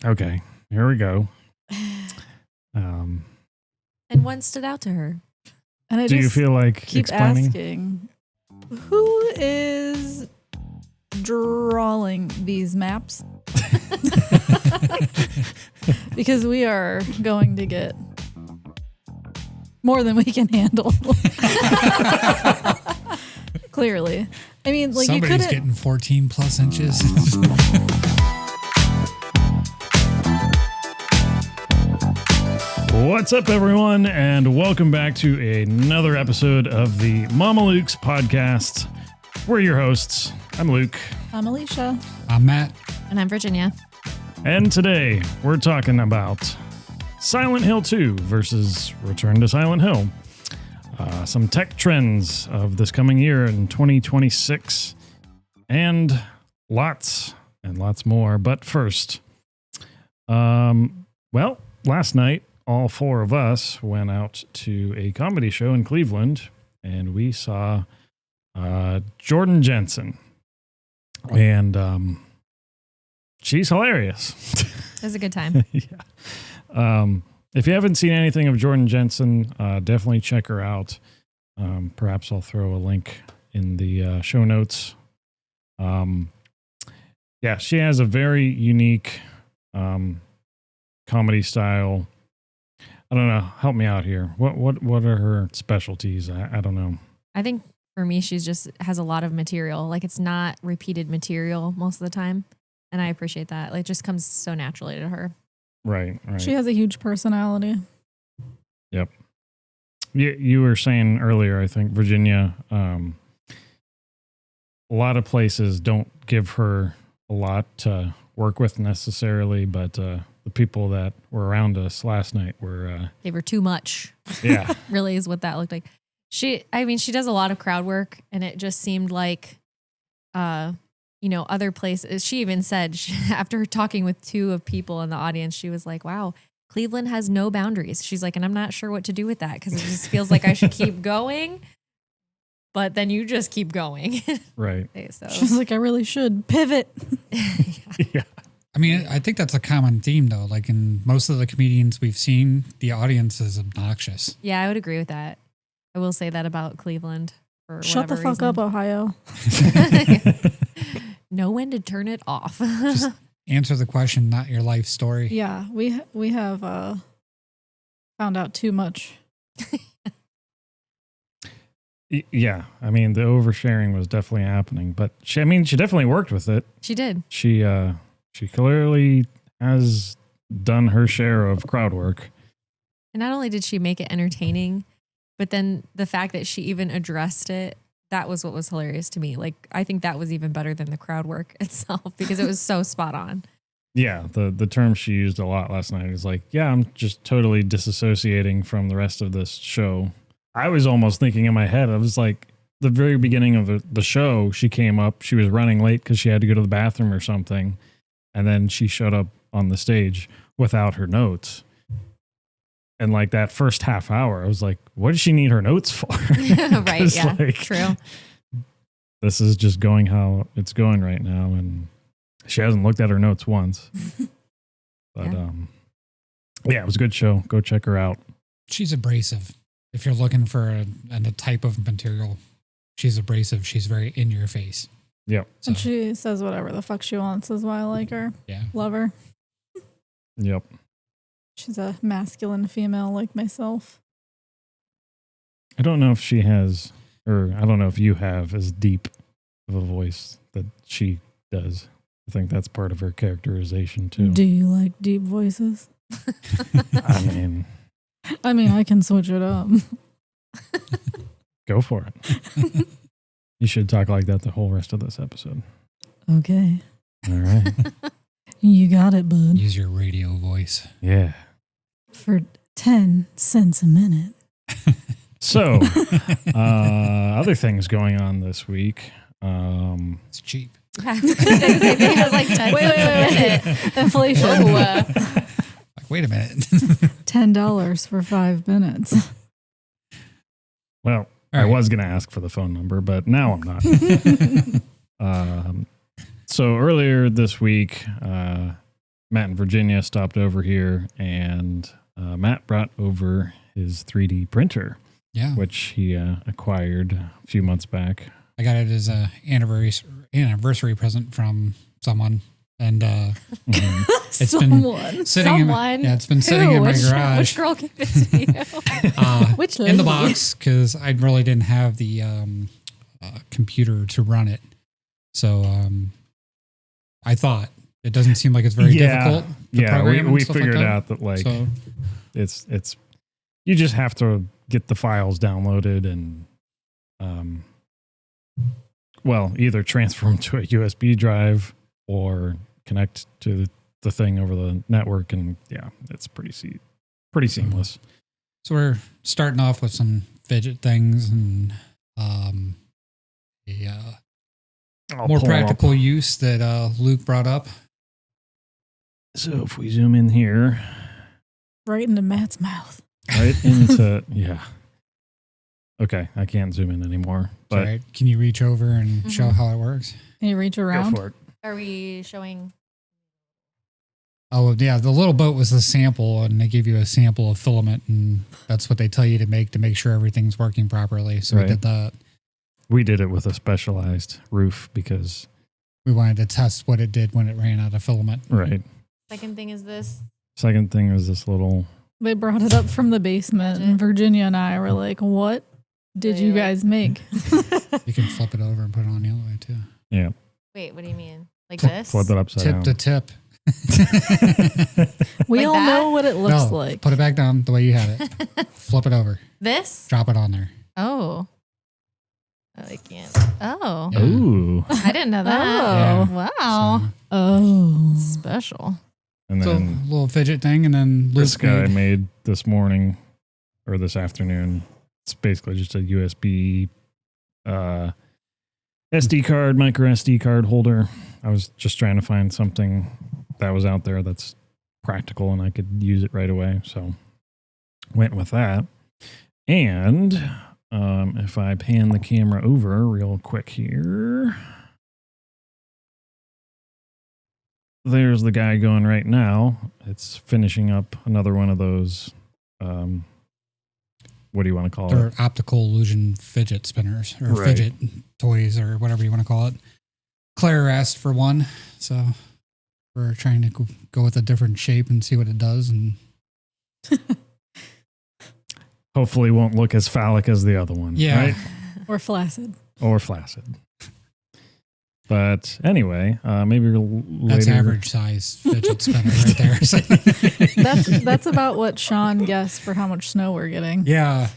Okay, here we go. And one stood out to her. And I do you feel like keep explaining? asking, who is drawing these maps? Because we are going to get more than we can handle. Clearly. I mean, like, somebody's you couldn't. getting 14 plus inches. What's up, everyone, and welcome back to another episode of the Mamalukes podcast. We're your hosts. I'm Luke. I'm Alysha. I'm Matt. And I'm Virginia. And today we're talking about Silent Hill 2 versus Return to Silent Hill. Some tech trends of this coming year in 2026 and lots more. But first, last night, all four of us went out to a comedy show in Cleveland and we saw Jordan Jensen. And she's hilarious. It was a good time. Yeah. If you haven't seen anything of Jordan Jensen, definitely check her out. Perhaps I'll throw a link in the show notes. Yeah, she has a very unique comedy style. I don't know. Help me out here. What are her specialties? I don't know. I think for me, she's just has a lot of material. Like, it's not repeated material most of the time. And I appreciate that. Like, it just comes so naturally to her. Right. She has a huge personality. Yep. You were saying earlier, I think, Virginia, a lot of places don't give her a lot to work with necessarily, but the people that were around us last night were... Gave her too much. Yeah. Really is what that looked like. She does a lot of crowd work, and it just seemed like, other places. She even said, after talking with two of people in the audience, she was like, wow, Cleveland has no boundaries. She's like, and I'm not sure what to do with that because it just feels like I should keep going. But then you just keep going. Right. So. She's like, I really should pivot. Yeah. I mean, I think that's a common theme, though. Like, in most of the comedians we've seen, the audience is obnoxious. Yeah, I would agree with that. I will say that about Cleveland. Shut the fuck up, Ohio. Know when to turn it off. Just answer the question, not your life story. Yeah, we have found out too much. Yeah, I mean, the oversharing was definitely happening, but she definitely worked with it. She did. She clearly has done her share of crowd work. And not only did she make it entertaining, but then the fact that she even addressed it, that was what was hilarious to me. Like, I think that was even better than the crowd work itself because it was so spot on. Yeah, the term she used a lot last night is like, yeah, I'm just totally disassociating from the rest of this show. I was almost thinking in my head, I was like, the very beginning of the show, she came up, she was running late because she had to go to the bathroom or something. And then she showed up on the stage without her notes. And like that first half hour, I was like, what does she need her notes for? Right, yeah, like, true. This is just going how it's going right now. And she hasn't looked at her notes once. But yeah, it was a good show. Go check her out. She's abrasive. If you're looking for a type of material, she's abrasive. She's very in your face. Yep. So, And she says whatever the fuck she wants is why I like her. yeah. Love her. Yep. She's a masculine female like myself. I don't know if she has, or I don't know if you have as deep of a voice that she does. I think that's part of her characterization too. Do you like deep voices? I mean, I can switch it up. go for it. You should talk like that the whole rest of this episode. Okay. All right. You got it, bud. Use your radio voice. Yeah. For 10 cents a minute. So, other things going on this week. It's cheap. I was gonna say the same thing. I was like, 10 Wait. cents a minute. Inflation. Like, wait a minute. $10 for 5 minutes. Well, All I right. was going to ask for the phone number, but now I'm not. So earlier this week, Matt and Virginia stopped over here, and Matt brought over his 3D printer, which he acquired a few months back. I got it as an anniversary present from someone, and it's been sitting. It's been sitting in my garage. Which girl gave it to you? Which in the box, because I really didn't have the computer to run it. So I thought it doesn't seem like it's very difficult. We figured out that it's you just have to get the files downloaded and either transfer them to a USB drive or connect to the thing over the network, and it's pretty seamless. So we're starting off with some fidget things and more practical use that Luke brought up. So if we zoom in here, right into Matt's mouth, right into Okay, I can't zoom in anymore. But right. Can you reach over and show how it works? Can you reach around? Go for it. Are we showing? Oh, yeah. The little boat was the sample, and they give you a sample of filament, and that's what they tell you to make sure everything's working properly. So we did that. We did it with a specialized roof because we wanted to test what it did when it ran out of filament. Right. Second thing is this. Second thing is this little... They brought it up from the basement, and Virginia and I were like, what did you guys make? You can flip it over and put it on the other way, too. Yeah. Wait, what do you mean? Like this? Flip it upside down. Tip to tip. We Like all that? know what it looks like. Put it back down the way you had it. Flip it over. This? Drop it on there. Oh. Oh, I can't. Oh. Yeah. Ooh. I didn't know that. Oh. Wow. So, Oh. Special. And so then a little fidget thing, and then this guy made this morning or this afternoon. It's basically just a USB SD card, micro SD card holder. I was just trying to find something that was out there that's practical and I could use it right away. So went with that. And if I pan the camera over real quick here, there's the guy going right now. It's finishing up another one of those. What do you want to call it? They're optical illusion fidget spinners or fidget toys or whatever you want to call it. Claire asked for one, so we're trying to go with a different shape and see what it does. And hopefully won't look as phallic as the other one. Yeah. Right? Or flaccid. Or flaccid. But anyway, maybe later. That's average size fidget spinner right there. So. That's about what Sean guessed for how much snow we're getting. Yeah.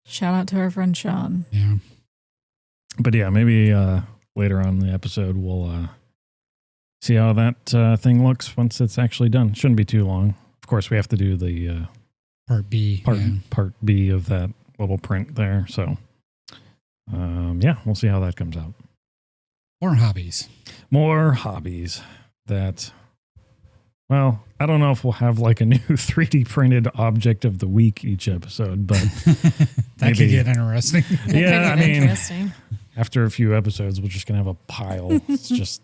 Shout out to our friend Sean. Yeah. But yeah, maybe later on in the episode we'll see how that thing looks once it's actually done. Shouldn't be too long. Of course, we have to do the part B. Part B of that little print there. So we'll see how that comes out. More hobbies that, well, I don't know if we'll have like a new 3D printed object of the week each episode, but that could get interesting. Yeah, I mean, after a few episodes, we're just going to have a pile. It's just,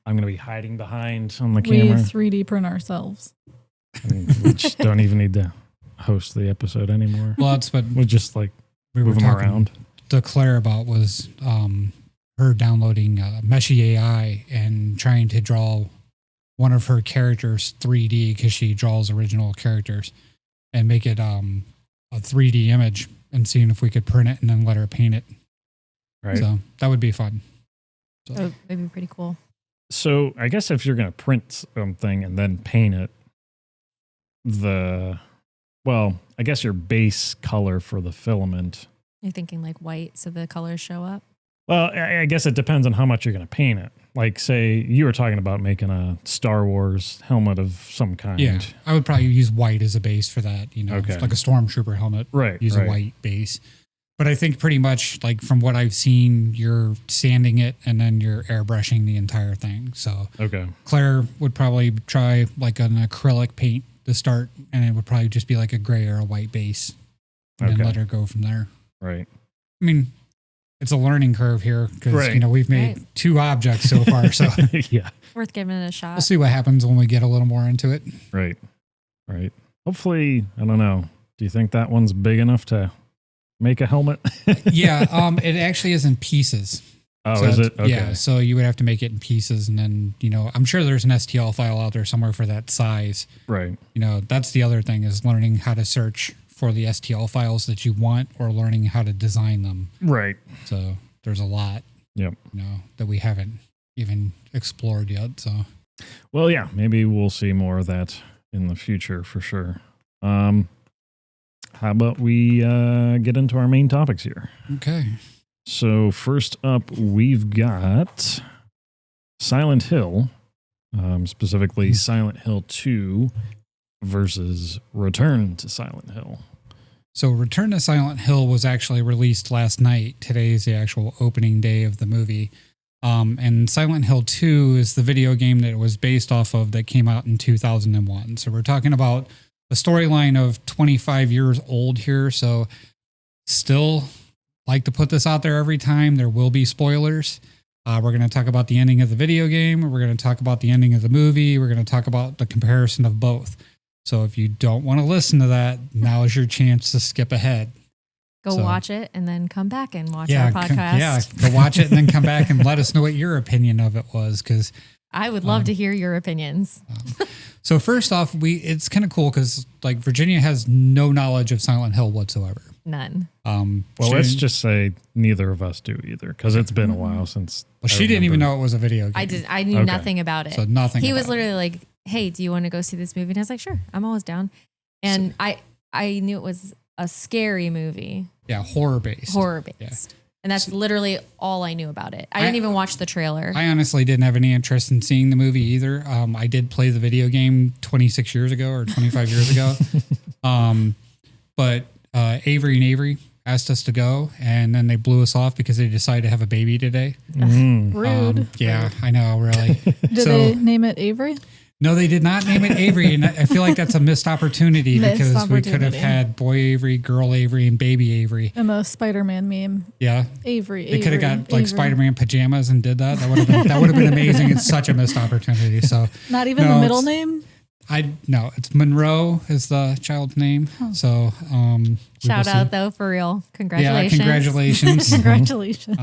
I'm going to be hiding behind on the camera. We 3D print ourselves. And we just don't even need to host the episode anymore. Well, that's what we just like move them around. To Claire about was her downloading Meshy AI and trying to draw one of her characters 3D because she draws original characters and make it a 3D image and seeing if we could print it and then let her paint it. Right. So that would be fun. So. That would be pretty cool. So I guess if you're going to print something and then paint it, I guess your base color for the filament. You're thinking like white so the colors show up? Well, I guess it depends on how much you're going to paint it. Like, say, you were talking about making a Star Wars helmet of some kind. Yeah, I would probably use white as a base for that, Okay. like a Stormtrooper helmet. Right. Use a white base. But I think pretty much, like, from what I've seen, you're sanding it and then you're airbrushing the entire thing. So okay. Claire would probably try, like, an acrylic paint to start, and it would probably just be like a gray or a white base. And then let her go from there. Right. I mean, it's a learning curve here because Right. you know we've made Right. 2 objects so far, so Yeah. Worth giving it a we'll shot. see what happens when we get a little more into it. Right. Right. Hopefully, I don't know. Do you think that one's big enough to make a helmet? Yeah, it actually is in pieces. Oh, So is it's- it? Okay. Yeah, so you would have to make it in pieces, and then I'm sure there's an STL file out there somewhere for that size. Right. That's the other thing is learning how to search for the STL files that you want, or learning how to design them. Right. So there's a lot, Yep. that we haven't even explored yet. So Well, yeah, maybe we'll see more of that in the future for sure. How about we get into our main topics here? okay, So first up, we've got Silent Hill, specifically Silent Hill 2 versus Return to Silent Hill. so Return to Silent Hill was actually released last night. Today is the actual opening day of the movie. And Silent Hill 2 is the video game that it was based off of that came out in 2001. So we're talking about a storyline of 25 years old here. So still like to put this out there every time. There will be spoilers. We're going to talk about the ending of the video game. We're going to talk about the ending of the movie. We're going to talk about the comparison of both. So if you don't want to listen to that, now is your chance to skip ahead. Go So- watch it and then come back and watch our podcast. Go watch it and then come back and let us know what your opinion of it was. Because I would love to hear your opinions. so first off, it's kind of cool because like Virginia has no knowledge of Silent Hill whatsoever. None. Well, let's just say neither of us do either, because it's been a while since. Well, she didn't even know it was a video game. I knew Okay. nothing about it. So nothing. He about was literally like, "Hey, do you want to go see this movie?" And I was like, "Sure, I'm always down." And I knew it was a scary movie, horror based. horror based, and that's literally all I knew about it. I didn't even watch the trailer. I honestly didn't have any interest in seeing the movie either. I did play the video game 26 years ago or 25 years ago. But Avery and Avery asked us to go, and then they blew us off because they decided to have a baby today. Rude. Yeah, I know, really. Did so- they name it Avery? No, they did not name it Avery, and I feel like that's a missed opportunity Missed because we could have opportunity. had boy Avery, girl Avery, and baby Avery. And the Spider-Man meme, Yeah, Avery. they could have got like Avery. Spider-Man pajamas and did that. That would have been amazing. It's such a missed opportunity. So Not even No, the middle it's- name. no, it's Monroe is the child's name. So we will Shout see. out though, for real. Yeah, Congratulations. congratulations. Congratulations.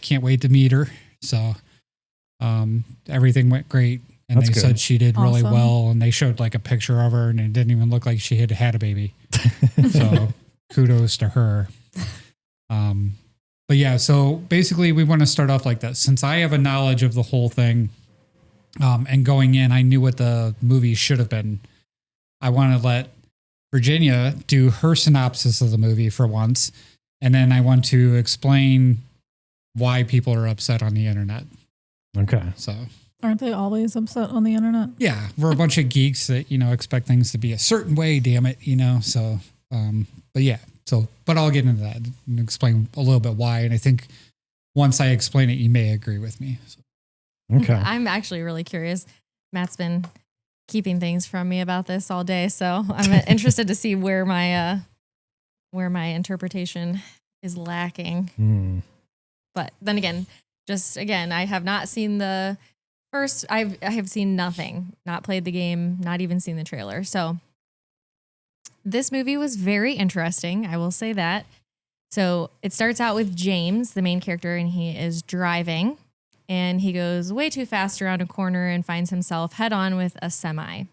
Can't wait to meet her. So everything went great. And That's they good. said she did really Awesome. well. And they showed like a picture of her and it didn't even look like she had had a baby. So kudos to her. But yeah, so basically we want to start off like that. Since I have a knowledge of the whole thing and going in, I knew what the movie should have been. I want to let Virginia do her synopsis of the movie for once. And then I want to explain why people are upset on the internet. Okay. So Aren't they always upset on the internet? yeah, we're a bunch of geeks that, expect things to be a certain way, damn it, So, but yeah, but I'll get into that and explain a little bit why. And I think once I explain it, you may agree with me. So, Okay. I'm actually really curious. Matt's been keeping things from me about this all day, so I'm interested to see where my interpretation is lacking. But then again, I have not seen the first. I have seen nothing, not played the game, not even seen the trailer. So this movie was very interesting. I will say that. So it starts out with James, the main character, and he is driving, and he goes way too fast around a corner and finds himself head on with a semi.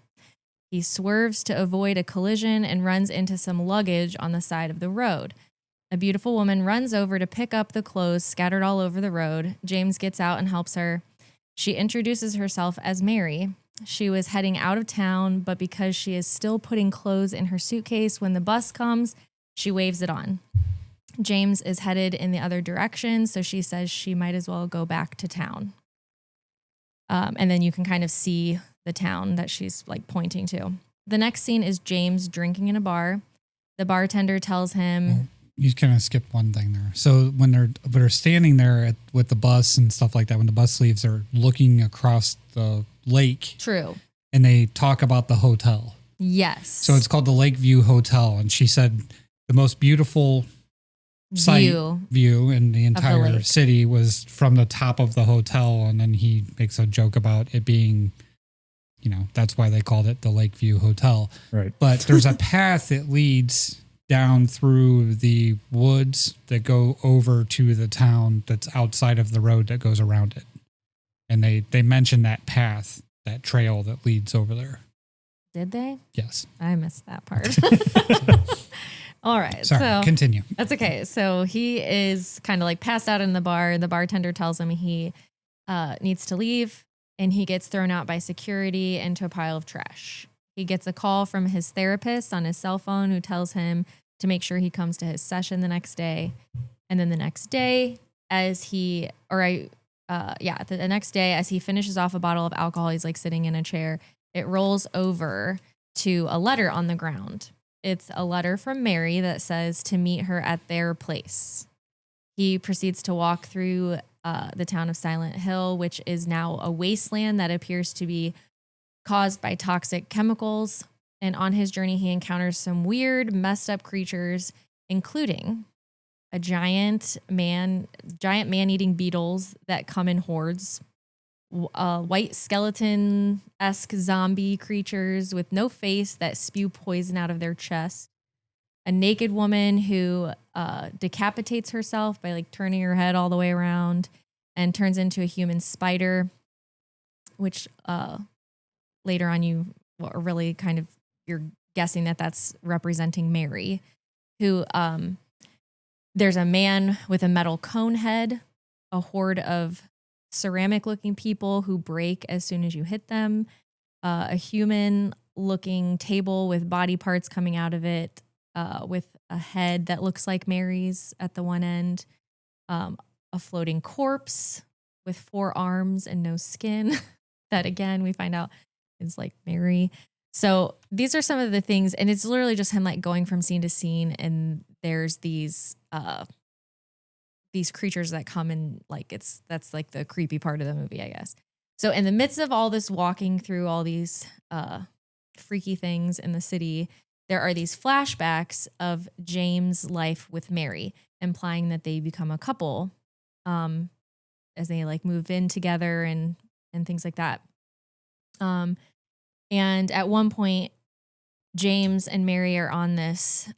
He swerves to avoid a collision and runs into some luggage on the side of the road. A beautiful woman runs over to pick up the clothes scattered all over the road. James gets out and helps her. She introduces herself as Mary. She was heading out of town, but because she is still putting clothes in her suitcase when the bus comes, she waves it on. James is headed in the other direction, so she says she might as well go back to town. And then you can kind of see the town that she's like pointing to. The next scene is James drinking in a bar. The bartender tells him... you kind of skipped one thing there. So when they're standing there with the bus and stuff like that, when the bus leaves, they're looking across the lake. True. And they talk about the hotel. Yes. So it's called the Lakeview Hotel. And she said the most beautiful view, and the entire lake. city was from the top of the hotel. And then he makes a joke about it being, that's why they called it the Lakeview Hotel. Right. But there's a path that leads down through the woods that go over to the town that's outside of the road that goes around it. And they mention that path, that trail that leads over there. Did they? Yes. I missed that part. All right. Sorry, so continue. That's okay. So he is kind of like passed out in the bar. The bartender tells him he needs to leave, and he gets thrown out by security into a pile of trash. He gets a call from his therapist on his cell phone who tells him to make sure he comes to his session the next day. And then the next day, the next day, as he finishes off a bottle of alcohol, he's like sitting in a chair. It rolls over to a letter on the ground. It's a letter from Mary that says to meet her at their place. He proceeds to walk through the town of Silent Hill, which is now a wasteland that appears to be caused by toxic chemicals. And on his journey, he encounters some weird, messed up creatures, including a giant man-eating beetles that come in hordes, white skeleton-esque zombie creatures with no face that spew poison out of their chest, a naked woman who decapitates herself by like turning her head all the way around and turns into a human spider, which later on you're guessing that that's representing Mary, who there's a man with a metal cone head, a horde of ceramic looking people who break as soon as you hit them, a human looking table with body parts coming out of it, with a head that looks like Mary's at the one end, a floating corpse with 4 arms and no skin that again we find out is like Mary. So these are some of the things, and it's literally just him like going from scene to scene, and there's these creatures that come and like that's like the creepy part of the movie, I guess. So in the midst of all this walking through all these freaky things in the city, there are these flashbacks of James' life with Mary, implying that they become a couple as they like move in together and things like that. And at one point, James and Mary are on this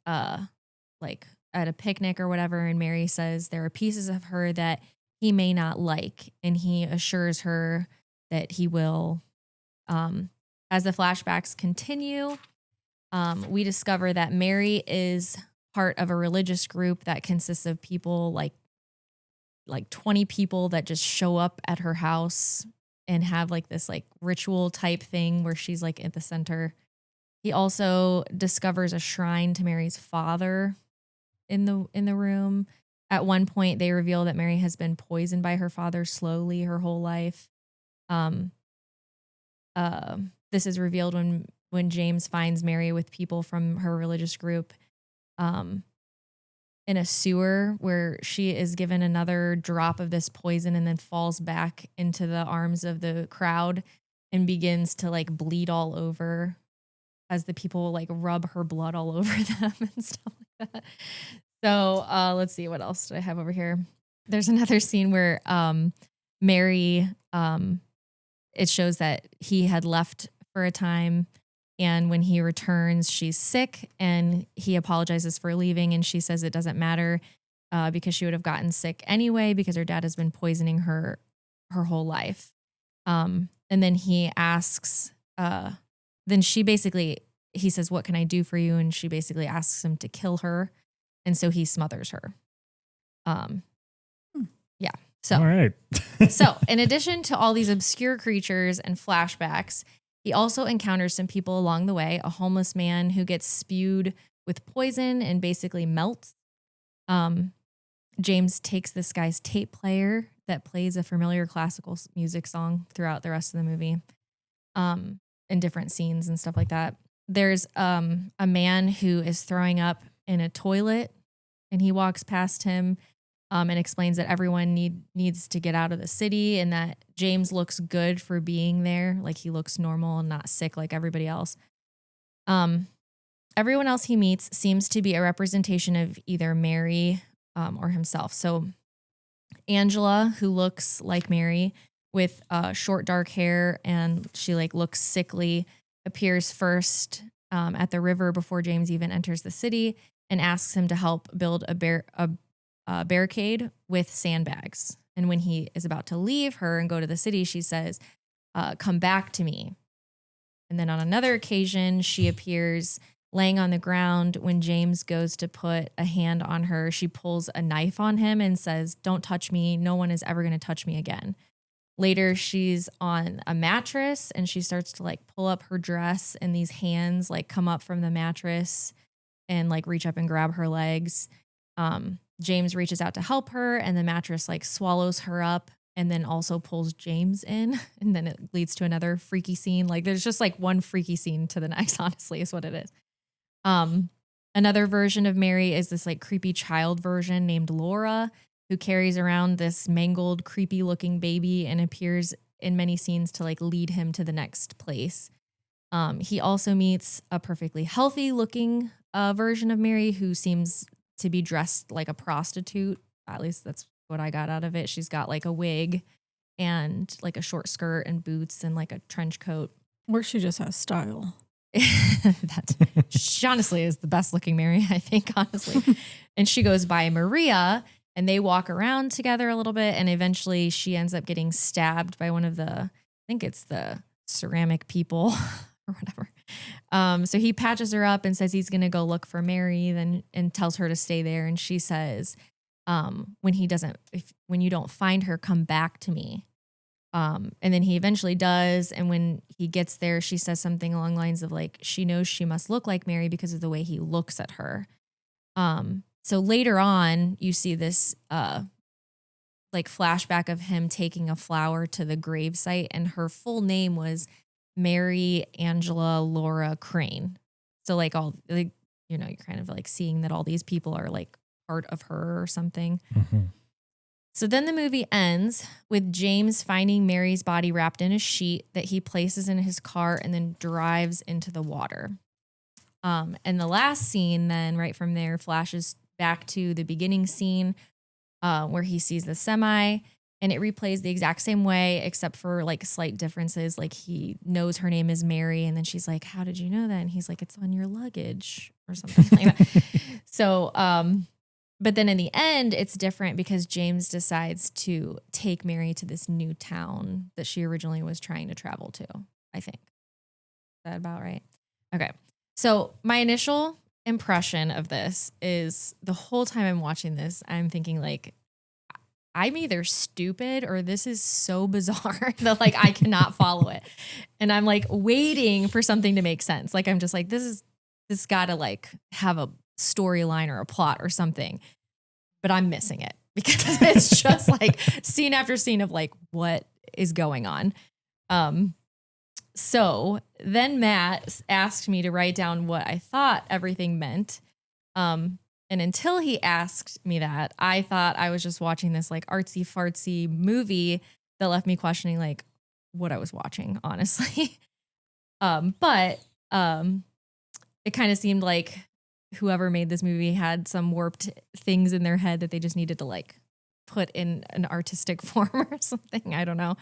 like at a picnic or whatever, and Mary says there are pieces of her that he may not like, and he assures her that he will. As the flashbacks continue, we discover that Mary is part of a religious group that consists of people like 20 people that just show up at her house and have like this like ritual type thing where she's like at the center. He also discovers a shrine to Mary's father in the room. At one point, they reveal that Mary has been poisoned by her father slowly her whole life. This is revealed when James finds Mary with people from her religious group in a sewer where she is given another drop of this poison and then falls back into the arms of the crowd and begins to like bleed all over as the people like rub her blood all over them and stuff like that. So let's see, what else do I have over here? There's another scene where Mary, it shows that he had left for a time, and when he returns, she's sick, and he apologizes for leaving, and she says it doesn't matter because she would have gotten sick anyway because her dad has been poisoning her whole life. And then he asks, then he says, "What can I do for you?" And she basically asks him to kill her, and so he smothers her. Yeah. So, all right. So in addition to all these obscure creatures and flashbacks, he also encounters some people along the way, a homeless man who gets spewed with poison and basically melts. James takes this guy's tape player that plays a familiar classical music song throughout the rest of the movie, in different scenes and stuff like that. There's a man who is throwing up in a toilet, and he walks past him and explains that everyone needs to get out of the city, and that James looks good for being there. Like he looks normal and not sick like everybody else. Everyone else he meets seems to be a representation of either Mary or himself. So Angela, who looks like Mary with short dark hair and she like looks sickly, appears first at the river before James even enters the city and asks him to help build a barricade with sandbags. And when he is about to leave her and go to the city, she says, come back to me. And then on another occasion, she appears laying on the ground. When James goes to put a hand on her, she pulls a knife on him and says, don't touch me. No one is ever going to touch me again. Later, she's on a mattress and she starts to like pull up her dress and these hands like come up from the mattress and like reach up and grab her legs. James reaches out to help her and the mattress like swallows her up and then also pulls James in. And then it leads to another freaky scene. Like there's just like one freaky scene to the next, honestly, is what it is. Another version of Mary is this like creepy child version named Laura, who carries around this mangled, creepy looking baby and appears in many scenes to like lead him to the next place. He also meets a perfectly healthy looking version of Mary who seems to be dressed like a prostitute. At least that's what I got out of it. She's got like a wig and like a short skirt and boots and like a trench coat. Or she just has style. She honestly is the best looking Mary, I think, honestly. And she goes by Maria and they walk around together a little bit. And eventually she ends up getting stabbed by one of the, I think it's the ceramic people or whatever. So he patches her up and says he's going to go look for Mary and tells her to stay there. And she says, when you don't find her, come back to me. And then he eventually does. And when he gets there, she says something along the lines of like, she knows she must look like Mary because of the way he looks at her. So later on, you see this like flashback of him taking a flower to the gravesite, and her full name was Mary Angela Laura Crane. So like all like, you're kind of like seeing that all these people are like part of her or something. Mm-hmm. So then the movie ends with James finding Mary's body wrapped in a sheet that he places in his car and then drives into the water. And the last scene then right from there flashes back to the beginning scene where he sees the semi, and it replays the exact same way except for like slight differences. Like he knows her name is Mary and then she's like, how did you know that? And he's like, it's on your luggage or something like that. So, but then in the end, it's different because James decides to take Mary to this new town that she originally was trying to travel to, I think. Is that about right? Okay. So my initial impression of this is the whole time I'm watching this, I'm thinking like, I'm either stupid or this is so bizarre that like I cannot follow it. And I'm like waiting for something to make sense. Like I'm just like, this gotta like have a storyline or a plot or something, but I'm missing it because it's just like scene after scene of like, what is going on? So then Matt asked me to write down what I thought everything meant. And until he asked me that, I thought I was just watching this like artsy fartsy movie that left me questioning like what I was watching, honestly. But it kind of seemed like whoever made this movie had some warped things in their head that they just needed to like put in an artistic form or something. I don't know.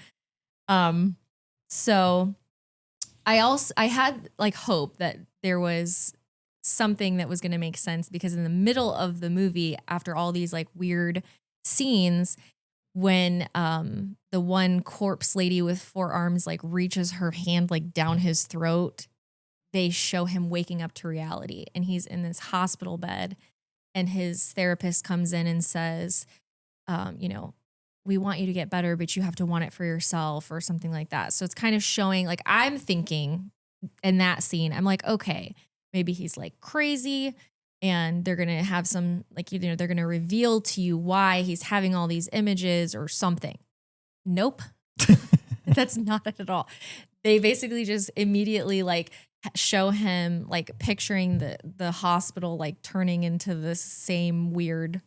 So I had like hope that there was something that was going to make sense, because in the middle of the movie, after all these like weird scenes, when the one corpse lady with 4 arms like reaches her hand like down his throat, they show him waking up to reality, and he's in this hospital bed, and his therapist comes in and says, we want you to get better, but you have to want it for yourself or something like that. So it's kind of showing, like, I'm thinking in that scene, I'm like, okay, maybe he's like crazy and they're going to have some, like, they're going to reveal to you why he's having all these images or something. Nope. That's not it at all. They basically just immediately like show him like picturing the hospital like turning into this same weird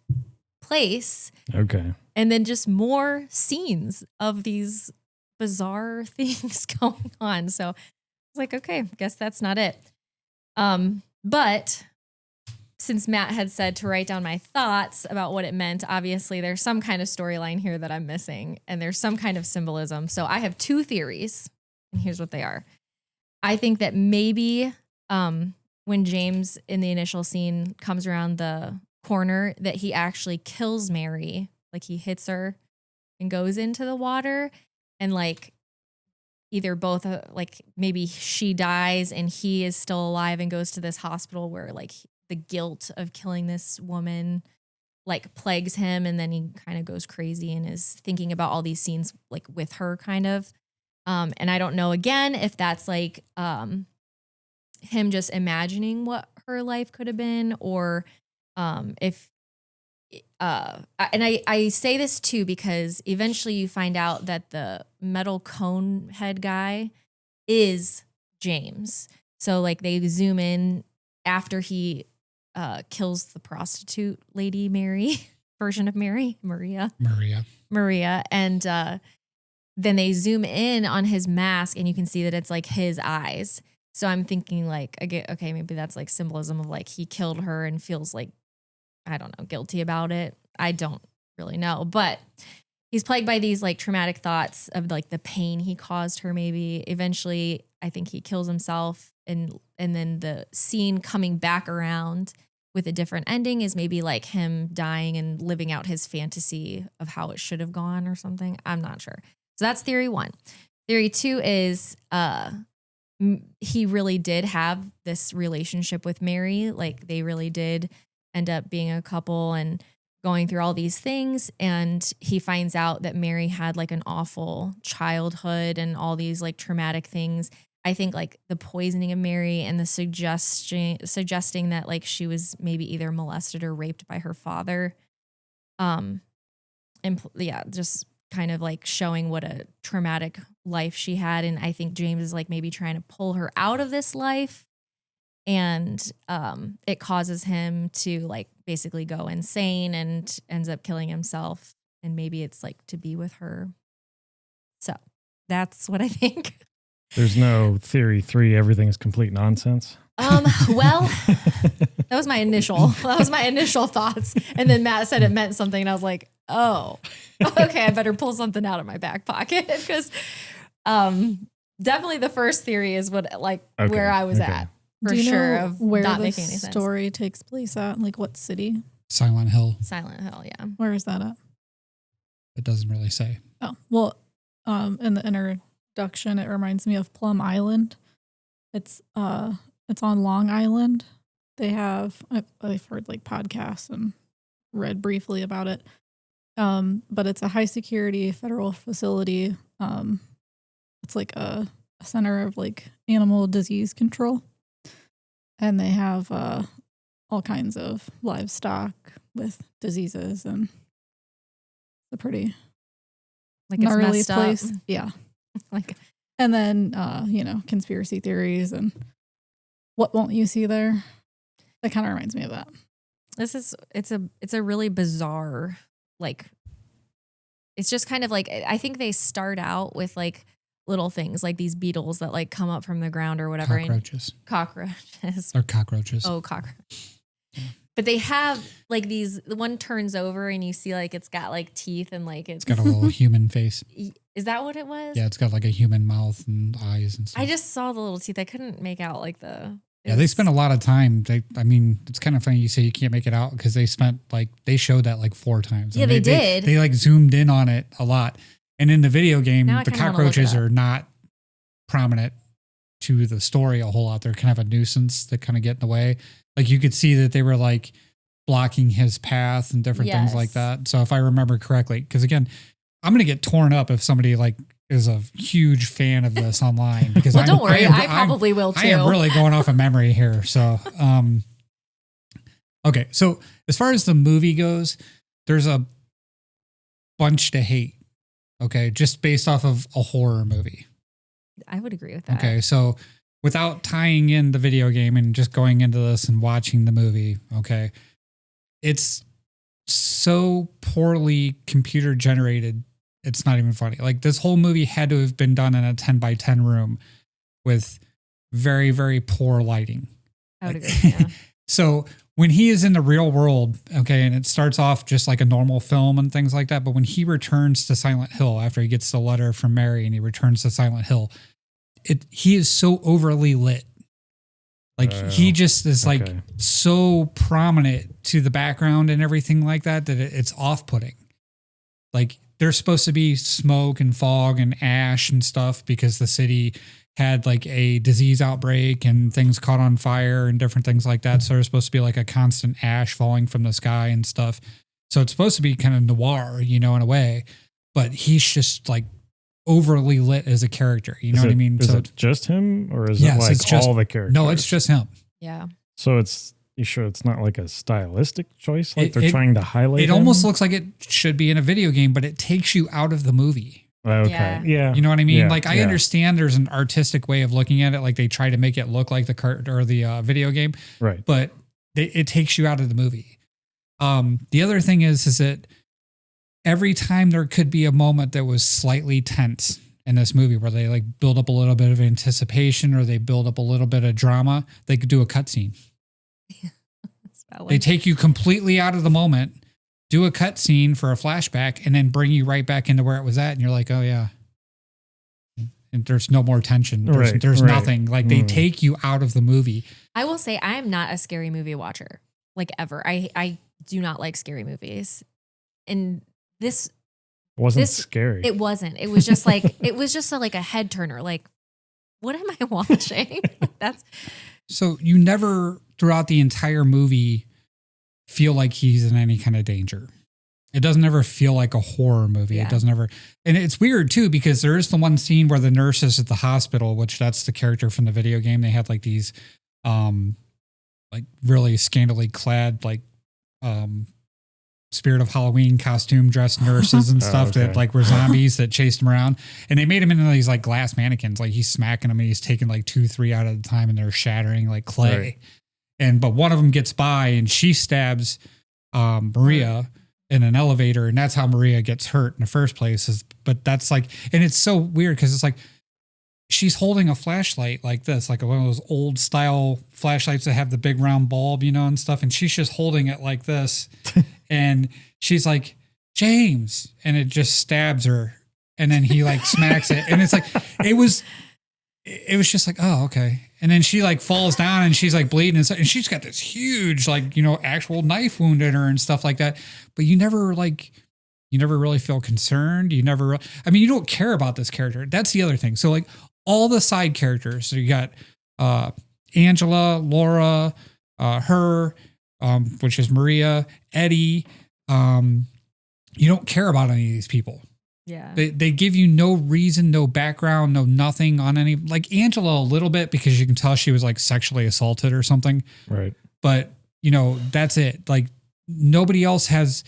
place. Okay. And then just more scenes of these bizarre things going on. So I was like, okay, I guess that's not it. But since Matt had said to write down my thoughts about what it meant, obviously there's some kind of storyline here that I'm missing, and there's some kind of symbolism. So I have 2 theories, and here's what they are. I think that maybe when James in the initial scene comes around the corner, that he actually kills Mary, like he hits her and goes into the water, and like either both, like maybe she dies and he is still alive and goes to this hospital where like the guilt of killing this woman like plagues him, and then he kind of goes crazy and is thinking about all these scenes like with her kind of. And I don't know again if that's like him just imagining what her life could have been, or if and I say this too because eventually you find out that the metal cone head guy is James. So like they zoom in after he kills the prostitute lady Mary version of Maria, and then they zoom in on his mask and you can see that it's like his eyes. So I'm thinking like, okay, maybe that's like symbolism of like he killed her and feels like, I don't know, guilty about it. I don't really know, but he's plagued by these like traumatic thoughts of like the pain he caused her. Maybe eventually I think he kills himself, and then the scene coming back around with a different ending is maybe like him dying and living out his fantasy of how it should have gone or something. I'm not sure. So that's theory 1. Theory 2 is he really did have this relationship with Mary. Like they really did end up being a couple and going through all these things. And he finds out that Mary had like an awful childhood and all these like traumatic things. I think like the poisoning of Mary and the suggesting that like she was maybe either molested or raped by her father. And yeah, just kind of like showing what a traumatic life she had. And I think James is like maybe trying to pull her out of this life. And it causes him to like basically go insane and ends up killing himself. And maybe it's like to be with her. So that's what I think. There's no theory 3, everything's complete nonsense. Well, that was my initial thoughts. And then Matt said it meant something. And I was like, oh, okay, I better pull something out of my back pocket. Because definitely the first theory is what like where I was at. For sure, of where not the making any sense. Story takes place at, like what city? Silent Hill. Silent Hill, yeah. Where is that at? It doesn't really say. Oh, well, in the introduction, it reminds me of Plum Island. It's on Long Island. They have I've heard like podcasts and read briefly about it. But it's a high security federal facility. It's like a center of like animal disease control. And they have all kinds of livestock with diseases, and it's a pretty like gnarly it's place. Up. Yeah. Like, and then conspiracy theories and what won't you see there? That kind of reminds me of that. It's a really bizarre, like, it's just kind of like, I think they start out with like little things like these beetles that like come up from the ground or whatever. Cockroaches. Or cockroaches. Oh, cockroach. But they have like these, the one turns over and you see like it's got like teeth and like it's got a little human face. Is that what it was? Yeah, it's got like a human mouth and eyes and stuff. I just saw the little teeth. I couldn't make out like they spent a lot of time. It's kind of funny you say you can't make it out because they showed that like 4 times. Yeah, they did. They like zoomed in on it a lot. And in the video game, the cockroaches are not prominent to the story a whole lot. They're kind of a nuisance that kind of get in the way. Like you could see that they were like blocking his path and different things like that. So if I remember correctly, because again, I'm going to get torn up if somebody like is a huge fan of this online because well, don't worry, I probably will too. I am really going off of memory here. So, okay. So as far as the movie goes, there's a bunch to hate. Okay. Just based off of a horror movie. I would agree with that. Okay. So without tying in the video game and just going into this and watching the movie. Okay. It's so poorly computer generated. It's not even funny. Like this whole movie had to have been done in a 10x10 room with very, very poor lighting. I would agree. Yeah. So when he is in the real world, okay, and it starts off just like a normal film and things like that, but when he returns to Silent Hill after he gets the letter from Mary and he returns to Silent Hill, he is so overly lit. Like he just is like so prominent to the background and everything like that it's off-putting. Like there's supposed to be smoke and fog and ash and stuff because the city had like a disease outbreak and things caught on fire and different things like that. So there's supposed to be like a constant ash falling from the sky and stuff. So it's supposed to be kind of noir, you know, in a way, but he's just like overly lit as a character. You know what I mean? Is it just him or is it like all the characters? No, it's just him. Yeah. So you sure it's not like a stylistic choice? Like they're trying to highlight it almost looks like it should be in a video game, but it takes you out of the movie. Okay. Yeah. You know what I mean? Like I understand there's an artistic way of looking at it. Like they try to make it look like the video game, right? But it takes you out of the movie. The other thing is that every time there could be a moment that was slightly tense in this movie where they like build up a little bit of anticipation or they build up a little bit of drama, they could do a cutscene. They take you completely out of the moment, do a cutscene for a flashback, and then bring you right back into where it was at. And you're like, oh yeah. And there's no more tension. There's nothing. Like they take you out of the movie. I will say I am not a scary movie watcher, like ever. I do not like scary movies. And this wasn't scary. It wasn't. It was just like like a head turner. Like, what am I watching? So you never throughout the entire movie feel like he's in any kind of danger. It doesn't ever feel like a horror movie. Yeah. It doesn't ever, and it's weird too, because there is the one scene where the nurse is at the hospital, which that's the character from the video game. They have like these, like really scantily clad, like, Spirit of Halloween costume dressed nurses and stuff that like were zombies that chased him around. And they made him into these like glass mannequins. Like he's smacking them and he's taking like 2-3 out at a time and they're shattering like clay. Right. But one of them gets by and she stabs Maria in an elevator. And that's how Maria gets hurt in the first place. But that's like, and it's so weird because it's like, she's holding a flashlight like this, like one of those old style flashlights that have the big round bulb, you know, and stuff. And she's just holding it like this. And she's like, James. And it just stabs her. And then he like smacks it. And it's like, it was just like, oh, okay. And then she like falls down and she's like bleeding and stuff. And she's got this huge, like, you know, actual knife wound in her and stuff like that. But you never really feel concerned. You don't care about this character. That's the other thing. So like all the side characters, so you got Angela, Laura, her, which is Maria, Eddie. You don't care about any of these people. Yeah. They give you no reason, no background, no nothing on any, like Angela a little bit because you can tell she was like sexually assaulted or something. Right. But you know, that's it. Like nobody else has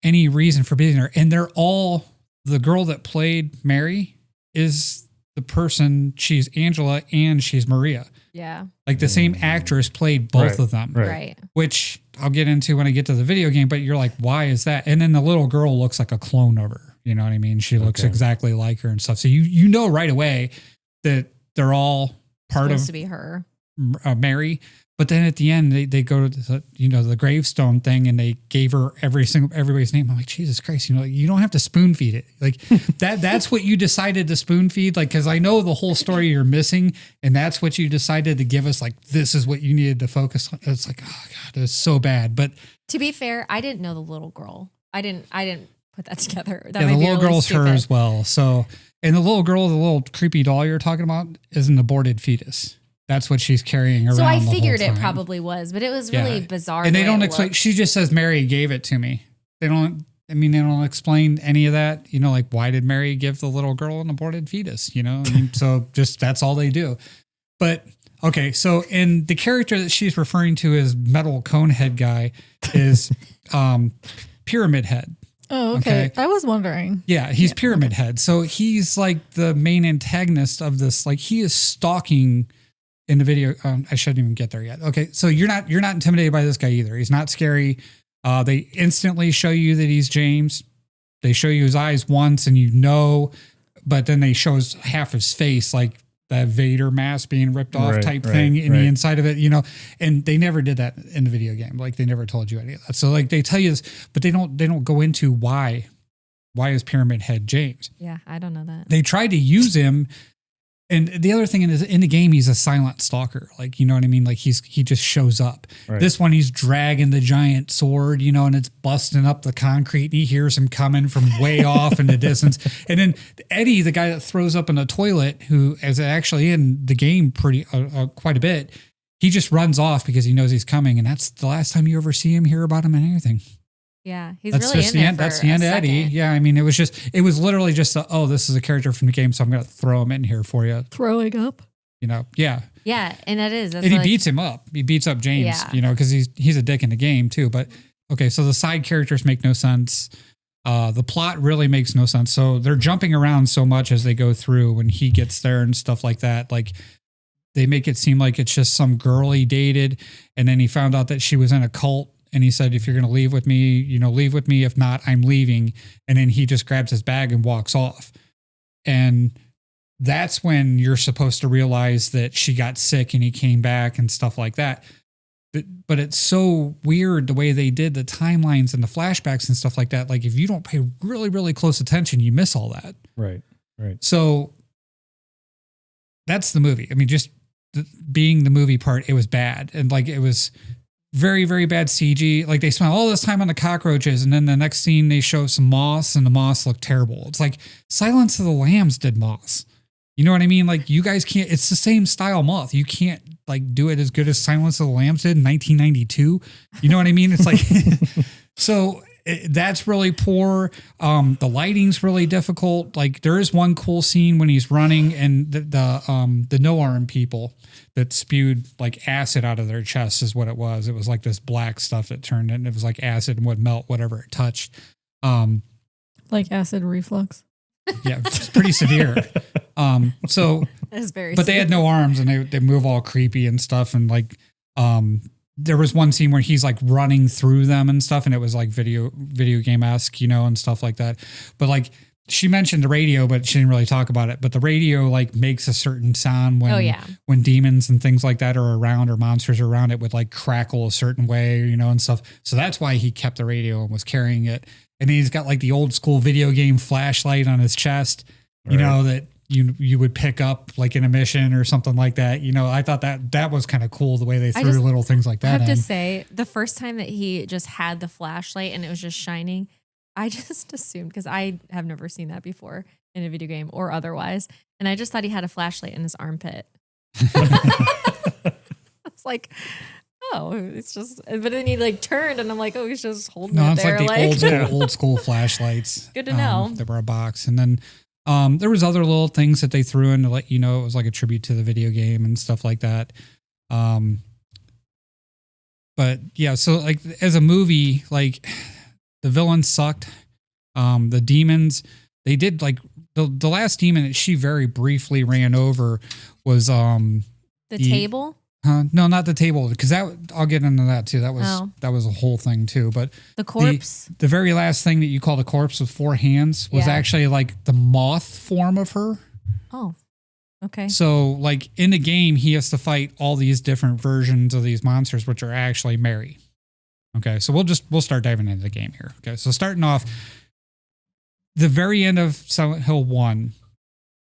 any reason for being there. And they're all, the girl that played Mary is the person, she's Angela and she's Maria. Yeah. Like the same actress played both of them. Right. Which I'll get into when I get to the video game, but you're like, why is that? And then the little girl looks like a clone of her. You know what I mean? She looks exactly like her and stuff. So you know right away that they're all part of supposed to be her. Mary. But then at the end, they go to the gravestone thing and they gave her everybody's name. I'm like, Jesus Christ, you don't have to spoon feed it. Like that's what you decided to spoon feed. Like, cause I know the whole story you're missing and that's what you decided to give us. Like, this is what you needed to focus on. It's like, oh God, it's so bad. But to be fair, I didn't know the little girl. I didn't put that together. That the little really girl's stupid. her as well. So, and the little girl, the little creepy doll you're talking about is an aborted fetus. That's what she's carrying around. So I the figured whole it time. probably was, but it was really bizarre. And they don't explain. She just says Mary gave it to me. They don't explain any of that. Like why did Mary give the little girl an aborted fetus? So just that's all they do. But okay, so in the character that she's referring to as metal cone head guy is Pyramid Head. Oh, okay. I was wondering. Yeah, he's Pyramid Head. So he's like the main antagonist of this. Like he is stalking. In the video, I shouldn't even get there yet. Okay, so you're not intimidated by this guy either. He's not scary. They instantly show you that he's James. They show you his eyes once, and but then they show half his face, like that Vader mask being ripped off type thing in the inside of it, you know, and they never did that in the video game. Like they never told you any of that. So like they tell you this, but they don't go into why is Pyramid Head James? Yeah, I don't know that. They tried to use him. And the other thing is in the game, he's a silent stalker. Like, you know what I mean? Like he just shows up. Right. This one, he's dragging the giant sword, you know, and it's busting up the concrete. And he hears him coming from way off in the distance. And then Eddie, the guy that throws up in the toilet, who is actually in the game quite a bit, he just runs off because he knows he's coming. And that's the last time you ever see him, hear about him, and anything. Yeah, he's that's really just in there. That's the end of Eddie. Yeah, I mean, it was literally just this is a character from the game, so I'm going to throw him in here for you. Throwing up, you know? Yeah, yeah, and that's and he beats him up. He beats up James, you know, because he's a dick in the game too. But okay, so the side characters make no sense. The plot really makes no sense. So they're jumping around so much as they go through when he gets there and stuff like that. Like they make it seem like it's just some girl he dated, and then he found out that she was in a cult. And he said, if you're going to leave with me, you know, leave with me. If not, I'm leaving. And then he just grabs his bag and walks off. And that's when you're supposed to realize that she got sick and he came back and stuff like that. But it's so weird the way they did the timelines and the flashbacks and stuff like that. Like if you don't pay really, really close attention, you miss all that. Right. So that's the movie. I mean, just being the movie part, it was bad. And like it was very, very bad CG. Like they spent all this time on the cockroaches, and then the next scene they show some moss, and the moss looked terrible. It's like Silence of the Lambs did moss. You know what I mean? Like you guys can't. It's the same style moth. You can't like do it as good as Silence of the Lambs did in 1992. You know what I mean? It's like so. That's really poor. The lighting's really difficult. Like there is one cool scene when he's running and the no arm people that spewed like acid out of their chests is what it was. It was like this black stuff that turned in. It was like acid and would melt whatever it touched. Like acid reflux. Yeah, it's pretty severe. So that's very. But they had no arms and they move all creepy and stuff and like there was one scene where he's like running through them and stuff, and it was like video game-esque, you know, and stuff like that. But like she mentioned the radio, but she didn't really talk about it. But the radio like makes a certain sound when demons and things like that are around or monsters are around, it would like crackle a certain way, you know, and stuff. So that's why he kept the radio and was carrying it. And he's got like the old school video game flashlight on his chest, you know, that you would pick up like in a mission or something like that. You know, I thought that was kind of cool the way they threw little things like that. I have to say, the first time that he just had the flashlight and it was just shining, I just assumed, because I have never seen that before in a video game or otherwise, and I just thought he had a flashlight in his armpit. It's like, oh, it's just, but then he like turned and I'm like, oh, he's just holding it there. It's like the old school flashlights. Good to know. That were a box. And then there was other little things that they threw in to let you know it was like a tribute to the video game and stuff like that. But yeah, so like as a movie, like the villains sucked. The demons, they did like the last demon that she very briefly ran over was the table. No, not the table, because I'll get into that too. That was a whole thing too. But the corpse, the very last thing that you call the corpse with 4 hands was actually like the moth form of her. Oh, okay. So like in the game, he has to fight all these different versions of these monsters, which are actually Mary. Okay, so we'll start diving into the game here. Okay, so starting off, the very end of Silent Hill 1.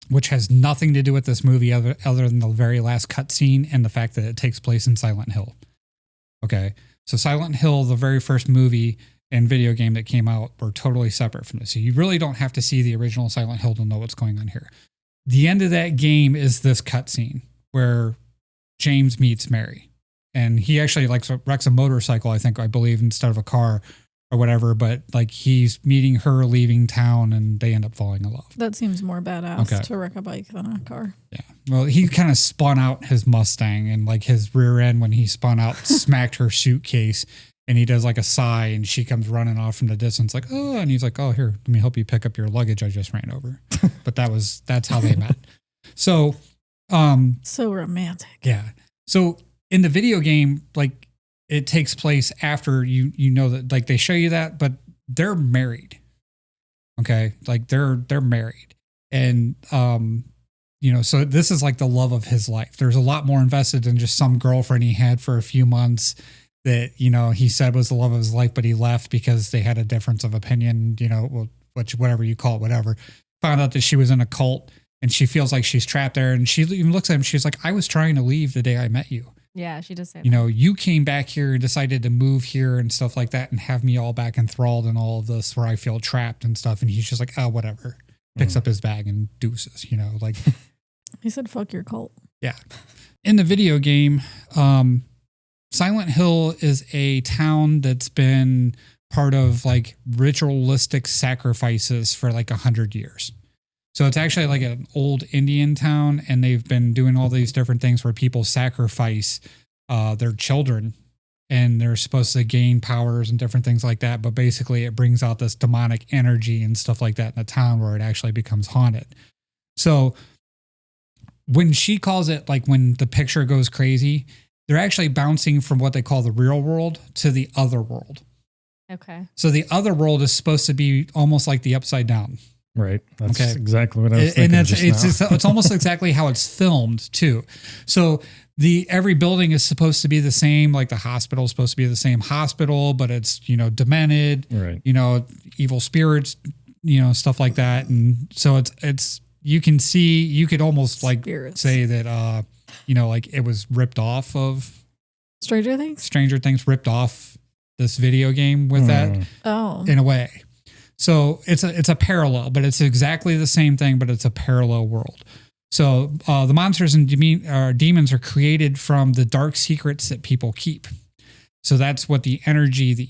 Which has nothing to do with this movie other than the very last cutscene and the fact that it takes place in Silent Hill. Okay, so Silent Hill, the very first movie and video game that came out, were totally separate from this. So you really don't have to see the original Silent Hill to know what's going on here. The end of that game is this cutscene where James meets Mary. And he actually wrecks a motorcycle, I believe, instead of a car or whatever, but like he's meeting her leaving town and they end up falling in love. That seems more badass to wreck a bike than a car. Yeah. Well, he kind of spun out his Mustang and like his rear end when he spun out smacked her suitcase and he does like a sigh and she comes running off from the distance like, oh, and he's like, oh, here, let me help you pick up your luggage I just ran over. But that's how they met. So, so romantic. Yeah. So in the video game, like, it takes place after you know that, like, they show you that, but they're married. Okay. Like they're married. And, so this is like the love of his life. There's a lot more invested than just some girlfriend he had for a few months that, he said was the love of his life, but he left because they had a difference of opinion, whatever you call it, whatever. Found out that she was in a cult and she feels like she's trapped there. And she even looks at him. She's like, I was trying to leave the day I met you. Yeah, she does say that. You came back here and decided to move here and stuff like that and have me all back enthralled in all of this where I feel trapped and stuff. And he's just like, oh, whatever. Picks up his bag and deuces, like. He said, fuck your cult. Yeah. In the video game, Silent Hill is a town that's been part of like ritualistic sacrifices for like 100 years. So it's actually like an old Indian town, and they've been doing all these different things where people sacrifice their children, and they're supposed to gain powers and different things like that. But basically it brings out this demonic energy and stuff like that in the town where it actually becomes haunted. So when she calls it, like when the picture goes crazy, they're actually bouncing from what they call the real world to the other world. Okay. So the other world is supposed to be almost like the upside down. Right. That's exactly what I was thinking. And it's almost exactly how it's filmed too. So every building is supposed to be the same. Like the hospital is supposed to be the same hospital, but it's, demented, right. Evil spirits, stuff like that. And so it's, you could almost like say that, like it was ripped off of Stranger Things. Stranger Things ripped off this video game with that. Oh, in a way. So it's a parallel, but it's exactly the same thing, but it's a parallel world. So the monsters and demons are created from the dark secrets that people keep. So that's what the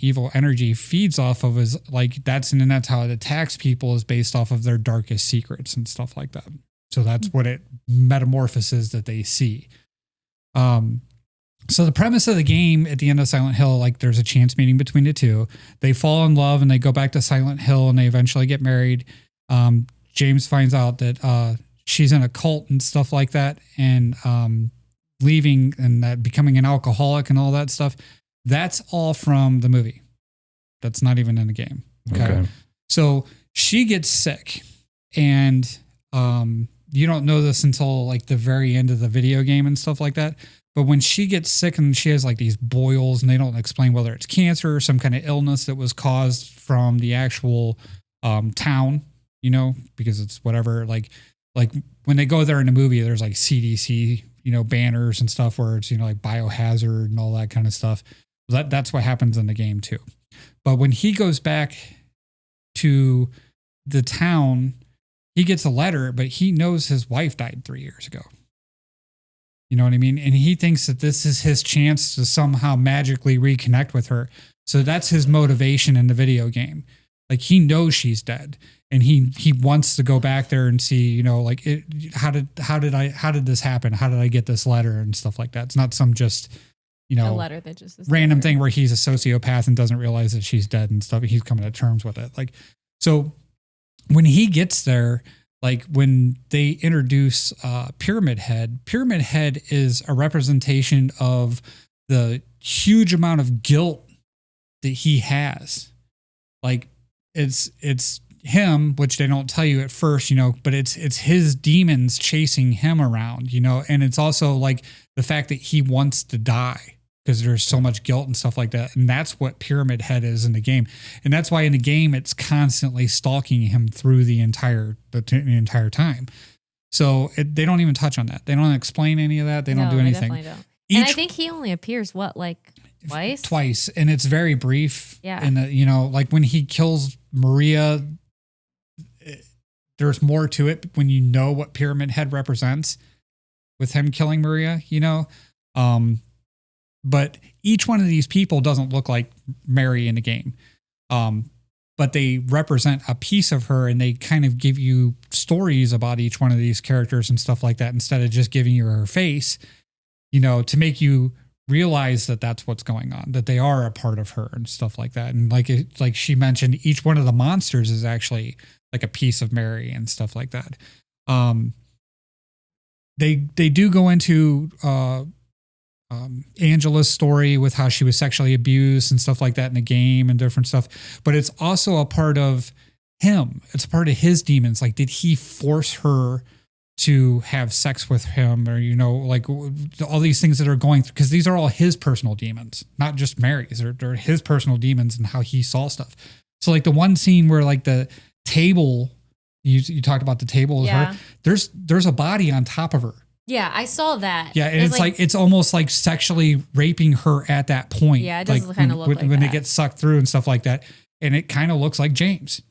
evil energy feeds off of, is like that's how it attacks people, is based off of their darkest secrets and stuff like that. So that's what it metamorphoses that they see. So the premise of the game at the end of Silent Hill, like there's a chance meeting between the two. They fall in love and they go back to Silent Hill and they eventually get married. James finds out that she's in a cult and stuff like that, and leaving and that becoming an alcoholic and all that stuff. That's all from the movie. That's not even in the game. Okay. So she gets sick, and you don't know this until like the very end of the video game and stuff like that. But when she gets sick and she has like these boils, and they don't explain whether it's cancer or some kind of illness that was caused from the actual town, because it's whatever, like when they go there in the movie, there's like CDC, banners and stuff where it's, like biohazard and all that kind of stuff. That's what happens in the game too. But when he goes back to the town, he gets a letter, but he knows his wife died 3 years ago. You know what I mean? And he thinks that this is his chance to somehow magically reconnect with her. So that's his motivation in the video game. Like he knows she's dead, and he wants to go back there and see, how did this happen? How did I get this letter and stuff like that? It's not some just, a letter that just is random there. thing where he's a sociopath and doesn't realize that she's dead and stuff. He's coming to terms with it. Like, so when he gets there, like when they introduce Pyramid Head is a representation of the huge amount of guilt that he has. Like it's him, which they don't tell you at first, but it's his demons chasing him around, and it's also like the fact that he wants to die because there's so much guilt and stuff like that. And that's what Pyramid Head is in the game. And that's why in the game, it's constantly stalking him through the entire time. So they don't even touch on that. They don't explain any of that. They don't do anything. They definitely don't. And I think he only appears twice? Twice. And it's very brief. Yeah. And like when he kills Maria, there's more to it when you know what Pyramid Head represents with him killing Maria, but each one of these people doesn't look like Mary in the game. But they represent a piece of her, and they kind of give you stories about each one of these characters and stuff like that, instead of just giving you her face, to make you realize that that's what's going on, that they are a part of her and stuff like that. And like she mentioned, each one of the monsters is actually like a piece of Mary and stuff like that. They do go into Angela's story with how she was sexually abused and stuff like that in the game and different stuff, but it's also a part of him. It's a part of his demons. Like, did he force her to have sex with him, or, like all these things that are going through, because these are all his personal demons, not just Mary's. They're his personal demons and how he saw stuff. So like the one scene where like the table, you talked about the table with her, there's a body on top of her. Yeah, I saw that. Yeah, and it's like it's almost like sexually raping her at that point. Yeah, it does kind of look like when that. it gets sucked through and stuff like that. And it kind of looks like James.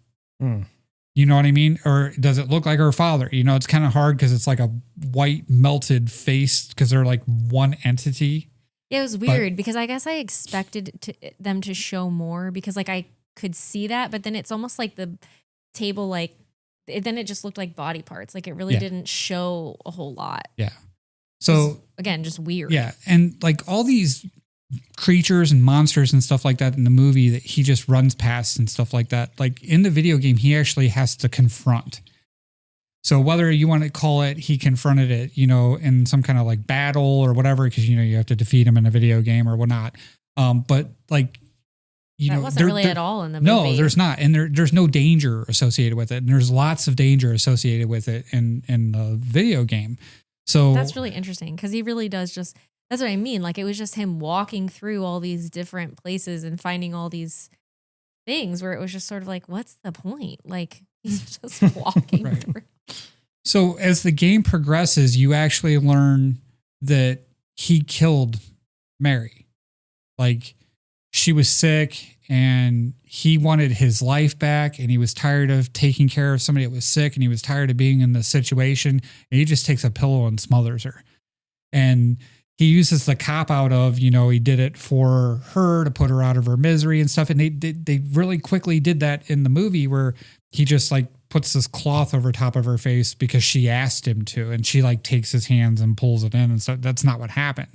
Mm. You know what I mean? Or does it look like her father? It's kind of hard because it's like a white melted face because they're like one entity. Yeah, it was weird because I guess I expected them to show more because like I could see that, but then it's almost like the table then it just looked like body parts. Like it really didn't show a whole lot. Yeah. So again, just weird. Yeah. And like all these creatures and monsters and stuff like that in the movie that he just runs past and stuff like that. Like in the video game, he actually has to confront. So whether you want to call it, he confronted it, in some kind of like battle or whatever, because, you have to defeat him in a video game or whatnot. But like, that wasn't really at all in the movie. No, there's not. And there's no danger associated with it. And there's lots of danger associated with it in the video game. So that's really interesting because he really does that's what I mean. Like it was just him walking through all these different places and finding all these things where it was just sort of like, what's the point? Like he's just walking Right. through. So as the game progresses, you actually learn that he killed Mary. Like she was sick and he wanted his life back and he was tired of taking care of somebody that was sick and he was tired of being in the situation. And he just takes a pillow and smothers her. And he uses the cop out of, he did it for her to put her out of her misery and stuff. And they really quickly did that in the movie where he just like puts this cloth over top of her face because she asked him to, and she like takes his hands and pulls it in and stuff. That's not what happened.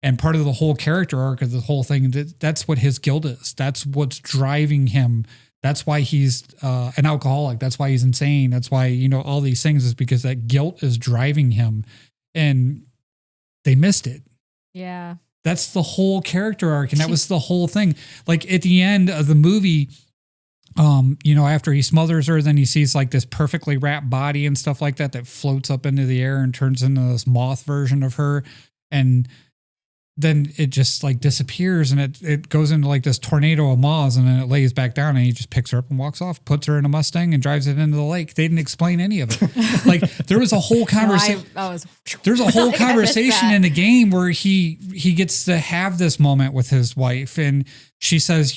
And part of the whole character arc of the whole thing, that's what his guilt is. That's what's driving him. That's why he's an alcoholic. That's why he's insane. That's why, all these things is because that guilt is driving him. And they missed it. Yeah. That's the whole character arc. And that was the whole thing. Like at the end of the movie, after he smothers her, then he sees like this perfectly wrapped body and stuff like that floats up into the air and turns into this moth version of her. And then it just like disappears and it goes into like this tornado of moths and then it lays back down and he just picks her up and walks off, puts her in a Mustang and drives it into the lake. They didn't explain any of it. Like there was a whole conversation. There's a whole conversation in the game where he gets to have this moment with his wife and she says,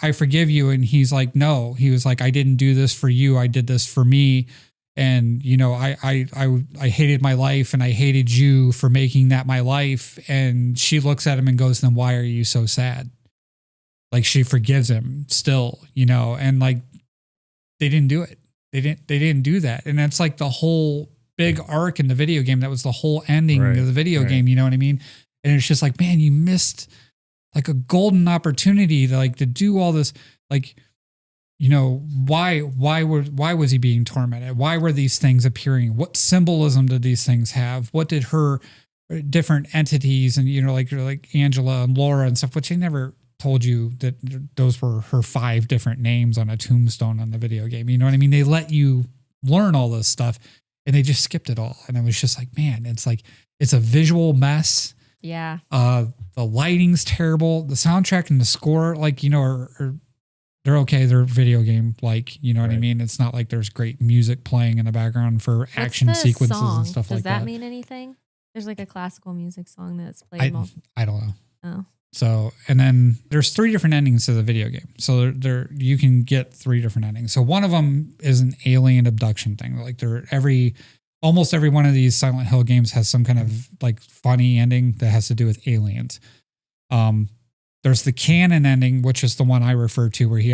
I forgive you. And he's like, no, he was like, I didn't do this for you. I did this for me. And, I hated my life and I hated you for making that my life. And she looks at him and goes, then why are you so sad? Like she forgives him still, and like they didn't do it. They didn't do that. And that's like the whole big arc in the video game. That was the whole ending of the video game. You know what I mean? And it's just like, man, you missed like a golden opportunity to do all this, like, why was he being tormented? Why were these things appearing? What symbolism did these things have? What did her different entities and, like Angela and Laura and stuff, which they never told you that those were her 5 different names on a tombstone on the video game. You know what I mean? They let you learn all this stuff and they just skipped it all. And it was just like, man, it's a visual mess. Yeah. The lighting's terrible. The soundtrack and the score, are they're okay. They're video game, what I mean? It's not like there's great music playing in the background for action sequences and stuff like that. Does that mean anything? There's like a classical music song that's played. I don't know. Oh. So, and then there's 3 different endings to the video game. So there you can get 3 different endings. So one of them is an alien abduction thing. Like almost every one of these Silent Hill games has some kind of like funny ending that has to do with aliens. There's the canon ending, which is the one I refer to, where he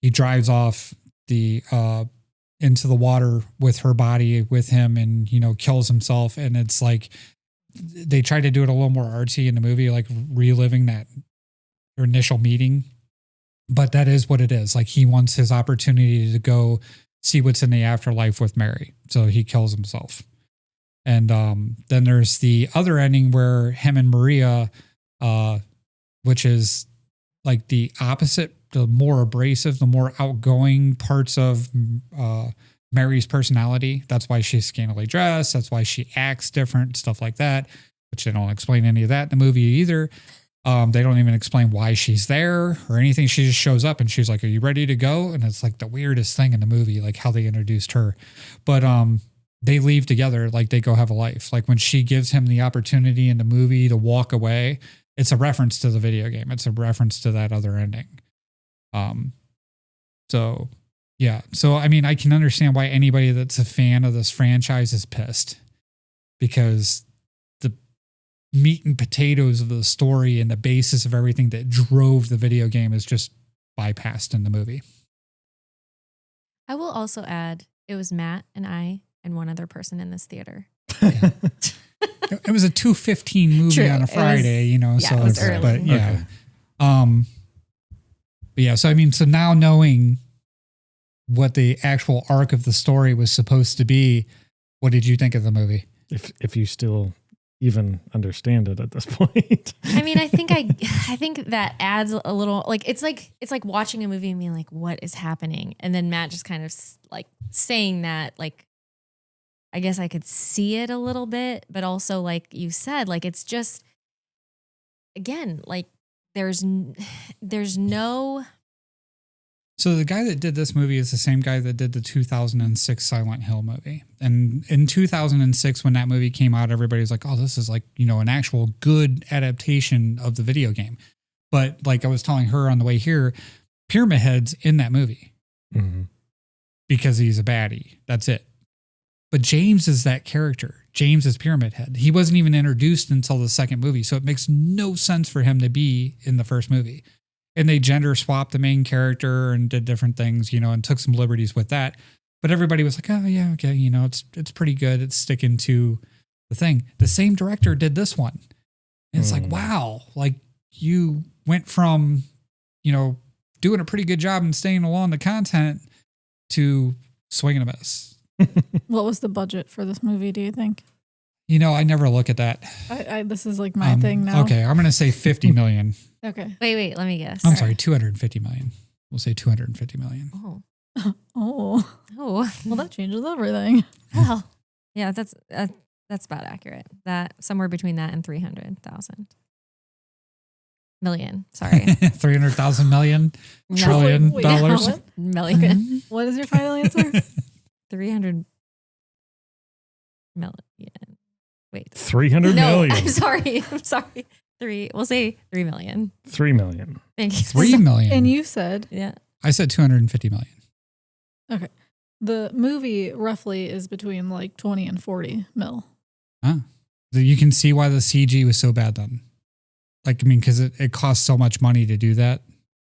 drives off into the water with her body with him and, kills himself. And it's like, they try to do it a little more artsy in the movie, like reliving that initial meeting. But that is what it is. Like he wants his opportunity to go see what's in the afterlife with Mary. So he kills himself. And then there's the other ending where him and Maria, which is like the opposite, the more abrasive, the more outgoing parts of Mary's personality. That's why she's scantily dressed. That's why she acts different, stuff like that, which they don't explain any of that in the movie either. They don't even explain why she's there or anything. She just shows up and she's like, are you ready to go? And it's like the weirdest thing in the movie, like how they introduced her. But they leave together, like they go have a life. Like when she gives him the opportunity in the movie to walk away, it's a reference to the video game. It's a reference to that other ending. So yeah. So, I mean, I can understand why anybody that's a fan of this franchise is pissed, because the meat and potatoes of the story and the basis of everything that drove the video game is just bypassed in the movie. I will also add, it was Matt and I and one other person in this theater. Yeah. It was a 2:15 movie True. on a Friday, you know, Yeah, so it was it's, early. but yeah. Okay. But yeah, so I mean, so now knowing what the actual arc of the story was supposed to be, what did you think of the movie? If you still even understand it at this point. I mean, I think that adds a little, like it's like watching a movie and being like, what is happening? And then Matt just kind of like saying that, like, I guess I could see it a little bit, but also like you said, like it's just, again, like there's no. So the guy that did this movie is the same guy that did the 2006 Silent Hill movie. And in 2006, when that movie came out, everybody was like, oh, this is like, you know, an actual good adaptation of the video game. But like I was telling her on the way here, Pyramid Head's in that movie because he's a baddie. That's it. But James is that character. James is Pyramid Head. He wasn't even introduced until the second movie. So it makes no sense for him to be in the first movie. And they gender swapped the main character and did different things, you know, and took some liberties with that. But everybody was like, oh, yeah, okay, you know, it's pretty good. It's sticking to the thing. The same director did this one. And it's like, wow, like you went from, you know, doing a pretty good job and staying along the content to swinging a miss. What was the budget for this movie, do you think? You know, I never look at that. This is like my thing now. Okay, I'm going to say 50 million. Okay. Wait, let me guess. I'm sorry, 250 million. We'll say 250 million. Oh. Well, that changes everything. Well, yeah, that's about accurate. That somewhere between that and 300,000 million. Sorry, 300,000 million No. trillion Wait, dollars. what? Million. Okay. What is your final answer? 300 million. Wait. 300 No, million. I'm sorry. We'll say 3 million. 3 million. Thank you. 3 million. And you said, Yeah. I said 250 million. okay, the movie roughly is between like 20 and 40 mil. So you can see why the CG was so bad then. Like, I mean, because it costs so much money to do that.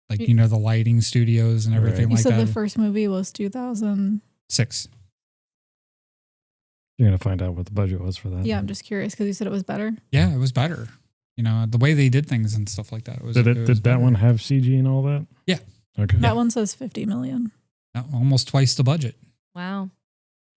Like, you know, the lighting studios and everything You like said that. the first movie was 2000. 6. You're going to find out what the budget was for that. Yeah, I'm just curious because you said it was better. Yeah, it was better. You know, the way they did things and stuff like that. It was, Did was that better. one have CG and all that? Yeah. Okay. That one says 50 million. Almost twice the budget. Wow.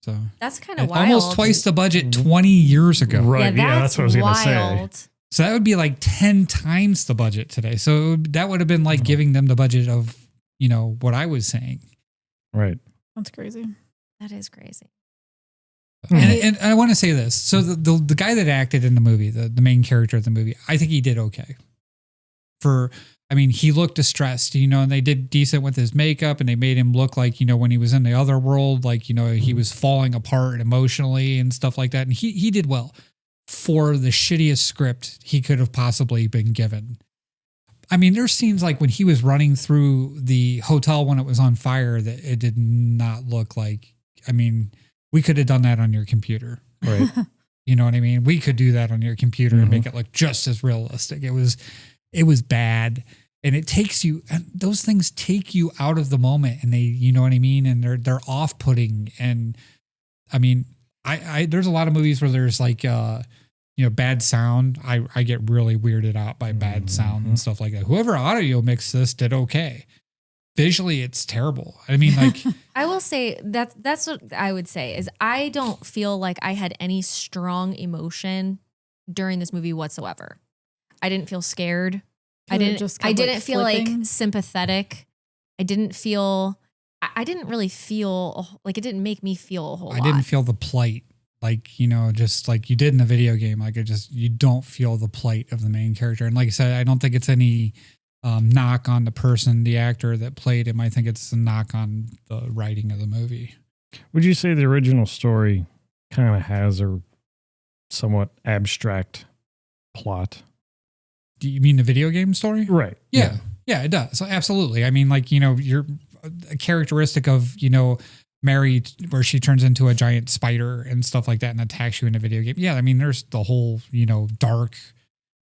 So That's kind of wild. almost twice the budget 20 years ago. Right. Yeah, that's what I was going to say. wild. So that would be like 10 times the budget today. So that would have been like giving them the budget of, you know, what I was saying. Right. That's crazy. That is crazy. And I want to say this. So the guy that acted in the movie, the main character of the movie, I think he did okay. I mean, he looked distressed, you know, and they did decent with his makeup and they made him look like, you know, when he was in the other world, like, you know, he was falling apart emotionally and stuff like that. And he did well for the shittiest script he could have possibly been given. I mean, there's scenes like when he was running through the hotel when it was on fire that it did not look like, I mean, we could have done that on your computer. Right. You know what I mean? We could do that on your computer and make it look just as realistic. It was bad. And it takes you, and those things take you out of the moment and they, you know what I mean? And they're off-putting. And I mean, there's a lot of movies where there's like, you know, bad sound. I get really weirded out by bad sound and stuff like that. Whoever audio mixed this did okay. Visually, it's terrible. I mean, like, I will say that's what I would say is I don't feel like I had any strong emotion during this movie whatsoever. I didn't feel scared. I didn't feel like flipping? sympathetic. I didn't feel I didn't really feel like it didn't make me feel a whole lot. I didn't feel the plight. Like, you know, just like you did in the video game. Like you don't feel the plight of the main character. And like I said, I don't think it's any knock on the person, the actor that played him. I think it's a knock on the writing of the movie. Would you say the original story kind of has a somewhat abstract plot? Do you mean the video game story? Right. Yeah. Yeah, it does. So absolutely. I mean, like, you know, you're a characteristic of, you know, Mary, where she turns into a giant spider and stuff like that and attacks you in a video game. Yeah. I mean, there's the whole, you know, dark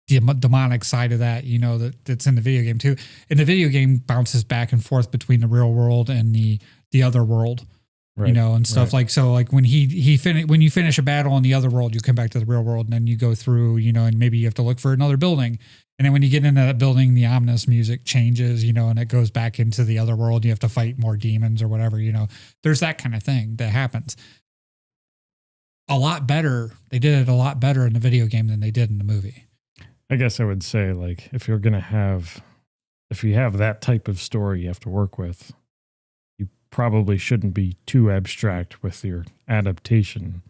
demonic side of that, you know, that's in the video game too. And the video game bounces back and forth between the real world and the other world. Right, you know, and stuff like, so like when when you finish a battle in the other world, you come back to the real world and then you go through, you know, and maybe you have to look for another building. And then when you get into that building, the ominous music changes, you know, and it goes back into the other world. You have to fight more demons or whatever, you know, there's that kind of thing that happens. A lot better. They did it a lot better in the video game than they did in the movie. I guess I would say, like, if you have that type of story you have to work with, probably shouldn't be too abstract with your adaptation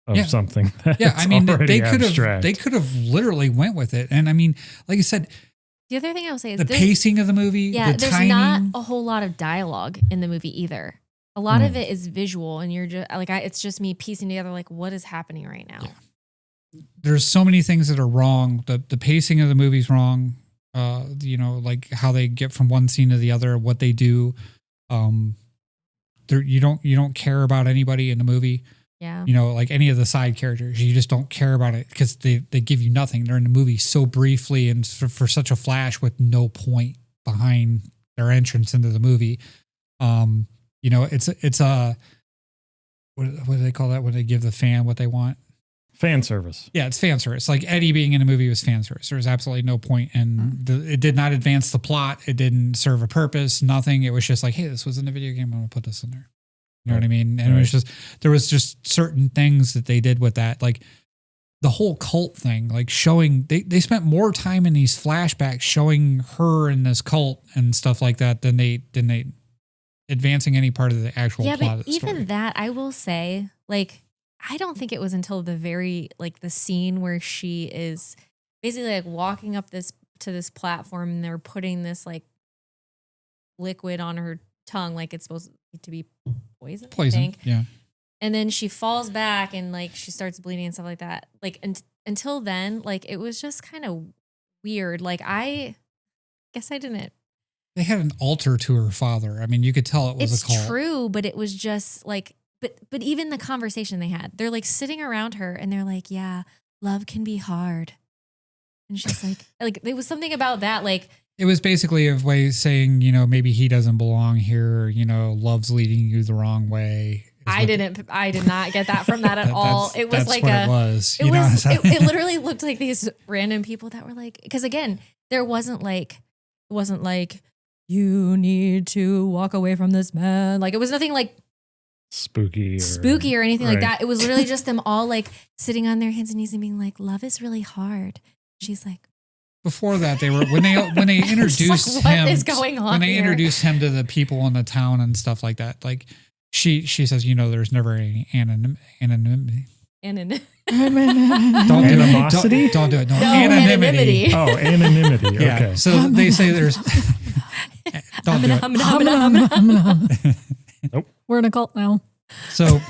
of something. I mean, they could have literally went with it. And I mean, like I said, the other thing I would say is the pacing of the movie. Yeah, the there's timing. not a whole lot of dialogue in the movie either. A lot of it is visual, and you're just like, it's just me piecing together like what is happening right now. Yeah. There's so many things that are wrong. The pacing of the movie's wrong. You know, like how they get from one scene to the other, what they do. You don't care about anybody in the movie. Yeah. You know, like any of the side characters, you just don't care about it because they give you nothing. They're in the movie so briefly and for such a flash with no point behind their entrance into the movie. You know, it's a what do they call that when they give the fan what they want? Fan service. Yeah, it's fan service. Like Eddie being in the movie was fan service. There was absolutely no point, and it did not advance the plot. It didn't serve a purpose. Nothing. It was just like, hey, this was in the video game. I'm gonna put this in there. You know what I mean? And it was just there was just certain things that they did with that, like the whole cult thing, like showing they spent more time in these flashbacks showing her in this cult and stuff like that than they advancing any part of the actual plot. Yeah, of but the even story. that, I will say, like, I don't think it was until the very, like, the scene where she is basically like walking up to this platform and they're putting this like liquid on her tongue, like it's supposed to be poison. I think. Yeah. And then she falls back and like she starts bleeding and stuff like that. Like until then, like it was just kind of weird. Like I guess I didn't. They had an altar to her father. I mean, you could tell it was a cult. It's true, but it was just like, but even the conversation they had, they're like sitting around her and they're like, yeah, love can be hard. And she's like there was something about that. Like it was basically a way of saying, you know, maybe he doesn't belong here. You know, love's leading you the wrong way. I did not get that from that at all. It was like it was. It literally looked like these random people that were like, because again, it wasn't like you need to walk away from this man. Like it was nothing like spooky or anything like that. It was literally just them all like sitting on their hands and knees and being like, love is really hard. She's like, before that, they were when they introduced like, him. What is going on? When they here? introduced him to the people in the town and stuff like that, like she says, you know, there's never any anonymity. Don't animosity. Don't do it. No, anonymity. Oh, anonymity. Yeah. Okay. So they say there's. Don't do it. Nope. We're in a cult now. So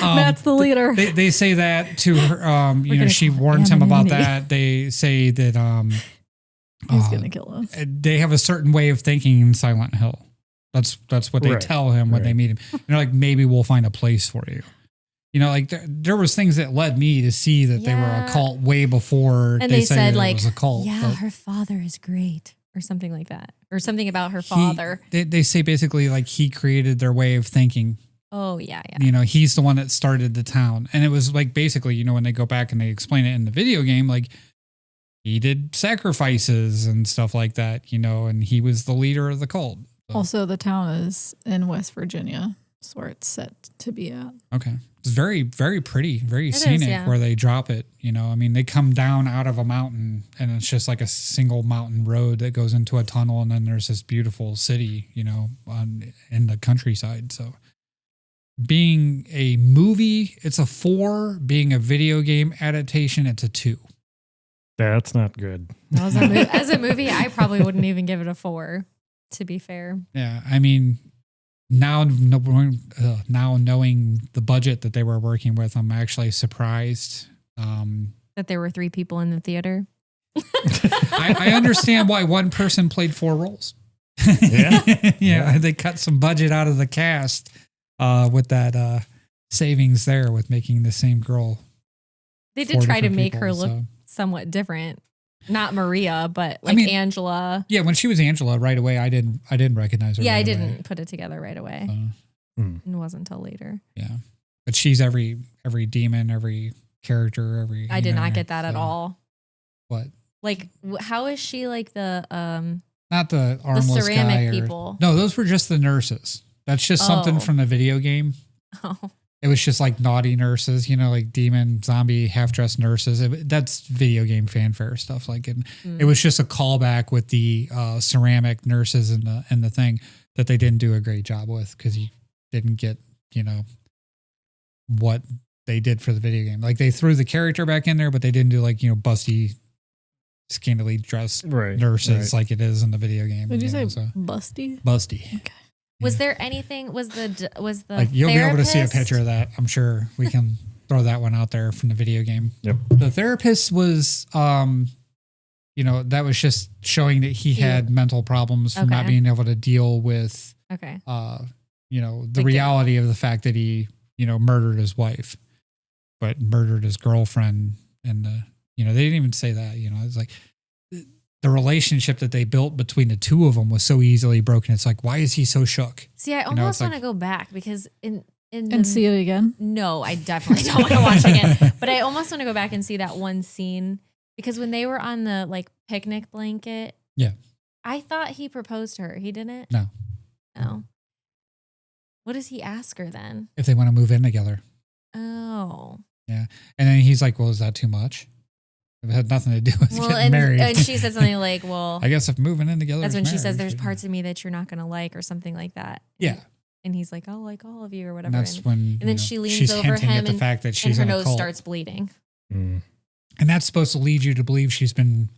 Matt's the leader. They say that to her. You know, she warns him about that. They say that he's gonna kill us. They have a certain way of thinking in Silent Hill. That's what they tell him when they meet him. And they're like, maybe we'll find a place for you. You know, like there was things that led me to see that they were a cult way before and they said like, it was a cult. Yeah, her father is great. Or something like that. Or something about her father. They say basically like he created their way of thinking. Oh, yeah, yeah. You know, he's the one that started the town. And it was like basically, you know, when they go back and they explain it in the video game, like he did sacrifices and stuff like that, you know, and he was the leader of the cult. So. Also, the town is in West Virginia. That's where it's set to be at. Okay. It's very, very pretty, very scenic yeah. where they drop it. You know, I mean, they come down out of a mountain and it's just like a single mountain road that goes into a tunnel. And then there's this beautiful city, you know, in the countryside. So being a movie, it's a 4. Being a video game adaptation, it's a 2. That's not good. As a movie, I probably wouldn't even give it a 4, to be fair. Yeah. I mean, now knowing the budget that they were working with, I'm actually surprised. That there were 3 people in the theater. I understand why one person played 4 roles. Yeah. They cut some budget out of the cast with that savings there with making the same girl. They did try to make her people, look somewhat different. Not Maria, but like Angela. Yeah, when she was Angela right away, I didn't recognize her. Yeah, right I didn't away. put it together right away. It wasn't until later. Yeah, but she's every demon, every character, I did not get that at all. What? Like, how is she like the not the armless ceramic guy people? No, those were just the nurses. That's just something from the video game. Oh. It was just like naughty nurses, you know, like demon, zombie, half-dressed nurses. That's video game fanfare stuff. Like, it was just a callback with the ceramic nurses and the thing that they didn't do a great job with because you didn't get, you know, what they did for the video game. Like they threw the character back in there, but they didn't do like, you know, busty, scantily dressed nurses like it is in the video game. Did you say busty? Busty. Okay. Was there anything? Was the like you'll therapist? be able to see a picture of that? I'm sure we can throw that one out there from the video game. Yep. The therapist was, you know, that was just showing that he had mental problems from not being able to deal with, you know, the reality of the fact that he, you know, murdered his wife, but murdered his girlfriend, and you know, they didn't even say that. You know, it's like the relationship that they built between the two of them was so easily broken. It's like, why is he so shook? See, I almost want to go back because and see it again. No, I definitely don't want to watch it again. But I almost want to go back and see that one scene because when they were on the like picnic blanket, I thought he proposed to her. He didn't. No. What does he ask her then? If they want to move in together. Oh. Yeah, and then he's like, "Well, is that too much?" It had nothing to do with getting married. And she said something like, well, I guess if moving in together. That's when she says there's parts of me that you're not going to like or something like that. Yeah. And he's like, I'll like all of you or whatever. And that's when and then she leans over him at the fact that she's and her in a nose cult. starts bleeding. Mm. And that's supposed to lead you to believe she's been,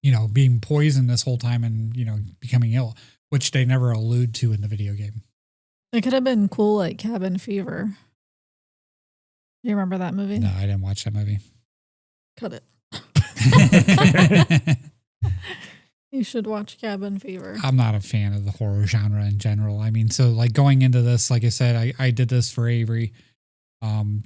you know, being poisoned this whole time and, you know, becoming ill, which they never allude to in the video game. It could have been cool like Cabin Fever. You remember that movie? No, I didn't watch that movie. Cut it. You should watch Cabin Fever. I'm not a fan of the horror genre in general. I mean, so like going into this, like I said, I did this for Avery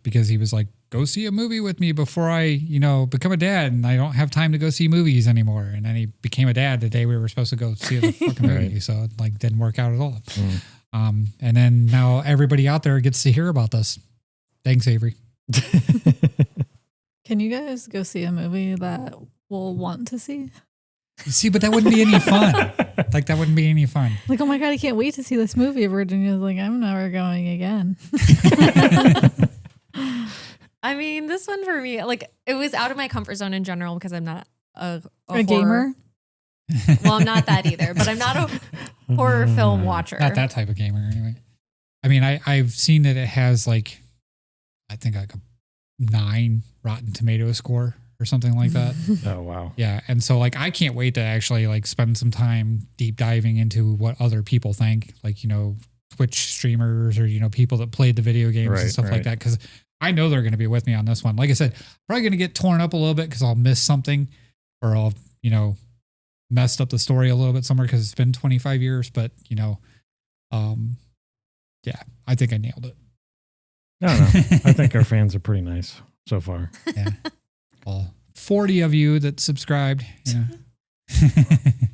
because he was like, go see a movie with me before I, you know, become a dad, and I don't have time to go see movies anymore. And then he became a dad the day we were supposed to go see the fucking movie. So it like didn't work out at all. And then now everybody out there gets to hear about this. Thanks, Avery. Can you guys go see a movie that we'll want to see? See, but that wouldn't be any fun. Like, that wouldn't be any fun. Like, oh my God, I can't wait to see this movie. Virginia's like, I'm never going again. I mean, this one for me, like, it was out of my comfort zone in general because I'm not a gamer. Well, I'm not that either, but I'm not a horror film watcher. Not that type of gamer, anyway. I mean, I've seen that it has, like, I think like a 9 Rotten Tomato score or something like that. Oh, wow. Yeah. And so like, I can't wait to actually like spend some time deep diving into what other people think, like, you know, Twitch streamers or, you know, people that played the video games and stuff like that. Cause I know they're going to be with me on this one. Like I said, probably going to get torn up a little bit cause I'll miss something or I'll, you know, messed up the story a little bit somewhere cause it's been 25 years, but you know, yeah, I think I nailed it. No. I think our fans are pretty nice so far. Yeah. Well, 40 of you that subscribed. You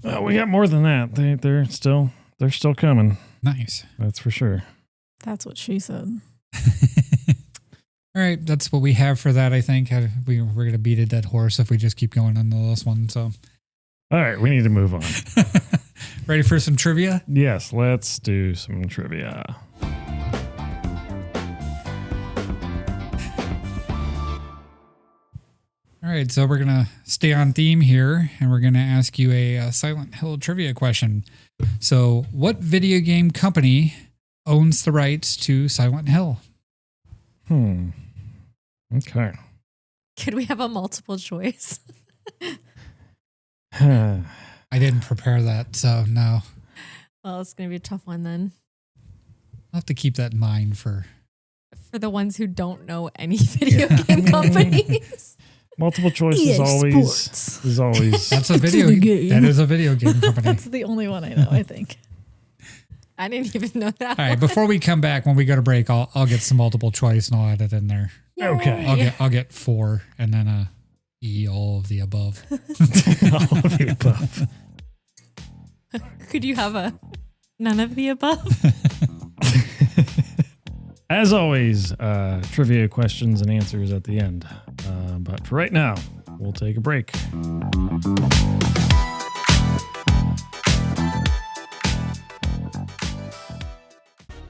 know. We got more than that. They're still coming. Nice. That's for sure. That's what she said. All right, that's what we have for that. I think we're going to beat a dead horse if we just keep going on this one. So, all right, we need to move on. Ready for some trivia? Yes, let's do some trivia. All right, so we're going to stay on theme here, and we're going to ask you a Silent Hill trivia question. So, what video game company owns the rights to Silent Hill? Okay. Could we have a multiple choice? I didn't prepare that, so no. Well, it's going to be a tough one then. I'll have to keep that in mind for the ones who don't know any video game companies. Multiple choice EA is always Sports. that's a video game. That is a video game company. That's the only one I know, I think. I didn't even know that. All right, before we come back, when we go to break, I'll get some multiple choice and I'll add it in there. Okay. I'll get 4 and then E, all of the above. all of the above. Could you have a none of the above? As always, trivia questions and answers at the end. But for right now, we'll take a break.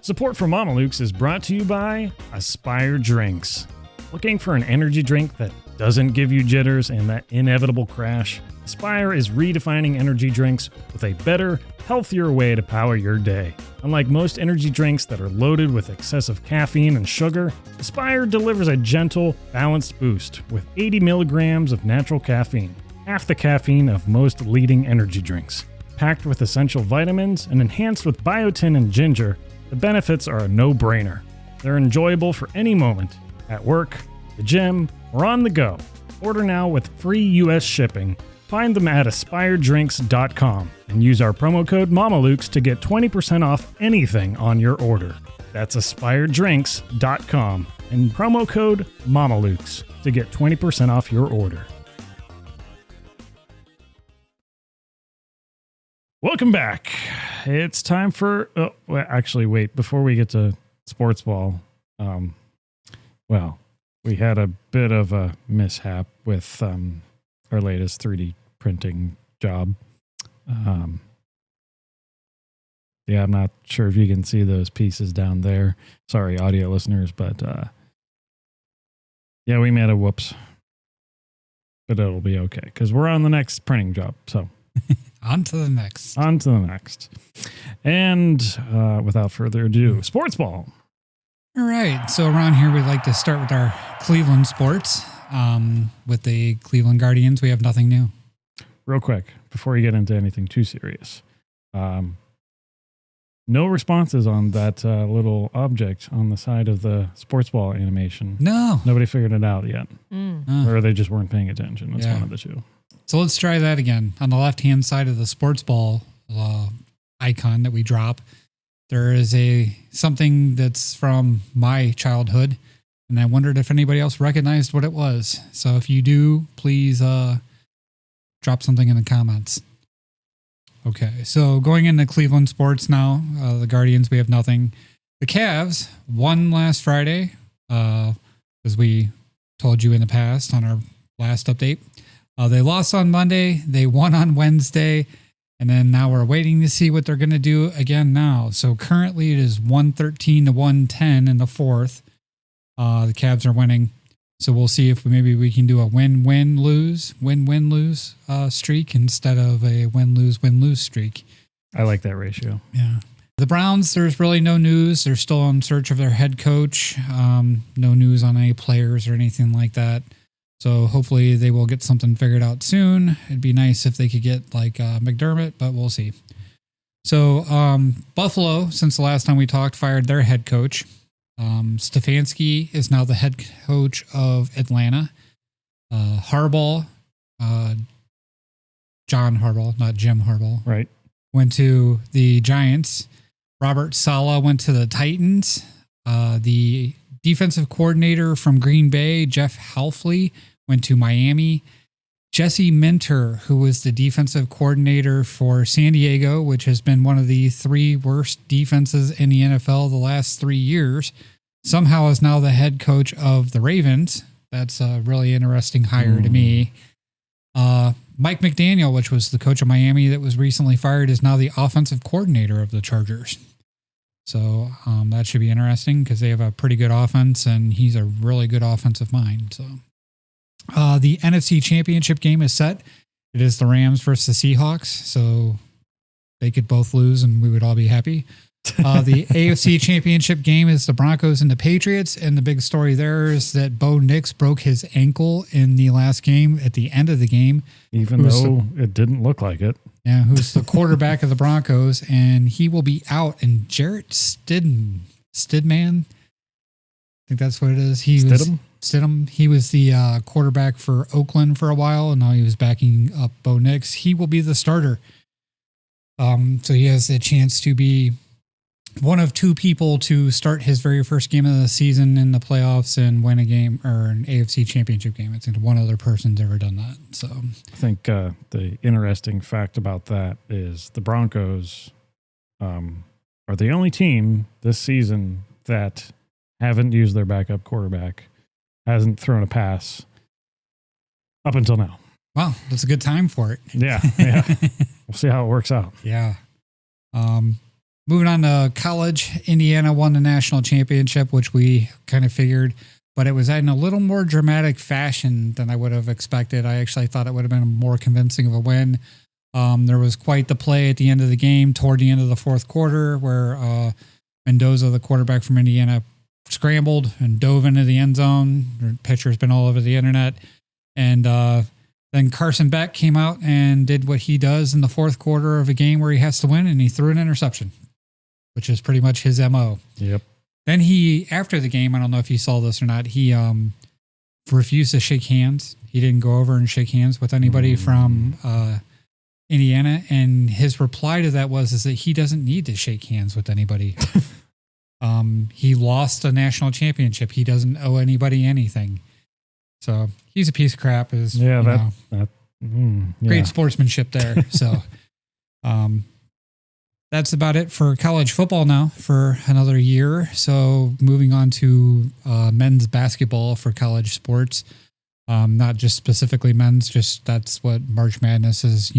Support for Mamalukes is brought to you by Aspire Drinks. Looking for an energy drink that doesn't give you jitters and that inevitable crash? Aspire is redefining energy drinks with a better, healthier way to power your day. Unlike most energy drinks that are loaded with excessive caffeine and sugar, Aspire delivers a gentle, balanced boost with 80 milligrams of natural caffeine, half the caffeine of most leading energy drinks. Packed with essential vitamins and enhanced with biotin and ginger, the benefits are a no-brainer. They're enjoyable for any moment, at work, the gym, or on the go. Order now with free U.S. shipping. Find them at aspiredrinks.com and use our promo code Mamalukes to get 20% off anything on your order. That's aspiredrinks.com and promo code Mamalukes to get 20% off your order. Welcome back. It's time for... Oh, well, actually, wait. Before we get to Sportsball, we had a bit of a mishap with... our latest 3D printing job. I'm not sure if you can see those pieces down there. Sorry, audio listeners, but we made a whoops. But it'll be okay because we're on the next printing job. So On to the next. And without further ado, Sportsball. All right. So around here, we like to start with our Cleveland sports. With the Cleveland Guardians, we have nothing new. Real quick, before you get into anything too serious, no responses on that little object on the side of the sports ball animation. No. Nobody figured it out yet. Or they just weren't paying attention. It's one of the two. So let's try that again. On the left-hand side of the sports ball icon that we drop, there is something that's from my childhood. And I wondered if anybody else recognized what it was. So if you do, please drop something in the comments. Okay, so going into Cleveland sports now, the Guardians, we have nothing. The Cavs won last Friday, as we told you in the past on our last update. They lost on Monday, they won on Wednesday, and then now we're waiting to see what they're going to do again now. So currently it is 113 to 110 in the fourth. The Cavs are winning. So we'll see if maybe we can do a win-win-lose streak instead of a win-lose streak. I like that ratio. Yeah. The Browns, there's really no news. They're still in search of their head coach. No news on any players or anything like that. So hopefully they will get something figured out soon. It'd be nice if they could get like McDermott, but we'll see. So Buffalo, since the last time we talked, fired their head coach. Stefanski is now the head coach of Atlanta. Harbaugh, John Harbaugh, not Jim Harbaugh, right, went to the Giants. Robert Saleh went to the Titans. The defensive coordinator from Green Bay, Jeff Halfley, went to Miami. Jesse Minter, who was the defensive coordinator for San Diego, which has been one of the 3 worst defenses in the NFL the last 3 years, somehow is now the head coach of the Ravens. That's a really interesting hire to me. Mike McDaniel, which was the coach of Miami that was recently fired, is now the offensive coordinator of the Chargers. So that should be interesting because they have a pretty good offense and he's a really good offensive mind. So The NFC Championship game is set. It is the Rams versus the Seahawks, so they could both lose and we would all be happy. The AFC Championship game is the Broncos and the Patriots, and the big story there is that Bo Nix broke his ankle in the last game at the end of the game. Even though it didn't look like it. Yeah, who's the quarterback of the Broncos, and he will be out. And Jarrett Stidham, I think that's what it is. Stidham. He was the quarterback for Oakland for a while, and now he was backing up Bo Nix. He will be the starter. So he has a chance to be one of two people to start his very first game of the season in the playoffs and win a game or an AFC Championship game. I think one other person's ever done that. So I think the interesting fact about that is the Broncos are the only team this season that haven't used their backup quarterback, hasn't thrown a pass up until now. Wow, that's a good time for it. Yeah. We'll see how it works out. Yeah. Moving on to college, Indiana won the national championship, which we kind of figured, but it was in a little more dramatic fashion than I would have expected. I actually thought it would have been more convincing of a win. There was quite the play at the end of the game, toward the end of the fourth quarter, where Mendoza, the quarterback from Indiana, scrambled and dove into the end zone. The picture's been all over the internet. And then Carson Beck came out and did what he does in the fourth quarter of a game where he has to win, and he threw an interception, which is pretty much his MO. Yep. Then he, after the game, I don't know if you saw this or not, he refused to shake hands. He didn't go over and shake hands with anybody from Indiana. And his reply to that is that he doesn't need to shake hands with anybody. He lost a national championship. He doesn't owe anybody anything. So he's a piece of crap. Great sportsmanship there. So that's about it for college football now for another year. So moving on to men's basketball for college sports. Not just specifically men's, just that's what March Madness is,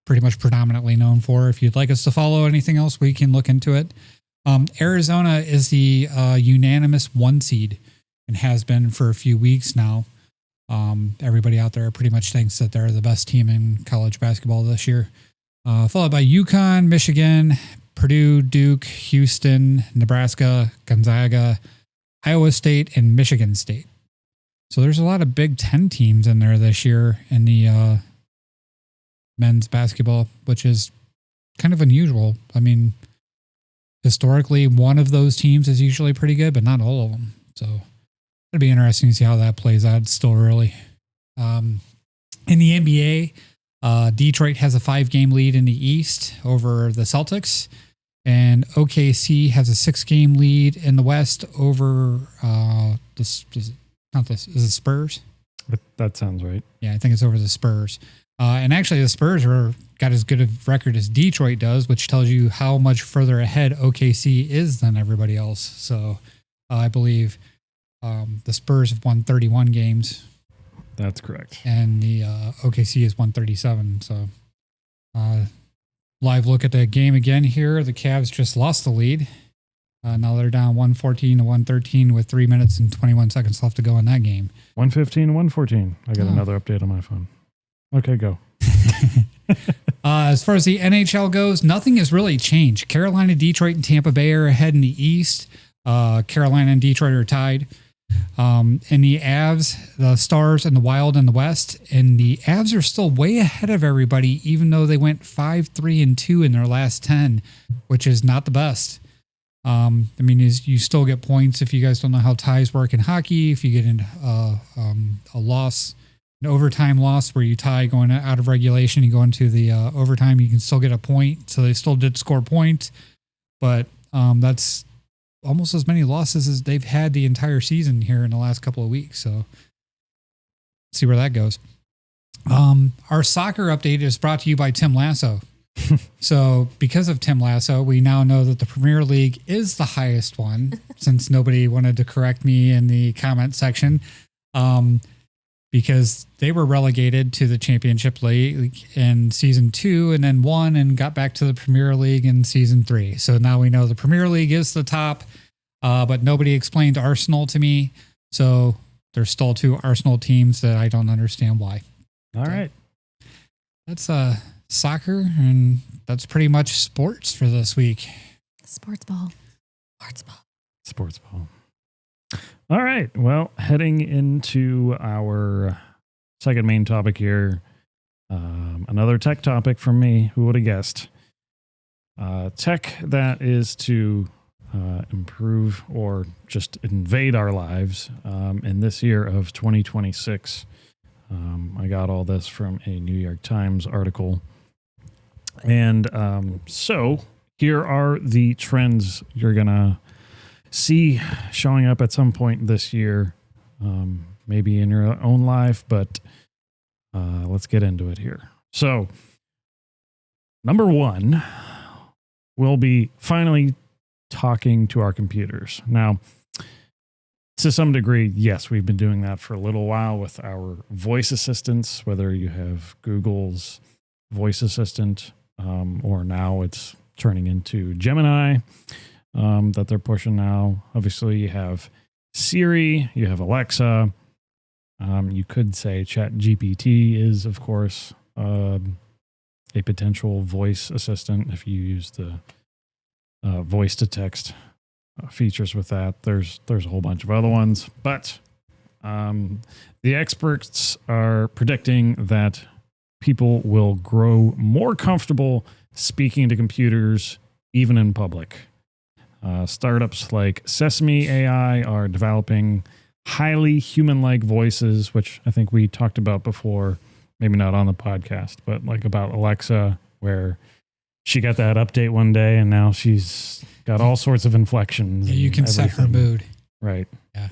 pretty much predominantly known for. If you'd like us to follow anything else, we can look into it. Arizona is the unanimous 1 seed and has been for a few weeks now. Everybody out there pretty much thinks that they're the best team in college basketball this year. Followed by UConn, Michigan, Purdue, Duke, Houston, Nebraska, Gonzaga, Iowa State, and Michigan State. So there's a lot of Big Ten teams in there this year in the men's basketball, which is kind of unusual. I mean, historically, one of those teams is usually pretty good, but not all of them. So it'll be interesting to see how that plays out. It's still early. In the NBA, Detroit has a 5-game lead in the East over the Celtics, and OKC has a 6-game lead in the West over is it Spurs? That sounds right. Yeah, I think it's over the Spurs. And actually, the Spurs got as good a record as Detroit does, which tells you how much further ahead OKC is than everybody else. So I believe the Spurs have won 31 games. That's correct. And the OKC is 137. So live look at the game again here. The Cavs just lost the lead. Now they're down 114 to 113 with 3 minutes and 21 seconds left to go in that game. 115 to 114. I got another update on my phone. Okay, go. As far as the NHL goes, nothing has really changed. Carolina, Detroit, and Tampa Bay are ahead in the East. Carolina and Detroit are tied. In the Avs, the Stars, and the Wild in the West. And the Avs are still way ahead of everybody, even though they went 5-3-2 in their last 10, which is not the best. You still get points if you guys don't know how ties work in hockey. If you get into a loss, an overtime loss where you tie going out of regulation, you go into the overtime, you can still get a point. So they still did score points, but that's almost as many losses as they've had the entire season here in the last couple of weeks. So see where that goes. Our soccer update is brought to you by Tim Lasso. So because of Tim Lasso, we now know that the Premier League is the highest one, since nobody wanted to correct me in the comment section, because they were relegated to the Championship League in season 2 and then won and got back to the Premier League in season 3. So now we know the Premier League is the top, but nobody explained Arsenal to me. So There's still 2 Arsenal teams that I don't understand why. All right. That's soccer, and that's pretty much sports for this week. Sportsball. Sportsball. Sportsball. All right. Well, heading into our second main topic here, another tech topic from me. Who would have guessed? Tech that is to improve or just invade our lives in this year of 2026. I got all this from a New York Times article. And so here are the trends you're going to see showing up at some point this year, maybe in your own life, but let's get into it here. So, number 1, we'll be finally talking to our computers. Now, to some degree, yes, we've been doing that for a little while with our voice assistants, whether you have Google's voice assistant, or now it's turning into Gemini that they're pushing now. Obviously, you have Siri, you have Alexa. You could say ChatGPT is, of course, a potential voice assistant if you use the voice to text features with that. There's a whole bunch of other ones, but the experts are predicting that people will grow more comfortable speaking to computers, even in public. Startups like Sesame AI are developing highly human-like voices, which I think we talked about before, maybe not on the podcast, but like about Alexa, where she got that update one day and now she's got all sorts of inflections. Yeah, you can set her mood. Right. Yeah.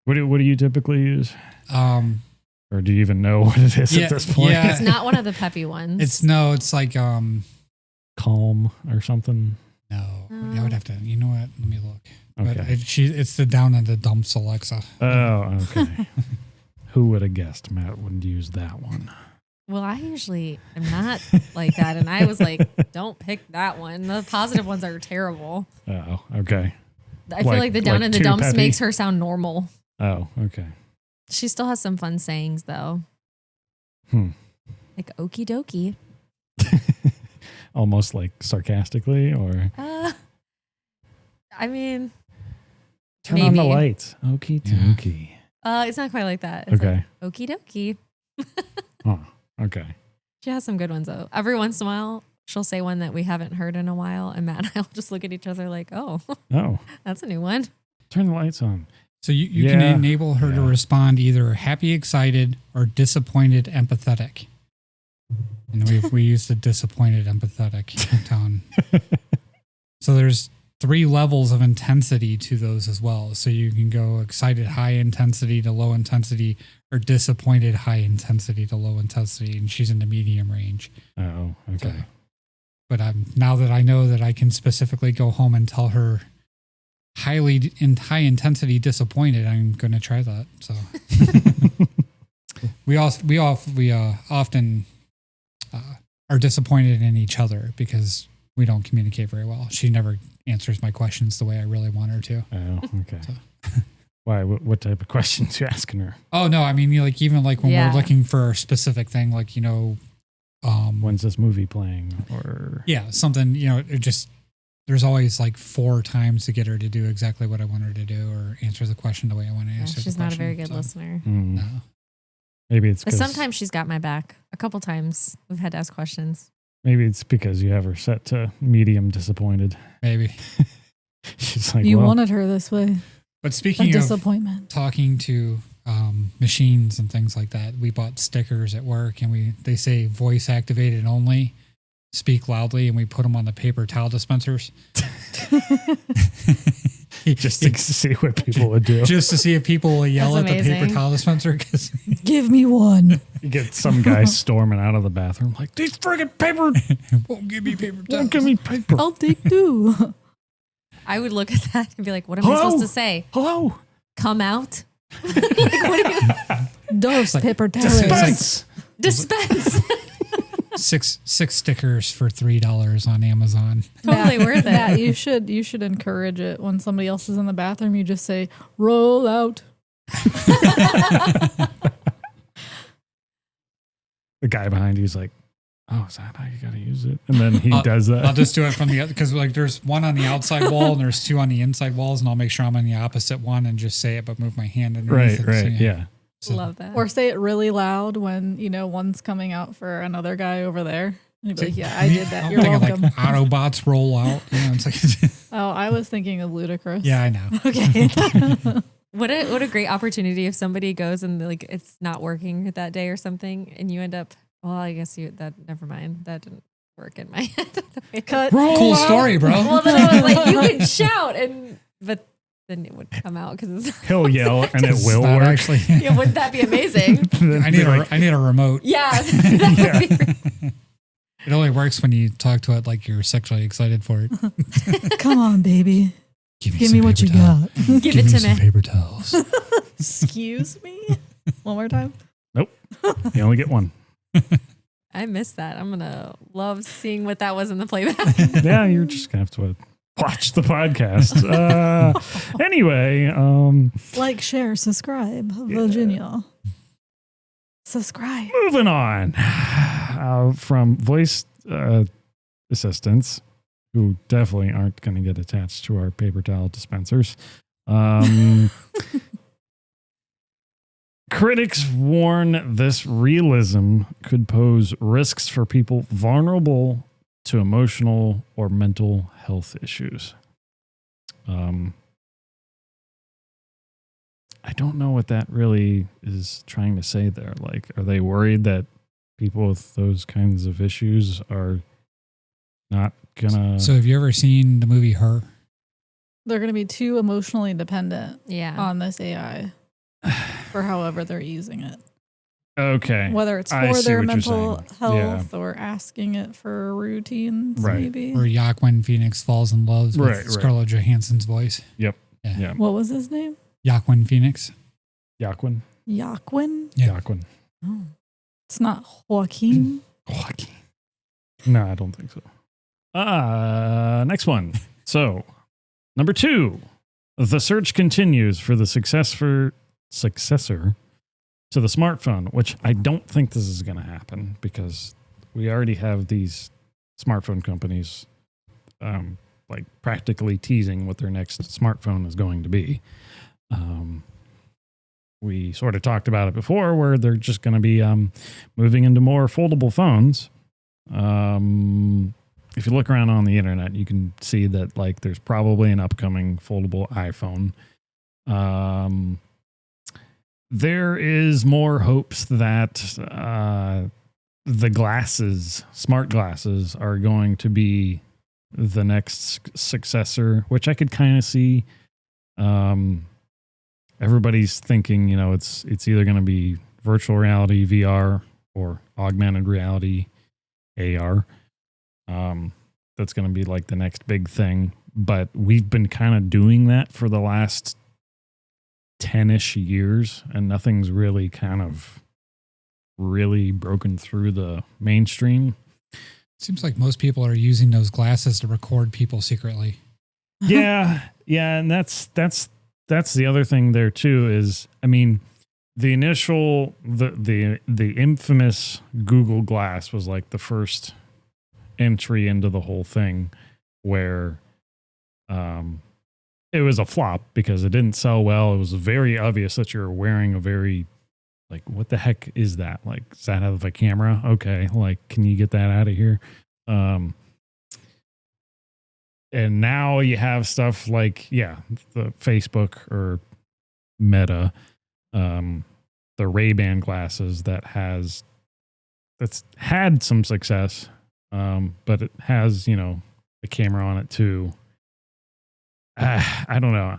What do you typically use? Or do you even know what it is at this point? It's not one of the peppy ones. It's like Calm or something. No, I would have to. You know what? Let me look. Okay. But it's the down in the dumps Alexa. Oh, okay. Who would have guessed Matt wouldn't use that one? Well, I usually am not like that. And I was like, don't pick that one. The positive ones are terrible. Oh, okay. I feel like the down in the too dumps peppy? makes her sound normal. Oh, okay. She still has some fun sayings, though. Like, okie dokie. Almost like sarcastically, or I mean, turn on the maybe. lights. Okie dokie. It's not quite like that. It's Okay. like, okie dokie. Oh, okay. She has some good ones, though. Every once in a while, she'll say one that we haven't heard in a while, and Matt and I will just look at each other like, oh, that's a new one. Turn the lights on. So you can enable her to respond either happy, excited, or disappointed, empathetic. And we use the disappointed, empathetic tone. So there's 3 levels of intensity to those as well. So you can go excited, high intensity to low intensity, or disappointed, high intensity to low intensity. And she's in the medium range. Oh, okay. So, but now that I know that I can specifically go home and tell her high intensity disappointed, I'm going to try that. So we often are disappointed in each other because we don't communicate very well. She never answers my questions the way I really want her to. Oh, okay. Why? What type of questions you asking her? Oh no, I mean, like even like when we're looking for a specific thing, like when's this movie playing, or something. It just there's always like 4 times to get her to do exactly what I want her to do or answer the question the way I want to answer. She's not a very good listener. No. Maybe it's but sometimes she's got my back. A couple times we've had to ask questions. Maybe it's because you have her set to medium disappointed. Maybe. She's like, you wanted her this way. But speaking of disappointment, talking to machines and things like that, we bought stickers at work, and they say voice activated only, speak loudly, and we put them on the paper towel dispensers. Just to see what people would do. Just to see if people will yell at the paper towel dispenser. Give me one. You get some guy storming out of the bathroom like, these friggin' paper won't give me paper towels. Won't give me paper. I'll take 2. I would look at that and be like, what am I supposed to say? Hello? Come out? Like, what do you... Those paper towels. Dispense. 6 stickers for $3 on Amazon. Totally worth it. Yeah, you should encourage it. When somebody else is in the bathroom, you just say, roll out. The guy behind you is like, oh, is that how you got to use it? And then he does that. I'll just do it from the other, because like there's one on the outside wall and there's two on the inside walls, and I'll make sure I'm on the opposite one and just say it, but move my hand underneath it. Right, So, yeah. So, Love that. Or say it really loud when, one's coming out for another guy over there. And you'd be like, yeah, I did that. I'm You're thinking welcome. like Autobots roll out. It's like, Oh, I was thinking of Ludicrous. yeah, I know. Okay. What a great opportunity if somebody goes and like it's not working that day or something, and you end up. Well, I guess never mind. That didn't work in my head. Cut. Cool story, bro. Well, then I was like, you can shout, but then it would come out because He'll yell and it It's will not work. Actually, yeah, wouldn't that be amazing? Then I need they're like, I need a remote. Yeah, that would be It only works when you talk to it like you're sexually excited for it. Come on, baby. Give some me what paper you towel. got. Give it to some me. paper towels. Excuse me? One more time. you only get one. I missed that. I'm gonna love seeing what that was in the playback. Yeah, you're just going to have to watch the podcast. Anyway, Like, share, subscribe, Virginia. Subscribe. moving on from voice assistants, who definitely aren't going to get attached to our paper towel dispensers. Critics warn this realism could pose risks for people vulnerable to emotional or mental health issues. I don't know what that really is trying to say there. Like, are they worried that people with those kinds of issues are not gonna? So have you ever seen the movie Her? They're going to be too emotionally dependent Yeah. on this AI for however they're using it. Okay. Whether it's I for see their what you're mental saying. health or asking it for routines, Right. maybe. Where Joaquin Phoenix falls in love with Right. Scarlett Johansson's voice. Yep. Yeah. Yeah. What was his name? Joaquin Phoenix. Joaquin. Joaquin? Yeah. Joaquin. Oh. It's not Joaquin. Joaquin. No, I don't think so. Next one. So, number 2. The search continues for the successor to the smartphone, which I don't think this is going to happen because we already have these smartphone companies like practically teasing what their next smartphone is going to be. We sort of talked about it before where they're just going to be moving into more foldable phones. If you look around on the internet, you can see that like there's probably an upcoming foldable iPhone. There is more hopes that the glasses, smart glasses, are going to be the next successor, which I could kind of see. Everybody's thinking, it's either going to be virtual reality, VR, or augmented reality, AR. That's going to be like the next big thing. But we've been kind of doing that for the last 10-ish years, and nothing's really broken through the mainstream. Seems like most people are using those glasses to record people secretly. Yeah, and that's the other thing there too. Is the initial the infamous Google Glass was like the first entry into the whole thing, where it was a flop because it didn't sell well. It was very obvious that you're wearing a very, like, what the heck is that? Like, is that out of a camera? Okay, like, can you get that out of here? And now you have stuff like, the Facebook or Meta, the Ray-Ban glasses that's had some success, but it has, a camera on it too. I don't know.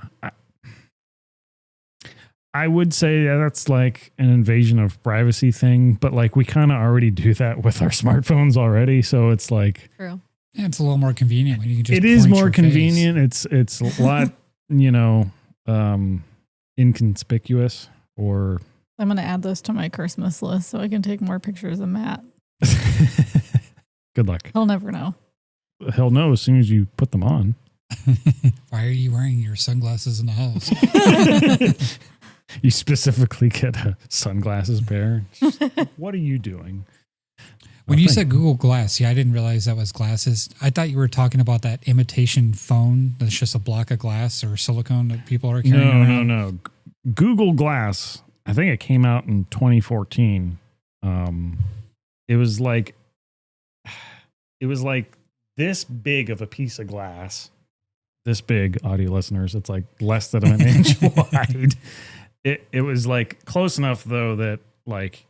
I would say that's like an invasion of privacy thing, but like we kind of already do that with our smartphones already. So it's like, True. Yeah, it's a little more convenient when you can just. it is point more your convenient. It's a lot, inconspicuous or. I'm going to add this to my Christmas list so I can take more pictures of Matt. Good luck. He'll never know. He'll know as soon as you put them on. Why are you wearing your sunglasses in the house? You specifically get a sunglasses pair. What are you doing? When you said Google Glass, I didn't realize that was glasses. I thought you were talking about that imitation phone that's just a block of glass or silicone that people are carrying around. No. Google Glass, I think it came out in 2014. It was like this big of a piece of glass. This big, audio listeners. It's like less than an inch wide. It was like close enough though that like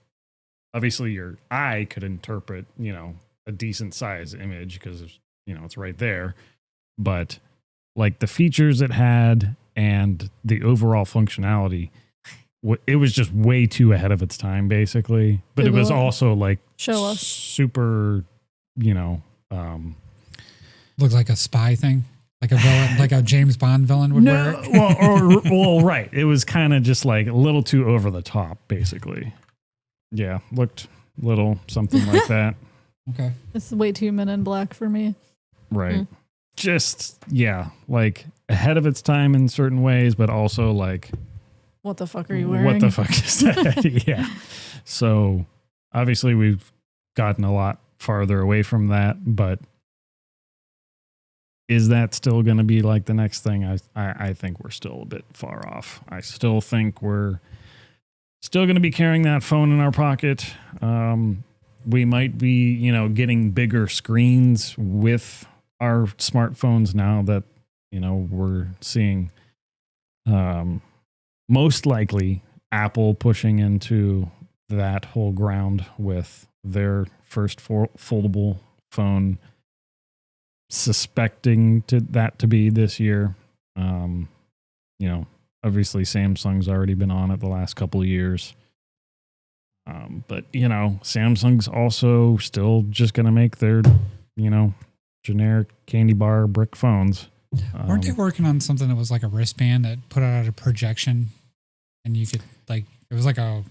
obviously your eye could interpret, a decent size image because it's right there. But like the features it had and the overall functionality, it was just way too ahead of its time, basically. But it was also like show us super, Looked like a spy thing, like a villain, like a James Bond villain would wear it. Well, right. It was kind of just like a little too over the top, basically. Yeah, looked little something like that. Okay, it's way too Men in Black for me. Right. Just like ahead of its time in certain ways, but also like, what the fuck are you wearing? What the fuck is that? Yeah. So obviously we've gotten a lot farther away from that, but is that still going to be like the next thing? I think we're still a bit far off. I still think we're still going to be carrying that phone in our pocket. We might be, getting bigger screens with our smartphones now that, we're seeing most likely Apple pushing into that whole ground with their first foldable phone, suspecting that to be this year. Obviously Samsung's already been on it the last couple of years. But Samsung's also still just going to make their, generic candy bar brick phones. Weren't they working on something that was like a wristband that put out a projection and you could it was like a,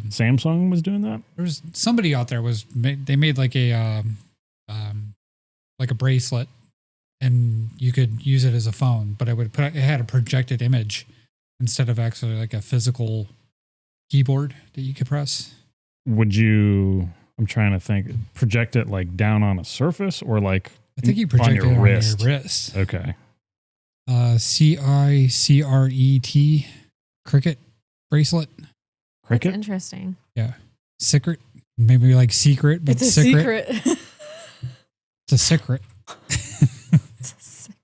Samsung was doing that? There was somebody out there they made like a bracelet and you could use it as a phone, but it had a projected image instead of actually like a physical keyboard that you could press. I'm trying to think, project it like down on a surface or like I think you project it on your wrist. Okay. CICRET Cricket bracelet. Cricket? That's interesting. Yeah. Secret. Maybe like secret, but it's a secret. It's a secret. It's a secret.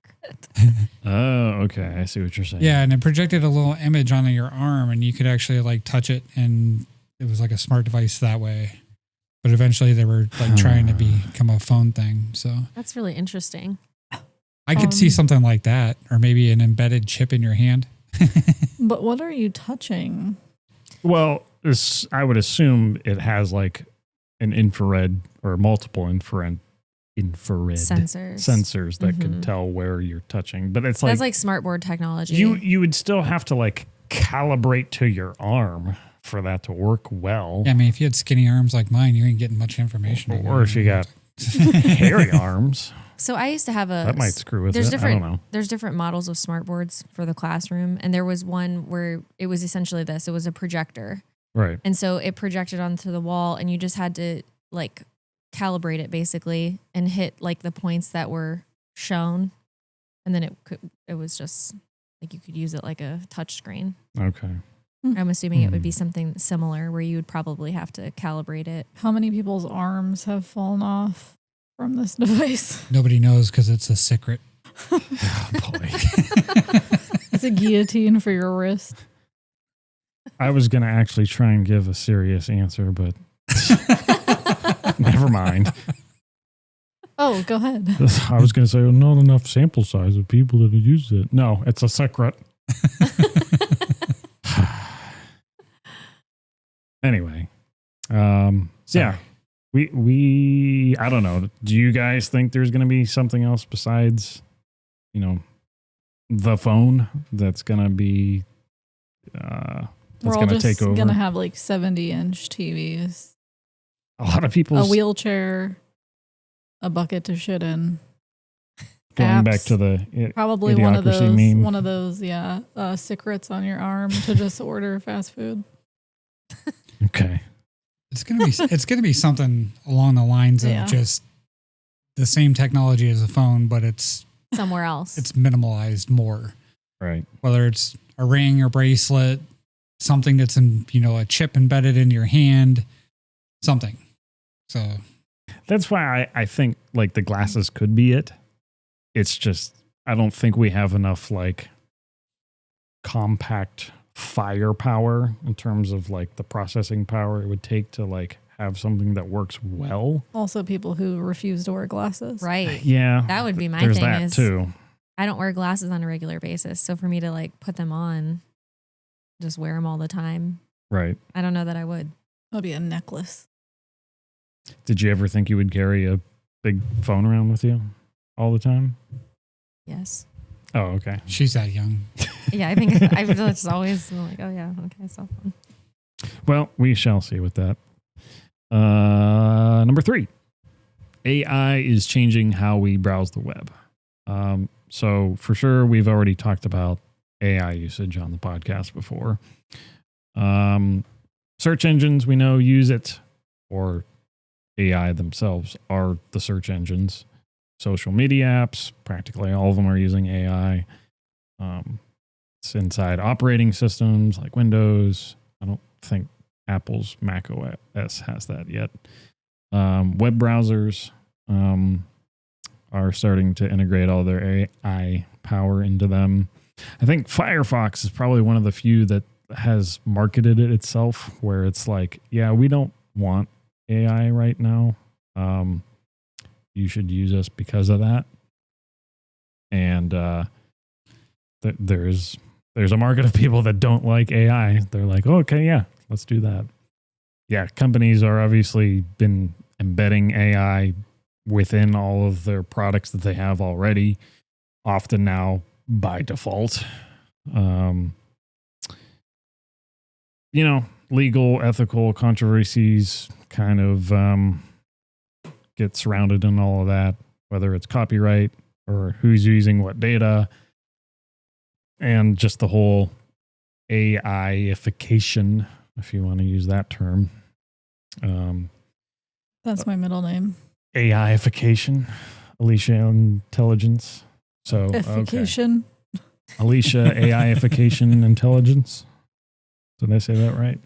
Oh, okay. I see what you're saying. Yeah, and it projected a little image onto your arm and you could actually like touch it and it was like a smart device that way. But eventually they were like trying to become a phone thing. So that's really interesting. I could see something like that, or maybe an embedded chip in your hand. But what are you touching? Well, I would assume it has like an infrared or multiple infrared sensors that could tell where you're touching. But it's like that's like smartboard technology. You would still have to like calibrate to your arm for that to work well. Yeah, I mean, if you had skinny arms like mine, you ain't getting much information. Or if you got hairy arms. So I used to have that might screw with it. I don't know. There's different models of smartboards for the classroom. And there was one where it was essentially this. It was a projector. Right. And so it projected onto the wall and you just had to like calibrate it basically and hit like the points that were shown. And then it was just like you could use it like a touch screen. Okay. I'm assuming it would be something similar where you would probably have to calibrate it. How many people's arms have fallen off from this device? Nobody knows because it's a secret. Oh, boy. It's a guillotine for your wrist. I was going to actually try and give a serious answer, but never mind. Oh, go ahead. I was going to say, not enough sample size of people that have used it. No, it's a secret. Anyway, yeah, we I don't know. Do you guys think there's going to be something else besides, the phone that's going to be that's going to take over? We're all just going to have like 70-inch TVs. A lot of people. A wheelchair, a bucket to shit in. Going back apps. to the Probably Idiocracy meme. one of those, secrets on your arm to just order fast food. Okay. It's gonna be something along the lines of just the same technology as a phone, but it's somewhere else. It's minimalized more. Right. Whether it's a ring or bracelet, something that's in, a chip embedded in your hand, something. So that's why I think like the glasses could be it. It's just, I don't think we have enough like compact firepower in terms of like the processing power it would take to like have something that works well. Also, people who refuse to wear glasses. Right. Yeah. That would be my There's thing that is too. I don't wear glasses on a regular basis. So for me to like put them on, just wear them all the time. Right. I don't know that I would. That'd be a necklace. Did you ever think you would carry a big phone around with you all the time? Yes. Oh, okay. She's that young. Yeah, I think I would just always like, oh yeah, okay, cell phone. Well, we shall see with that. Number 3, AI is changing how we browse the web. So for sure, we've already talked about AI usage on the podcast before. Search engines, we know, use it, or AI themselves are the search engines. Social media apps, practically all of them are using AI. It's inside operating systems like Windows. I don't think Apple's Mac OS has that yet. Web browsers are starting to integrate all their AI power into them. I think Firefox is probably one of the few that has marketed it itself, where it's like, yeah, we don't want AI right now. You should use us because of that. And there's a market of people that don't like AI. They're like, oh, okay, yeah, let's do that. Yeah, companies are obviously been embedding AI within all of their products that they have already, often now by default. Legal, ethical controversies kind of get surrounded in all of that, whether it's copyright or who's using what data, and just the whole AI-ification, if you want to use that term. That's my middle name. AI-ification, Alysha Intelligence. So, Ification. Okay. Alysha AI-ification Intelligence. Did I say that right?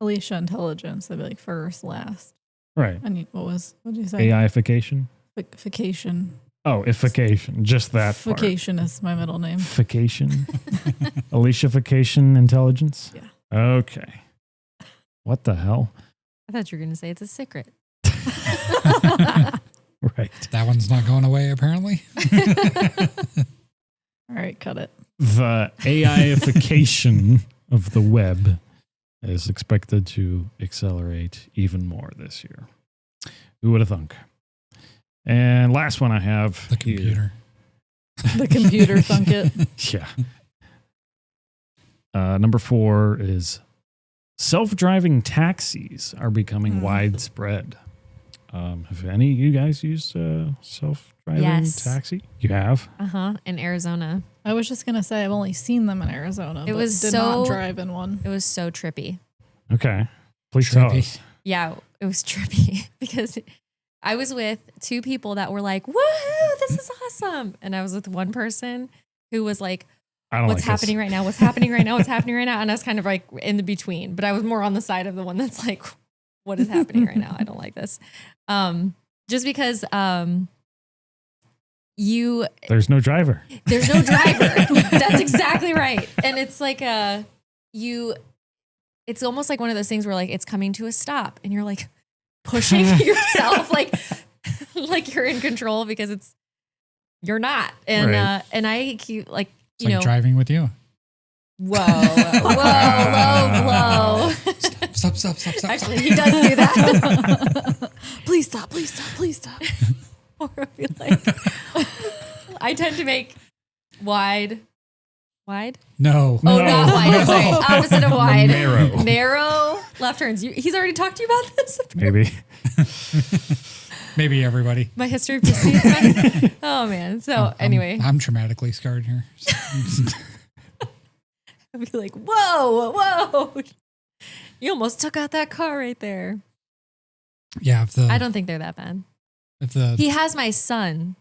Alysha Intelligence. I'd be like first, last. Right. What did you say? AI-ification? Fication. Oh, ification. Just that part. Fication is my middle name. Fication? Alysha-ification Intelligence? Yeah. Okay. What the hell? I thought you were going to say it's a secret. Right. That one's not going away, apparently. All right, cut it. The AI-ification of the web is expected to accelerate even more this year. Who would have thunk? And last one I have. The computer. The computer thunk it. Yeah. Number 4 is self-driving taxis are becoming widespread. Have any of you guys used a self-driving taxi? You have? In Arizona. I was just gonna say I've only seen them in Arizona. It was did not drive in one. It was so trippy. Okay. Please tell us. Yeah, it was trippy because I was with 2 people that were like, woohoo, this is awesome. And I was with one person who was like, what's happening right now? What's happening right now? What's happening right now? And I was kind of like in the between, but I was more on the side of the one that's like, what is happening right now? I don't like this. Just because there's no driver. There's no driver. That's exactly right. And it's like it's almost like one of those things where like it's coming to a stop and you're like pushing yourself like you're in control because you're not. And right. And I keep like it's like driving with you. Whoa, low blow. Stop. Actually, he does do that. Please stop. Or I'll be like, I tend to make wide? No. Oh, not wide. I'm sorry. Opposite of wide. Narrow. Narrow left turns. He's already talked to you about this? Maybe. Maybe everybody. My history precedes my. Oh man. So anyway, I'm traumatically scarred here. I'd be like, whoa. You almost took out that car right there. Yeah. I don't think they're that bad. He has my son,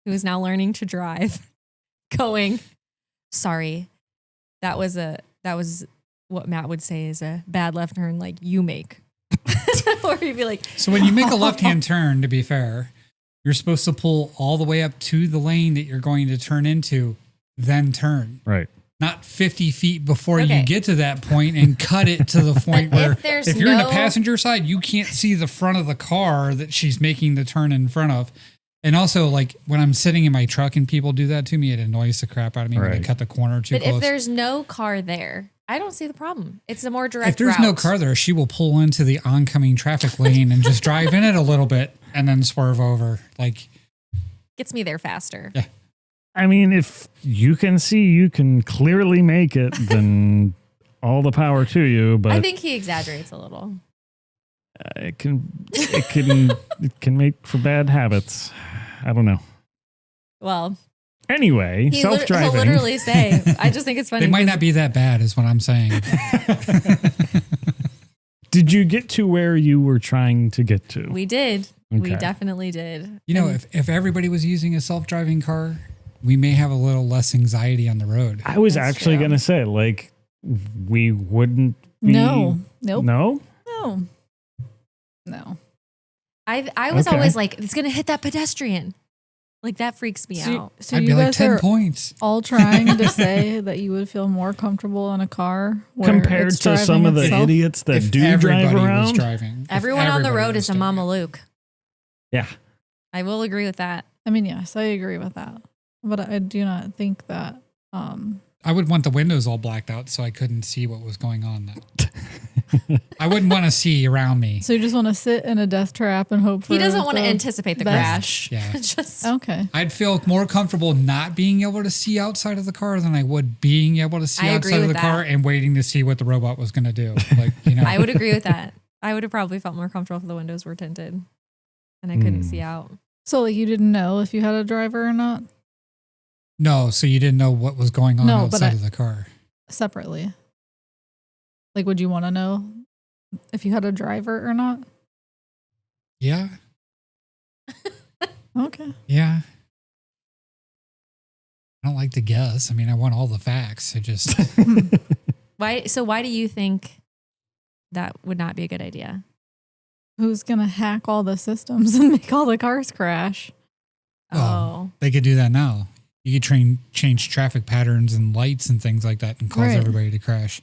who is now learning to drive, going, sorry, that was what Matt would say is a bad left turn like you make. Or he'd be like, so when you make a left-hand turn, to be fair, you're supposed to pull all the way up to the lane that you're going to turn into, then turn. Right. Not 50 feet before you get to that point and cut it to the point where if you're in the passenger side, you can't see the front of the car that she's making the turn in front of. And also, like, when I'm sitting in my truck and people do that to me, it annoys the crap out of me when they cut the corner too close. But if there's no car there, I don't see the problem. It's a more direct If there's no car there, she will pull into the oncoming traffic lane and just drive in it a little bit and then swerve over. Like, gets me there faster. Yeah. I mean, if you can see you can clearly make it, then all the power to you. But I think he exaggerates a little. It can make for bad habits. I don't know. Well, anyway, self-driving. He'll literally say, I just think it's funny. They might not be that bad is what I'm saying. Did you get to where you were trying to get to? We did. Okay. We definitely did. You know, if everybody was using a self-driving car, we may have a little less anxiety on the road. I was actually going to say, like, we wouldn't be... No. Nope. No? No. I was always like, it's going to hit that pedestrian. Like, that freaks me out. So I'd you be like guys 10 are points. all trying to say that you would feel more comfortable in a car where compared it's to some of the idiots that If do everybody drive was around? driving. If Everyone on the everybody road was is a doing it. Mamaluke. Yeah. I will agree with that. I mean, yes, I agree with that. But I do not think that I would want the windows all blacked out so I couldn't see what was going on. I wouldn't want to see around me. so you just want to sit in a death trap and hope for He doesn't want to the anticipate the best. crash. Yeah. Just Okay. I'd feel more comfortable not being able to see outside of the car than I would being able to see I agree outside of with the car that. and waiting to see what the robot was going to do. Like, you know, I would agree with that. I would have probably felt more comfortable if the windows were tinted and I couldn't see out. So like you didn't know if you had a driver or not no, so you didn't know what was going on No, but outside of the car. separately. Like, would you want to know if you had a driver or not? Yeah. Okay. Yeah. I don't like to guess. I mean, I want all the facts. I just, Why do you think that would not be a good idea? Who's gonna hack all the systems and make all the cars crash? Oh. they could do that now. You could change traffic patterns and lights and things like that and cause Right. everybody to crash.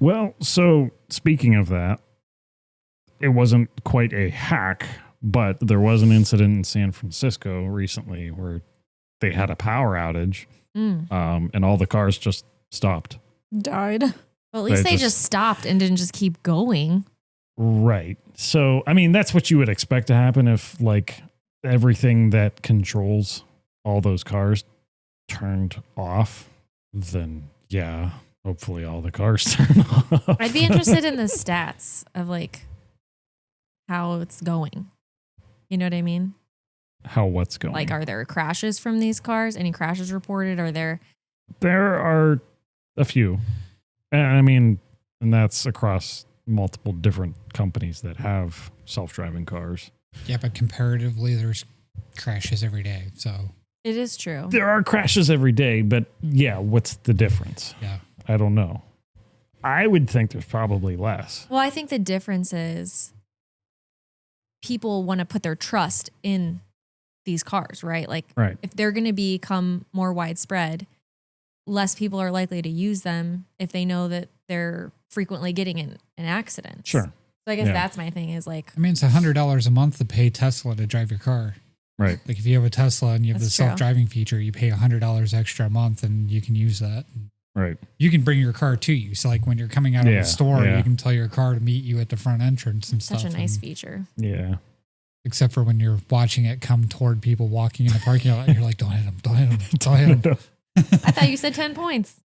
Well, so speaking of that, it wasn't quite a hack, but there was an incident in San Francisco recently where they had a power outage, and all the cars just stopped. Died. Well, at least they just stopped and didn't just keep going. Right. So, I mean, that's what you would expect to happen if, like, everything that controls all those cars turned off. Then, yeah, hopefully all the cars turn off. I'd be interested in the stats of like how it's going. You know what I mean? How what's going? Like, are there crashes from these cars? Any crashes reported? Are there? There are a few. And I mean, and that's across multiple different companies that have self-driving cars. Yeah, but comparatively, there's crashes every day. So It is true. There are crashes every day, but yeah, what's the difference? yeah, I don't know. I would think there's probably less. Well, I think the difference is people want to put their trust in these cars, right? Like, Right. if they're going to become more widespread, less people are likely to use them if they know that they're frequently getting in accidents. Sure. So I guess Yeah. that's my thing is like, I mean, it's $100 a month to pay Tesla to drive your car. Right. Like if you have a Tesla and you have That's the true. self-driving feature, you pay $100 extra a month and you can use that. Right. You can bring your car to you. So like when you're coming out of Yeah, the store, yeah. you can tell your car to meet you at the front entrance and such stuff. a nice and- feature. Yeah. Except for when you're watching it come toward people walking in the parking lot, you're like, don't hit them, don't hit them, don't hit them. I thought you said 10 points.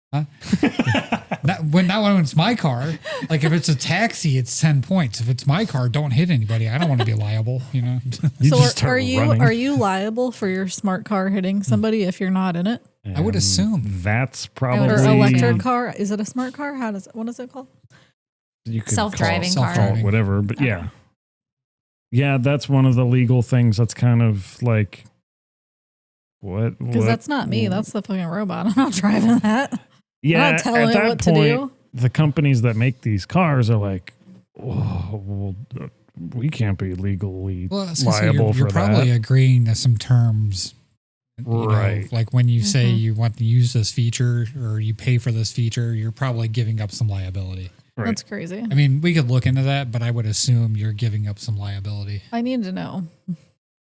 Not when it's my car. Like if it's a taxi, it's 10 points. If it's my car, don't hit anybody. I don't want to be liable, you know. You So just start are you running. are you liable for your smart car hitting somebody if you're not in it? I would assume. That's Or probably electric car? Is it a smart car? What is it called? you could Self-driving call car. it whatever, but yeah, that's one of the legal things. That's kind of like what? Because that's not me. That's the fucking robot. I'm not driving that. yeah. I'm not telling at it that what to point, do. the companies that make these cars are like, oh, well, we can't be legally Well, I was gonna say, liable you're for probably that. agreeing to some terms. You know, Right. like when you say you want to use this feature or you pay for this feature, you're probably giving up some liability. Right. That's crazy. I mean, we could look into that, but I would assume you're giving up some liability. I need to know.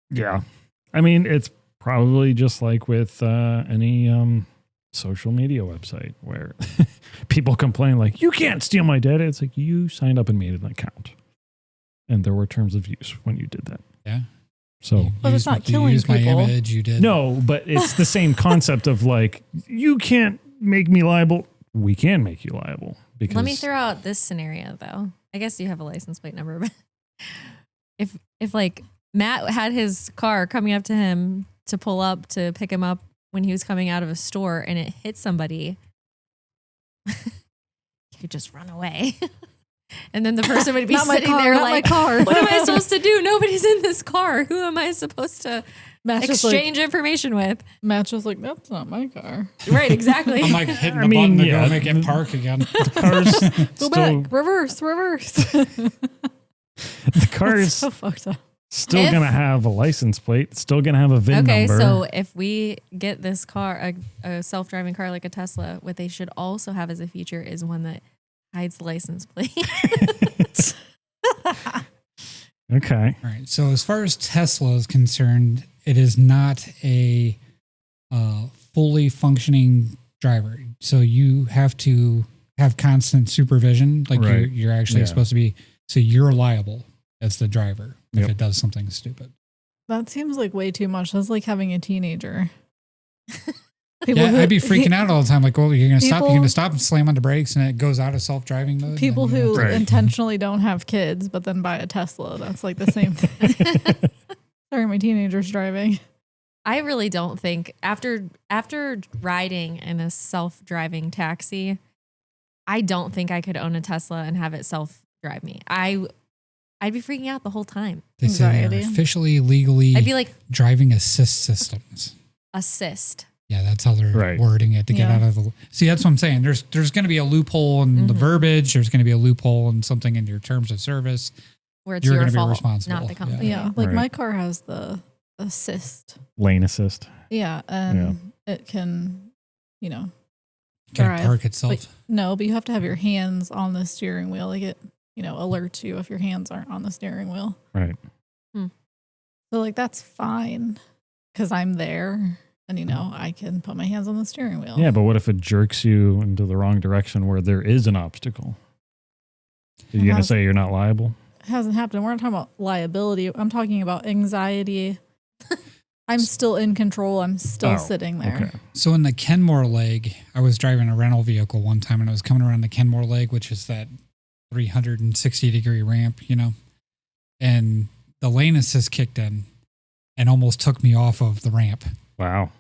Yeah. I mean, it's probably just like with any social media website where people complain like, you can't steal my data. It's like you signed up and made an account. And there were terms of use when you did that. Yeah. So But it's not killing use people. my image. You did. no, but it's the same concept of like, you can't make me liable. We can make you liable. Because Let me throw out this scenario though. I guess you have a license plate number, but if like Matt had his car coming up to him to pull up to pick him up when he was coming out of a store and it hit somebody, you could just run away. And then the person would be Not my sitting car, there not like, my car. what am I supposed to do? Nobody's in this car. Who am I supposed to Matt's just exchange information with? Matt's just like, that's not my car. Right, exactly. I'm like hitting I the mean, button to yeah, go make it park again. the car's Go still, back. Reverse. the car That's is so fucked up. still If- going to have a license plate. It's still going to have a VIN Okay, number. so if we get this car, a self-driving car like a Tesla, what they should also have as a feature is one that hides the license plate. Okay. All right. So as far as Tesla is concerned, it is not a fully functioning driver. So you have to have constant supervision. Like Right. you're actually Yeah. supposed to be. So you're liable as the driver if Yep. it does something stupid. That seems like way too much. That's like having a teenager. Yeah, I'd be freaking out all the time. Like, well, you're gonna stop. You're People- gonna stop and slam on the brakes, and it goes out of self-driving mode. People and then you who have to- Right. intentionally don't have kids, but then buy a Tesla. That's like the same thing. Sorry, my teenager's driving. I really don't think after riding in a self-driving taxi, I don't think I could own a Tesla and have it self-drive me. I'd be freaking out the whole time. They say they're Anxiety. officially legally I'd be like, driving assist systems. assist. Yeah, that's how they're Right. wording it to get Yeah. out of the. See, that's what I'm saying. There's going to be a loophole in the Mhm. verbiage. There's going to be a loophole in something in your terms of service. Where it's You're your gonna be fault, responsible. not the company. Yeah, like Right. my car has the assist. Lane assist. Yeah, and it can, you know, Can Drive. it park itself? Like, no, but you have to have your hands on the steering wheel. Like it, you know, alerts you if your hands aren't on the steering wheel. Right. So like that's fine because I'm there and you know I can put my hands on the steering wheel. Yeah, but what if it jerks you into the wrong direction where there is an obstacle? Are you going to Has- say you're not liable? It hasn't happened. We're not talking about liability. I'm talking about anxiety. I'm still in control. I'm still Oh, sitting there. Okay. So in the Kenmore leg, I was driving a rental vehicle one time, and I was coming around the Kenmore leg, which is that 360-degree ramp, you know, and the lane assist kicked in and almost took me off of the ramp. Wow.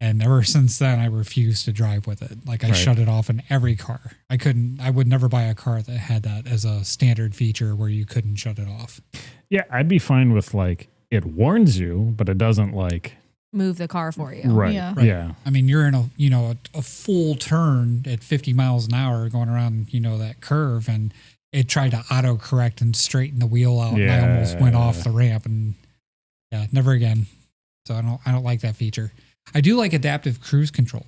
And ever since then, I refused to drive with it. Like I Right. shut it off in every car. I would never buy a car that had that as a standard feature where you couldn't shut it off. Yeah, I'd be fine with like it warns you, but it doesn't like Move the car for you. right. Yeah. Right. Yeah. I mean, you're in a full turn at 50 miles an hour going around, that curve, and it tried to auto correct and straighten the wheel out, and I almost went off the ramp, and yeah, never again. So I don't like that feature. I do like adaptive cruise control.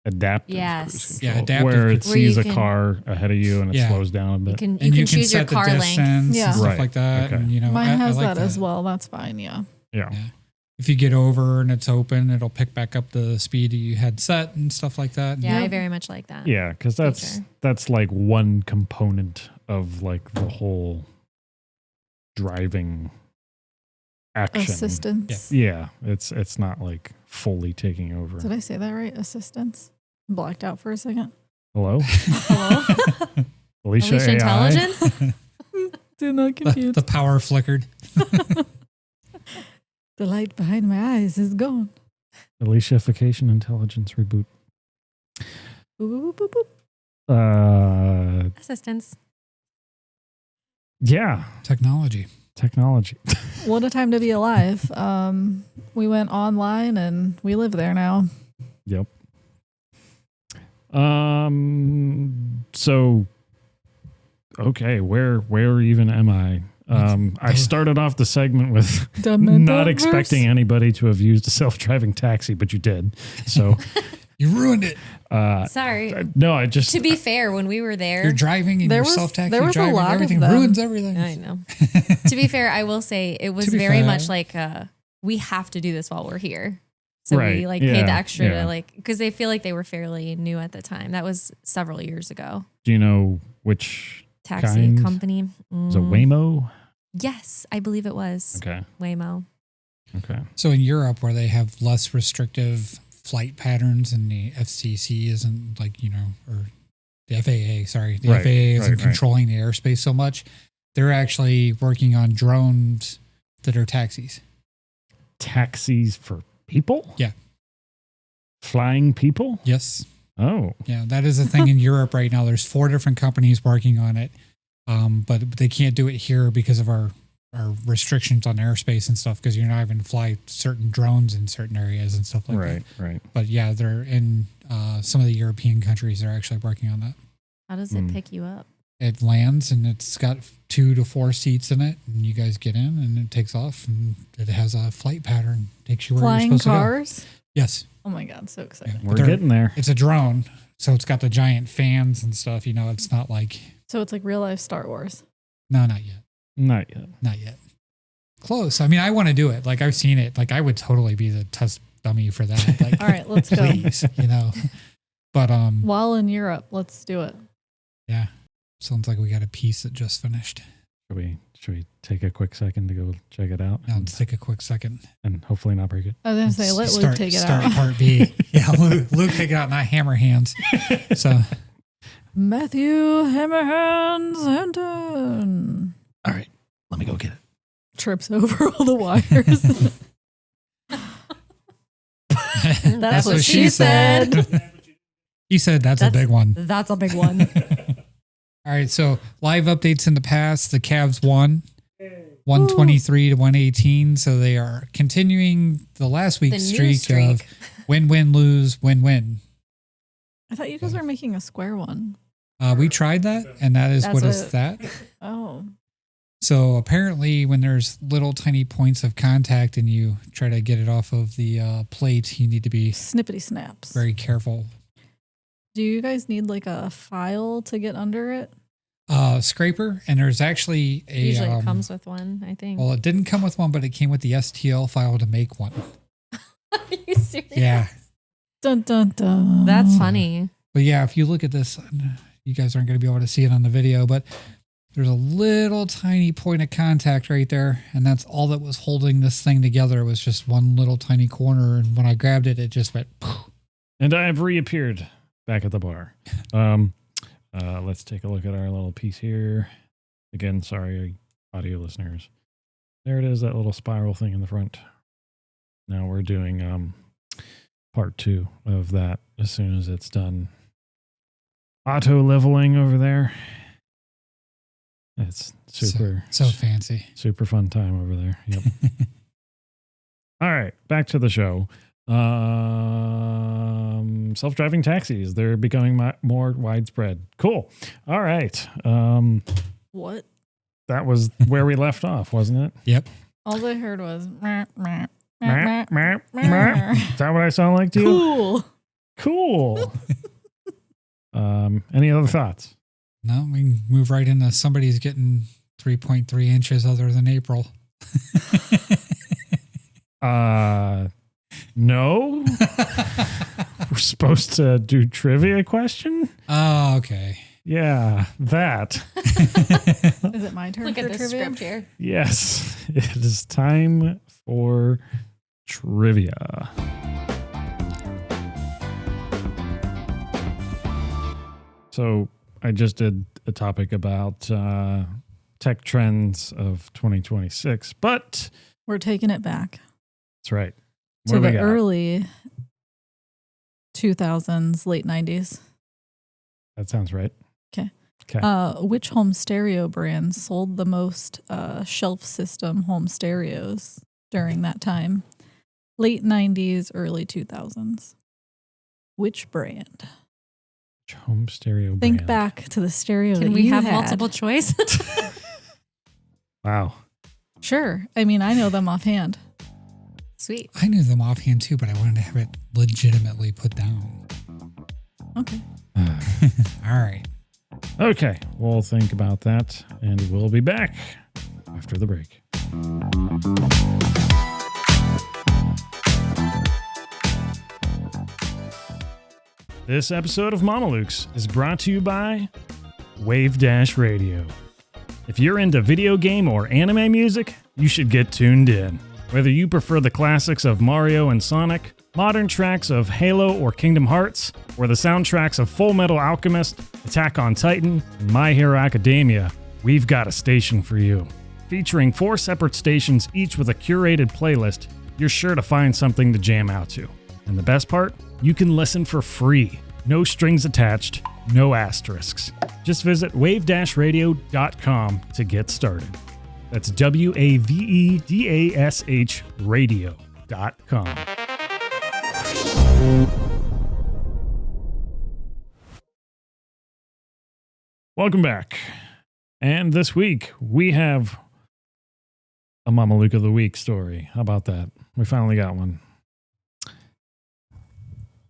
Adaptive Yes. cruise Yeah, control, adaptive where it cruise- Where you sees a can- car ahead of you and it Yeah. slows down a bit. You can And you can choose your set the car length. distance Yeah. and stuff Right. like that. Okay. And, Mine I has like that as well. That's fine. Yeah. Yeah. Yeah. If you get over and it's open, it'll pick back up the speed you had set and stuff like that. Yeah, I Yep. very much like that. Yeah, because Feature. that's like one component of like the whole driving action. Assistance. Yeah, it's not like fully taking over. Did I say that right? Assistance. Blacked out for a second. Hello? Hello? Alysha Alysha AI? Intelligence? Do not confuse. The power flickered. The light behind my eyes is gone. Alyshification intelligence reboot. Boop, boop, boop, boop. Assistance. Yeah. Technology. What a time to be alive. We went online and we live there now. Yep. So, okay, where even am I? I started off the segment with not expecting anybody to have used a self-driving taxi, but you did. So You ruined it. Sorry. No, I just. To be fair, when we were there, You're driving and There you're was- self-taxi there was a driving. lot of Everything them. ruins everything. I know. To be fair, I will say it was To be very fair. much like we have to do this while we're here. So we Right, like yeah, paid the extra yeah. to like because they feel like they were fairly new at the time. That was several years ago. Do you know which Taxi kind? company. was it? Waymo? Yes, I believe it was Okay. Waymo. Okay. So in Europe, where they have less restrictive flight patterns and the FCC isn't like, or the FAA, sorry, the Right, FAA isn't right. controlling the airspace so much, they're actually working on drones that are taxis. Taxis for people? Yeah. Flying people? Yes. Oh. Yeah, that is a thing in Europe right now. There's 4 different companies working on it, but they can't do it here because of our restrictions on airspace and stuff, because you're not even fly certain drones in certain areas and stuff like that. Right. But yeah, they're in some of the European countries. They're actually working on that. How does it pick you up? It lands and it's got 2 to 4 seats in it, and you guys get in and it takes off, and it has a flight pattern, takes you where Flying you're supposed cars. to go. Yes, Oh my God, so excited. We're They're- getting there. it's a drone, so it's got the giant fans and stuff. It's not like So it's like real life Star Wars. no, not yet. Not yet. Close. I mean, I want to do it. Like, I've seen it. Like, I would totally be the test dummy for that. Like, All right, let's go. please, But While in Europe, let's do it. yeah, sounds like we got a piece that just finished. Should we take a quick second to go check it out Now let's take a quick second. and hopefully not break it? I was gonna say let Luke take it start out. part B. Yeah, Luke take it out, not hammer hands. So Matthew Hammerhands Hinton All right. Let me go get it. trips over all the wires. That's what she said. He said that's a big one. That's a big one. All right, so live updates in the past. The Cavs won 123 to 118. So they are continuing the last week's The new streak of win-win, lose, win-win. I thought you guys were making a square one. We tried that, and that is That's what is what- that. Oh. So apparently when there's little tiny points of contact and you try to get it off of the plate, you need to be Snippety snaps. very careful. Do you guys need like a file to get under it? Scraper, and there's actually a... Usually it comes with one, I think. Well, it didn't come with one, but it came with the STL file to make one. Are you serious? Yeah. Dun dun dun. That's funny. But yeah, if you look at this, you guys aren't going to be able to see it on the video, but there's a little tiny point of contact right there, and that's all that was holding this thing together, was just one little tiny corner, and when I grabbed it, it just went... And I have reappeared back at the bar. Let's take a look at our little piece here. Again, sorry, audio listeners. There it is, that little spiral thing in the front. Now we're doing part 2 of that as soon as it's done. Auto leveling over there. It's super So fancy. super fun time over there. Yep. All right, back to the show. Self-driving taxis, they're becoming more widespread. Cool. All right. What? That was where we left off, wasn't it? Yep. All I heard was meh, meh, Meh, meh, meh, meh. meh. Is that what I sound like to you? Cool. Cool. Any other thoughts? No, we can move right into somebody's getting 3.3 inches other than April. No. We're supposed to do trivia question? Oh, okay. Yeah, that. Is it my turn Look for at this trivia? script here. Yes, it is time for trivia. So I just did a topic about tech trends of 2026, but We're taking it back that's right. to the early 2000s, late 90s. That sounds right. Okay. Okay. Which home stereo brand sold the most shelf system home stereos during that time? Late 90s, early 2000s. Which brand? Which home stereo Think brand? back to the stereo. Can that we you have had. multiple choice? Wow. Sure. I mean, I know them offhand. Sweet. I knew them offhand too, but I wanted to have it legitimately put down. Okay. All right. Okay, we'll think about that, and we'll be back after the break. This episode of Mamalukes is brought to you by Wave Dash Radio. If you're into video game or anime music, you should get tuned in. Whether you prefer the classics of Mario and Sonic, modern tracks of Halo or Kingdom Hearts, or the soundtracks of Full Metal Alchemist, Attack on Titan, and My Hero Academia, we've got a station for you. Featuring 4 separate stations, each with a curated playlist, you're sure to find something to jam out to. And the best part? You can listen for free. No strings attached, no asterisks. Just visit wave-radio.com to get started. That's WAVEDASH radio.com. Welcome back. And this week we have a Mamaluke of the Week story. How about that? We finally got one.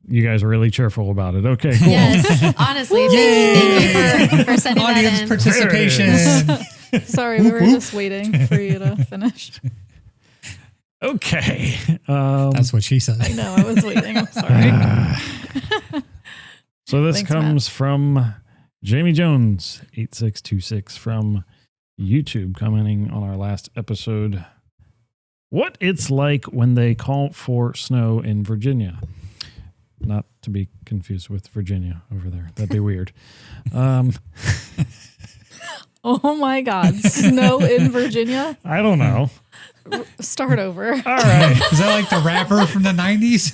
You guys are really cheerful about it. Okay, cool. Yes, honestly, thank you for sending Audience that in. participation. Sorry, we were just waiting for you to finish. Okay. That's what she said. I know, I was waiting. I'm sorry. So this Thanks, comes from Jamie Jones, 8626 from YouTube, commenting on our last episode. What it's like when they call for snow in Virginia. Not to be confused with Virginia over there. That'd be weird. Oh my God. Snow in Virginia? I don't know. Start over. All right. Is that like the rapper from the 90s?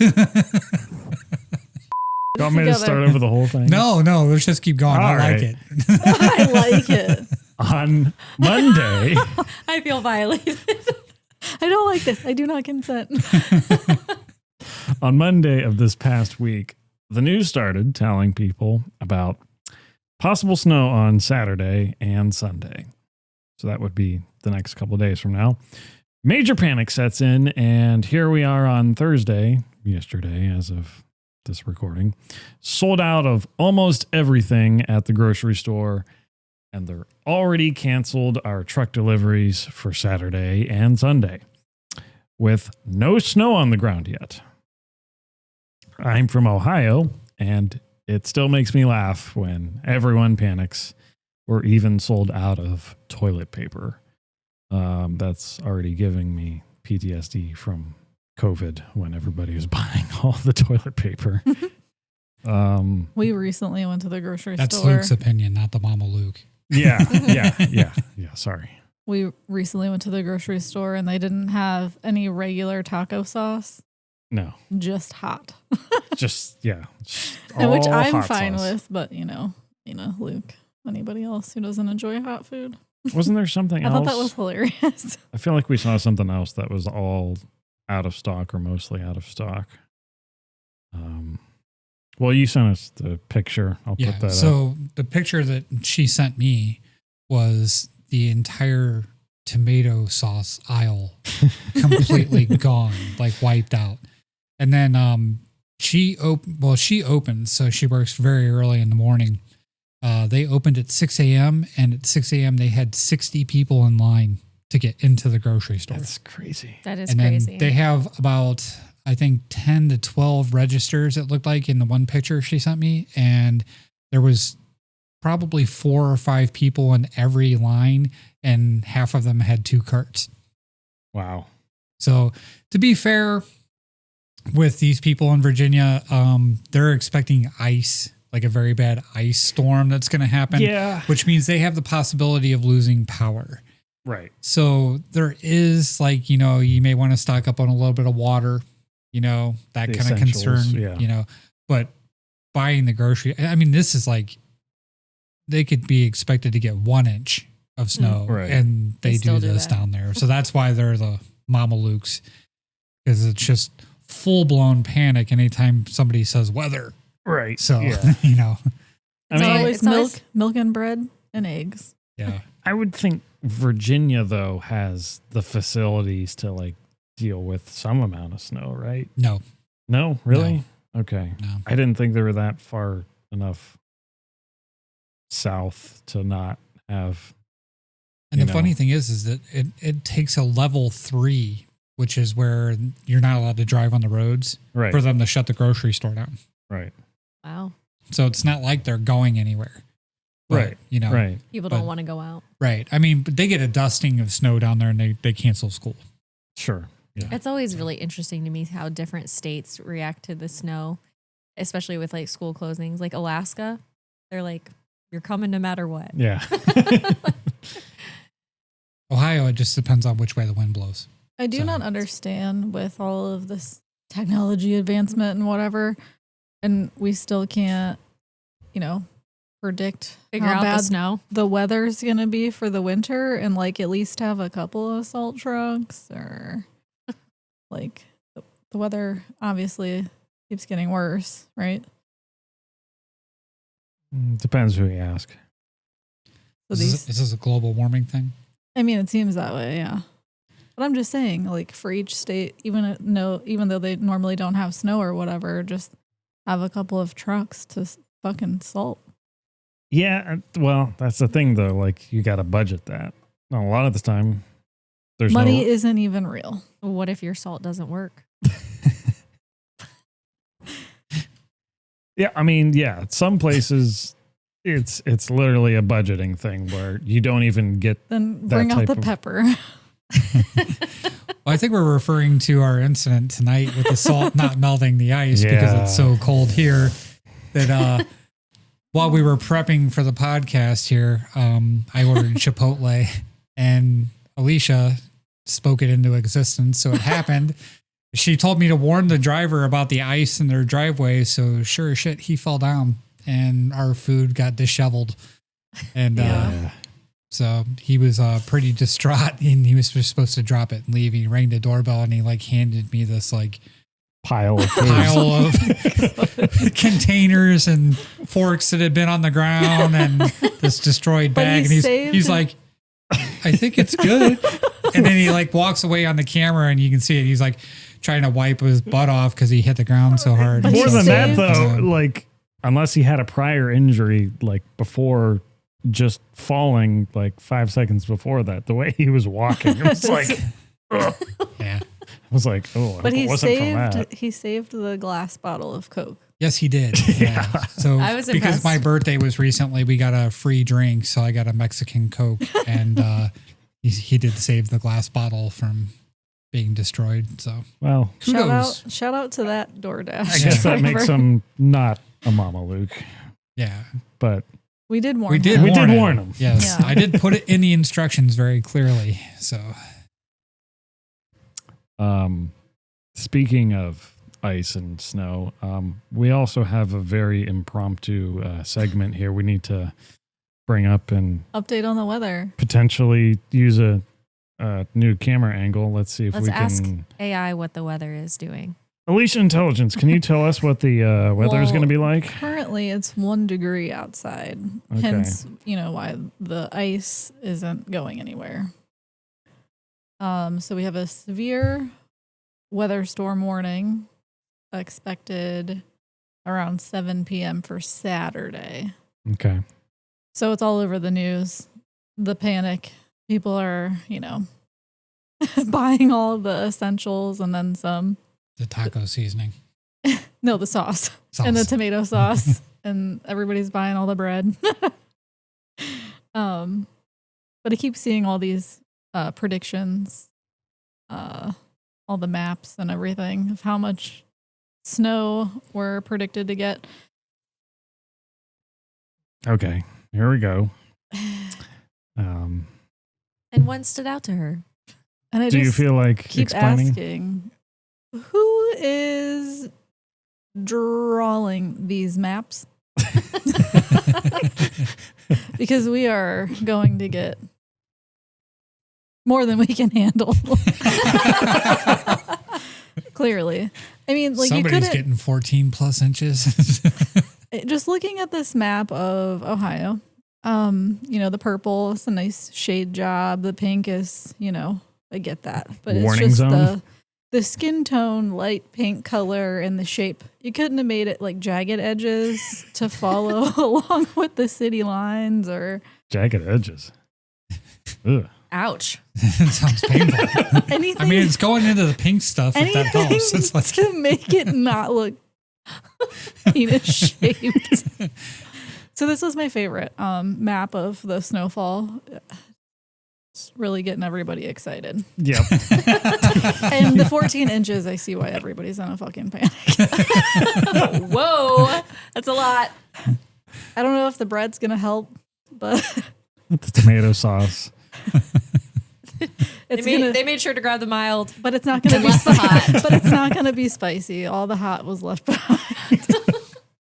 You want me to start over the whole thing? No, let's just keep going. All I right. like it. I like it. On Monday, I feel violated. I don't like this. I do not consent. on Monday of this past week, the news started telling people about possible snow on Saturday and Sunday. So that would be the next couple of days from now. Major panic sets in, and here we are on Thursday, yesterday, as of this recording, sold out of almost everything at the grocery store, and they're already canceled our truck deliveries for Saturday and Sunday, with no snow on the ground yet. I'm from Ohio, and it still makes me laugh when everyone panics. We're even sold out of toilet paper. That's already giving me PTSD from COVID when everybody was buying all the toilet paper. We recently went to the grocery That's store. Luke's opinion, not the Mamaluke. Yeah. Sorry. We recently went to the grocery store and they didn't have any regular taco sauce, No, just hot. just Which all I'm hot fine sauce. with, but Luke, anybody else who doesn't enjoy hot food. Wasn't there something I else? thought that was hilarious. I feel like we saw something else that was all out of stock or mostly out of stock. Well, you sent us the picture. I'll put that up. So the picture that she sent me was the entire tomato sauce aisle completely gone, like wiped out. And then she opened, so she works very early in the morning. They opened at 6 a.m. and at 6 a.m. they had 60 people in line to get into the grocery store. That's crazy. That is And crazy. then they have about, I think, 10 to 12 registers, it looked like, in the one picture she sent me. And there was probably 4 or 5 people in every line, and half of them had 2 carts. Wow. So to be fair with these people in Virginia, they're expecting ice like a very bad ice storm that's going to happen. Yeah. Which means they have the possibility of losing power. Right. So there is like, you know, you may want to stock up on a little bit of water, you know, that The kind of concern, essentials, you know, but buying the grocery, I mean, this is like, they could be expected to get 1 inch of snow Right. and they do still do this that. down there. So that's why they're the Mamalukes, because it's just full blown panic anytime somebody says weather. Right. So, yeah. you know, It's mean, always it's always- milk and bread and eggs. yeah. I would think Virginia though has the facilities to like deal with some amount of snow, right? No, No, really? Okay. no. I didn't think they were that far enough south to not have. And You the know. funny thing is that it takes a level 3, which is where you're not allowed to drive on the roads, Right. for them to shut the grocery store down. Right. Wow. So it's not like they're going anywhere. But, Right. You know, Right. People But- don't want to go out. right. I mean, but they get a dusting of snow down there and they cancel school. Sure. Yeah. It's always really interesting to me how different states react to the snow, especially with like school closings. Like Alaska, they're like, you're coming no matter what. Yeah. Ohio, it just depends on which way the wind blows. I do So- not understand with all of this technology advancement and whatever, and we still can't, you know, predict Figure how out the bad snow. the weather's gonna be for the winter, and like at least have a couple of salt trucks, or like the weather obviously keeps getting worse, right? Depends who you ask. So Is this a global warming thing? I mean, it seems that way, yeah. But I'm just saying, like for each state, even though they normally don't have snow or whatever, just have a couple of trucks to fucking salt. Yeah. Well, that's the thing though. Like you got to budget that. A lot of the time, there's Money no. isn't even real. What if your salt doesn't work? Yeah. I mean, yeah. Some places, it's literally a budgeting thing where you don't even get. Then That bring out type the of- pepper. Well, I think we're referring to our incident tonight with the salt not melting the ice because Yeah. it's so cold here that while we were prepping for the podcast here, I ordered Chipotle and Alysha spoke it into existence. So it happened. She told me to warn the driver about the ice in their driveway. So sure as shit, he fell down and our food got disheveled. And Yeah. so he was pretty distraught and he was just supposed to drop it and leave. He rang the doorbell and he like handed me this like Pile of food. pile of containers and forks that had been on the ground and this destroyed But bag. he And saved- he's like, I think it's good. And then he like walks away on the camera and you can see it. He's like trying to wipe his butt off because he hit the ground so hard. But More he than that, saved- though, Yeah. like unless he had a prior injury, like before just falling, like 5 seconds before that, the way he was walking, it was like, ugh. Yeah. I was like, oh, I hope But it wasn't from that. he saved the glass bottle of Coke. Yes, he did. Yeah. So I was because impressed. my birthday was recently, we got a free drink. So I got a Mexican Coke and he did save the glass bottle from being destroyed. So Well, kudos. Shout out to that DoorDash. I guess that makes driver. him not a Mamaluke, Yeah. but We did warn We him. did We warn did him. warn him. Yes. Yeah. I did put it in the instructions very clearly. So speaking of ice and snow, we also have a very impromptu segment here we need to bring up and Update on the weather. potentially use a new camera angle. Let's see if Let's we ask can. AI what the weather is doing. Alysha Intelligence, can you tell us what the weather is Well, going to be like? Currently, it's 1 degree outside. Okay. Hence, why the ice isn't going anywhere. So we have a severe weather storm warning expected around 7 p.m. for Saturday. Okay. So it's all over the news. The panic. People are, buying all of the essentials and then some. the taco seasoning. No, the sauce. Sauce. And the tomato sauce. And everybody's buying all the bread. But I keep seeing all these predictions, all the maps and everything of how much snow we're predicted to get. Okay, here we go. And one stood out to her. And I Do you just feel like keep explaining? asking, who is drawing these maps? Because we are going to get more than we can handle. Clearly. I mean, like, Somebody's you couldn't, getting 14 plus inches. just looking at this map of Ohio, the purple is a nice shade job. The pink is, I get that. But Warning it's just zone? the skin tone, light pink color, and the shape. You couldn't have made it like jagged edges to follow along with the city lines or Jagged edges. Ugh. Ouch. It sounds painful. anything. I mean, it's going into the pink stuff if that anything helps. It's like, to make it not look penis shaped. So this was my favorite map of the snowfall. It's really getting everybody excited. Yep. And the 14 inches, I see why everybody's in a fucking panic. Whoa. That's a lot. I don't know if the bread's going to help, but The tomato sauce. They made sure to grab the mild. but it's not going to be Less the hot. But it's not going to be spicy. All the hot was left behind.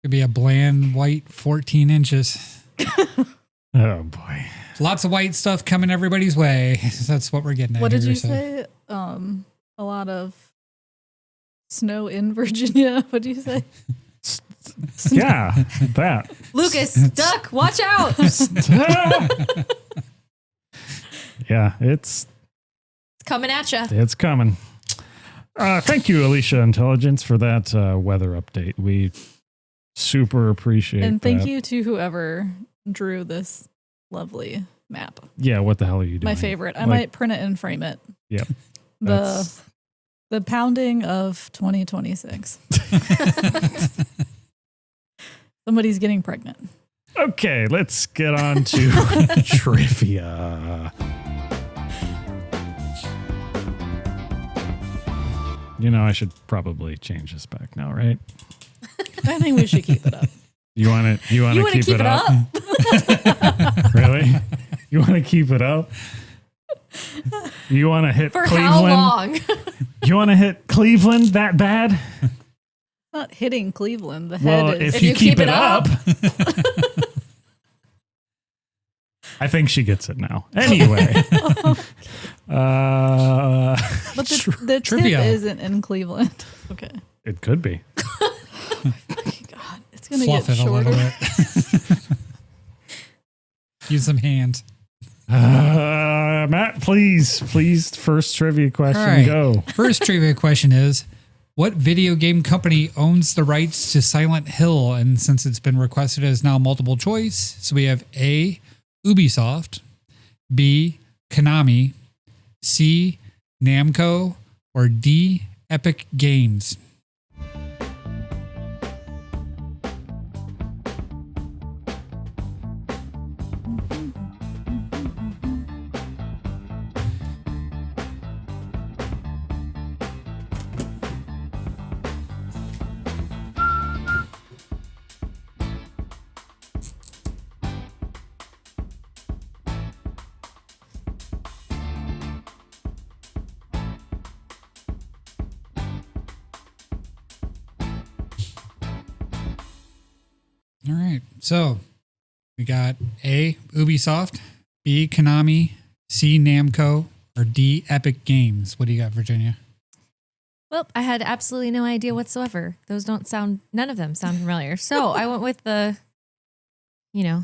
could be a bland white 14 inches. Oh boy. Lots of white stuff coming everybody's way. That's what we're getting at. What did here, you so. say? A lot of snow in Virginia. What did you say? Yeah, that. Lucas, duck, watch out. Yeah, it's Coming at you. it's coming. Thank you, Alysha Intelligence, for that weather update. We super appreciate it. And thank you to whoever drew this lovely map. Yeah, what the hell are you doing? My favorite. I Like- might print it and frame it. Yep. The pounding of 2026. Somebody's getting pregnant. Okay, let's get on to trivia. I should probably change this back now, right? I think we should keep it up. You want to You want to keep it up? Really? You want to keep it up? You want to hit For Cleveland? how long? You want to hit Cleveland that bad? Not hitting Cleveland. The head Well, is. if you keep it up. I think she gets it now. Anyway. But the tip trivia. isn't in Cleveland. Okay. It could be. Fucking God. It's going to Fluff get it a little shorter. bit. Use some hands. Matt, please, first trivia question, All right. go. First trivia question is, what video game company owns the rights to Silent Hill? And since it's been requested as now multiple choice, so we have A, Ubisoft, B, Konami, C, Namco, or D, Epic Games. All right. So we got A, Ubisoft, B, Konami, C, Namco, or D, Epic Games. What do you got, Virginia? Well, I had absolutely no idea whatsoever. None of them sound familiar. So I went with the,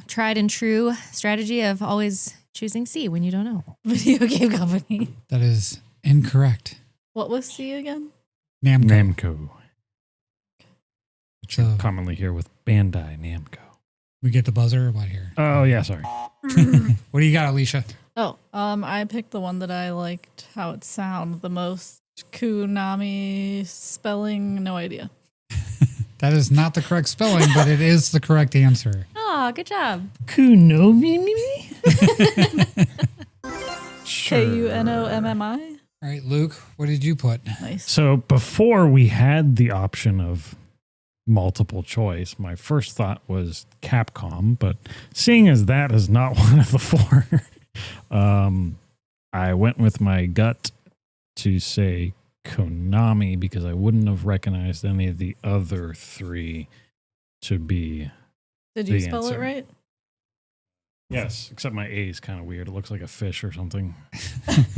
tried and true strategy of always choosing C when you don't know. Video game company. That is incorrect. What was C again? Namco. Namco. Which So- you commonly hear with Bandai Namco. We get the buzzer or what here? Oh, yeah, sorry. What do you got, Alysha? Oh, I picked the one that I liked how it sounded the most. Kunami spelling, no idea. That is not the correct spelling, but it is the correct answer. Oh, good job. Kunomi? Kunommi. All right, Luke, what did you put? Nice. So before we had the option of multiple choice, my first thought was Capcom, but seeing as that is not one of the four, I went with my gut to say Konami because I wouldn't have recognized any of the other three to be. Did you the spell answer. it right? Yes, except my A is kind of weird. It looks like a fish or something.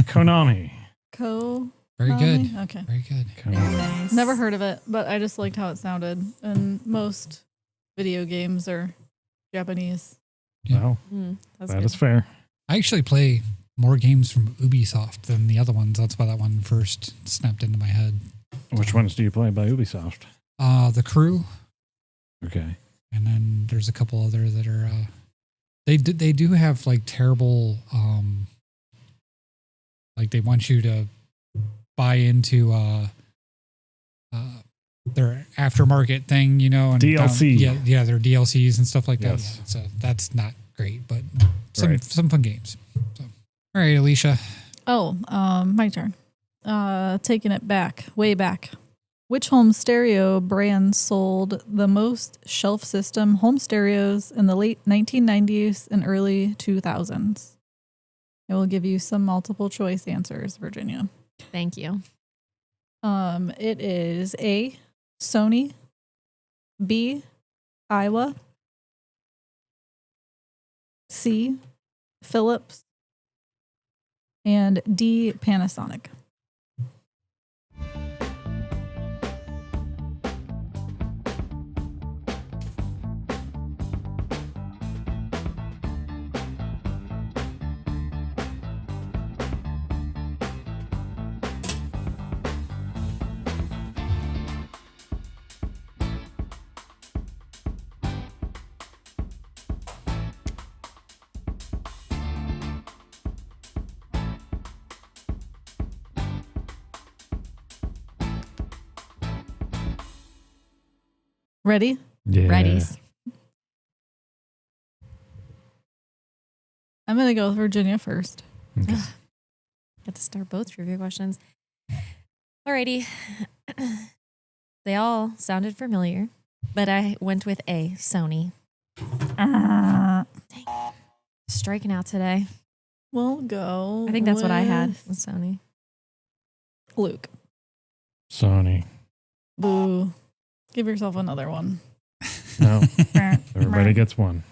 Konami. Very good. Okay. Very good. Very Konami. nice. Never heard of it, but I just liked how it sounded. And most video games are Japanese. Well, That's that good. is fair. I actually play more games from Ubisoft than the other ones. That's why that one first snapped into my head. Which ones do you play by Ubisoft? The Crew, Okay. and then there's a couple other that are. They do have like terrible. Like they want you to buy into their aftermarket thing, you know, and DLC. yeah, their DLCs and stuff like that. Yes. Yeah, so that's not great, but Right. some fun games. So, all right, Alysha. Oh, my turn. Taking it back, way back. Which home stereo brand sold the most shelf system home stereos in the late 1990s and early 2000s? I will give you some multiple choice answers, Virginia. Thank you. It is A, Sony, B, Iowa, C, Philips, and D, Panasonic. Ready? Yeah. Readies. I'm going to go with Virginia first. Okay. Get to start both trivia questions. Alrighty. They all sounded familiar, but I went with A, Sony. Striking out today. We'll go. I think that's what I had with was Sony. Luke. Sony. Boo. Give yourself another one. No, everybody gets one.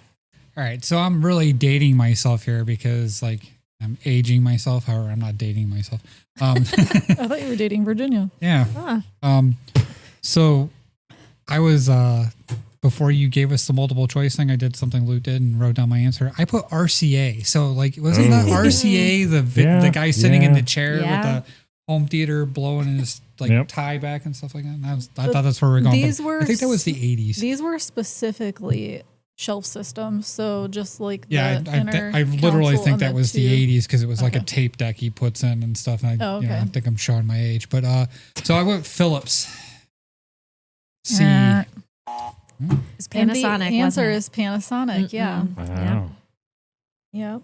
All right, so I'm really dating myself here because like I'm aging myself. However, I'm not dating myself. I thought you were dating Virginia. Yeah. Ah, So I was before you gave us the multiple choice thing, I did something Luke did and wrote down my answer. I put RCA. So like, wasn't that Oh. RCA Yeah, the guy sitting in yeah. the chair Yeah. with the home theater blowing his like Yep. tie back and stuff like that? And I thought that's where we're going. These but were I think that was the 80s. These were specifically shelf systems, so just like Yeah, the I literally console think and that was the two- 80s because it was like a Okay. tape deck he puts in and stuff. And Oh, you know, I okay. think I'm showing my age. But so I went Philips. C. Uh, it's and the Panasonic. answer wasn't is Panasonic. Yeah. Mm-mm. Wow. Yep.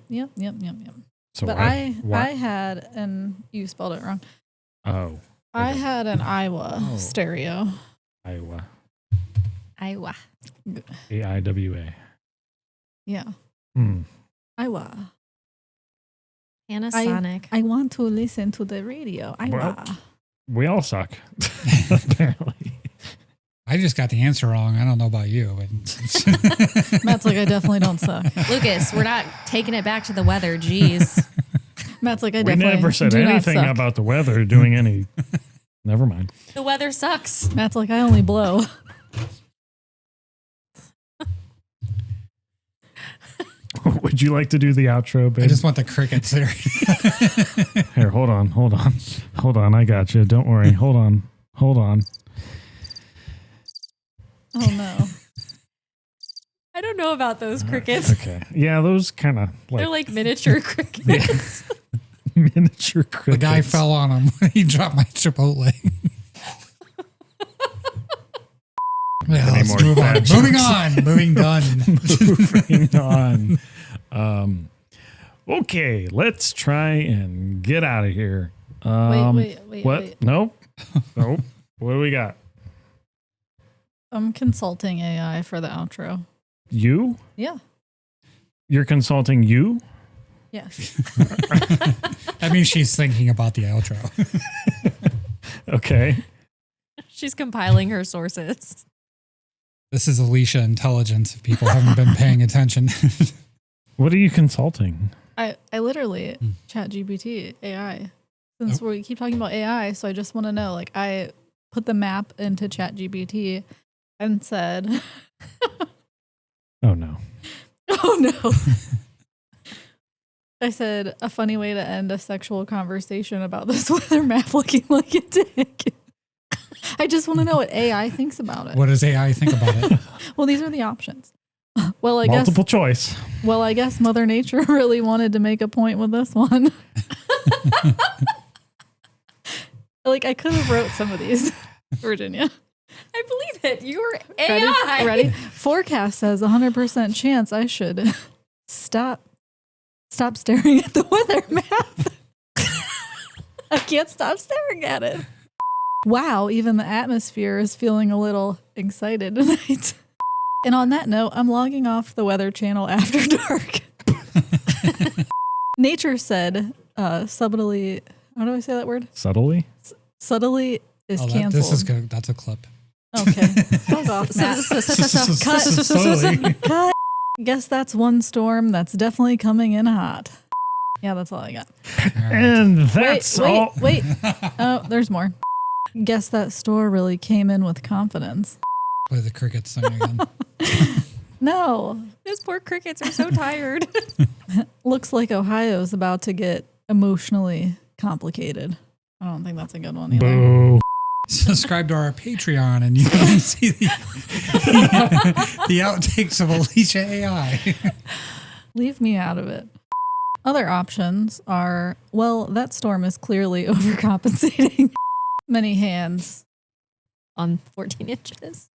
So But I had, and you spelled it wrong. Oh, I Okay. had an Iowa Oh. stereo. Iowa. Iowa. AIWA. Yeah, Hmm. Iowa. Panasonic. I want to listen to the radio. Iowa. We all suck, apparently. I just got the answer wrong. I don't know about you, but Matt's like, I definitely don't suck. Lucas, we're not taking it back to the weather. Jeez. Matt's like, I We definitely never said do not anything suck. about the weather doing any. Never mind. The weather sucks. Matt's like, I only blow. Would you like to do the outro, babe? I just want the crickets there. Here, hold on. I got you. Don't worry. Hold on. Oh no. I don't know about those crickets. Okay. Yeah, those kind of like They're like miniature crickets. miniature crickets. The guy fell on him when he dropped my Chipotle. Yeah, Any let's more move on. bad Moving jokes? on. Moving done. Moving on. Okay, let's try and get out of here. Wait. What? Wait. Nope. What do we got? I'm consulting AI for the outro. You? Yeah. You're consulting you? Yes. That means she's thinking about the outro. Okay. She's compiling her sources. This is Alysha intelligence if people haven't been paying attention. What are you consulting? I literally chat GPT AI. Since we keep talking about AI, so I just want to know, like, I put the map into chat GPT and said, Oh, no. oh no. I said, a funny way to end a sexual conversation about this weather map looking like a dick. I just want to know what AI thinks about it. What does AI think about it? Well, these are the options. Well, Multiple choice. Well, I guess Mother Nature really wanted to make a point with this one. Like, I could have wrote some of these, Virginia. I believe it. You're AI. Ready? Forecast says 100% chance I should stop staring at the weather map. I can't stop staring at it. Wow, even the atmosphere is feeling a little excited tonight. And on that note, I'm logging off the Weather Channel after dark. Nature said, subtly, how do I say that word? Subtly? Subtly is canceled. This is good. That's a clip. Okay. Fuck off, Matt. Cut. Guess that's one storm that's definitely coming in hot. Yeah, that's all I got. All right. And that's all. Wait. Oh, there's more. Guess that store really came in with confidence. Play the crickets thing again. No. Those poor crickets are so tired. Looks like Ohio's about to get emotionally complicated. I don't think that's a good one either. Boo. Subscribe to our Patreon and you can see the outtakes of Alysha AI. Leave me out of it. Other options are, well, that storm is clearly overcompensating. Many hands. On 14 inches.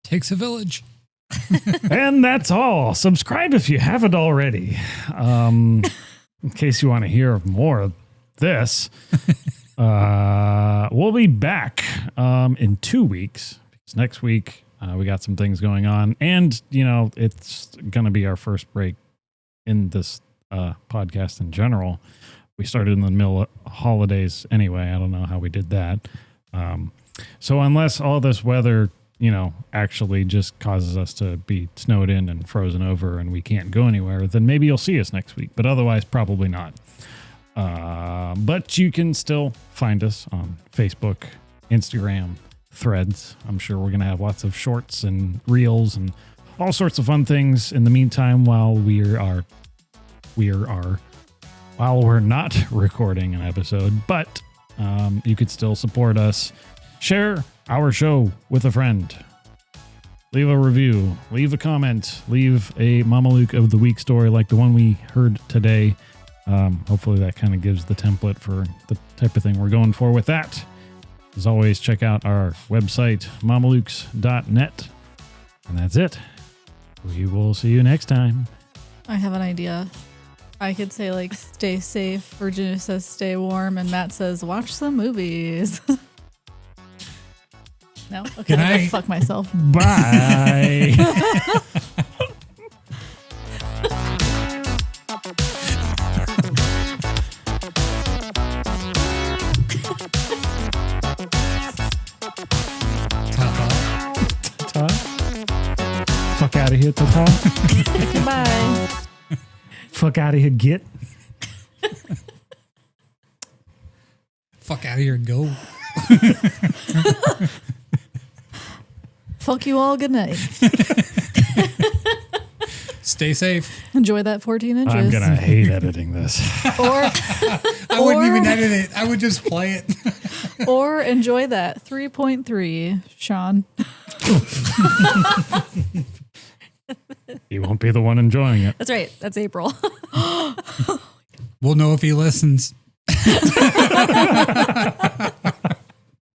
Takes a village. And that's all. Subscribe if you haven't already. In case you want to hear more of this, we'll be back in 2 weeks. Because next week we got some things going on, and it's going to be our first break in this podcast in general. We started in the middle of holidays anyway. I don't know how we did that. So unless all this weather, actually just causes us to be snowed in and frozen over and we can't go anywhere, then maybe you'll see us next week. But otherwise, probably not. But you can still find us on Facebook, Instagram, Threads. I'm sure we're going to have lots of shorts and reels and all sorts of fun things in the meantime while we're not recording an episode. But you could still support us. Share our show with a friend. Leave a review. Leave a comment. Leave a Mamaluke of the Week story like the one we heard today. Hopefully that kind of gives the template for the type of thing we're going for with that. As always, check out our website, mamalukes.net. And that's it. We will see you next time. I have an idea. I could say, like, stay safe. Virginia says stay warm. And Matt says watch some movies. No? Okay, I'm gonna fuck myself. Bye. Ta-ta. Fuck out of here, ta-ta. Goodbye. Fuck out of here, get. Fuck out of here and go. Fuck you all. Good night. Stay safe. Enjoy that 14 inches. I'm going to hate editing this. Or I wouldn't even edit it. I would just play it. or enjoy that 3.3, Sean. You won't be the one enjoying it. That's right. That's April. We'll know if he listens.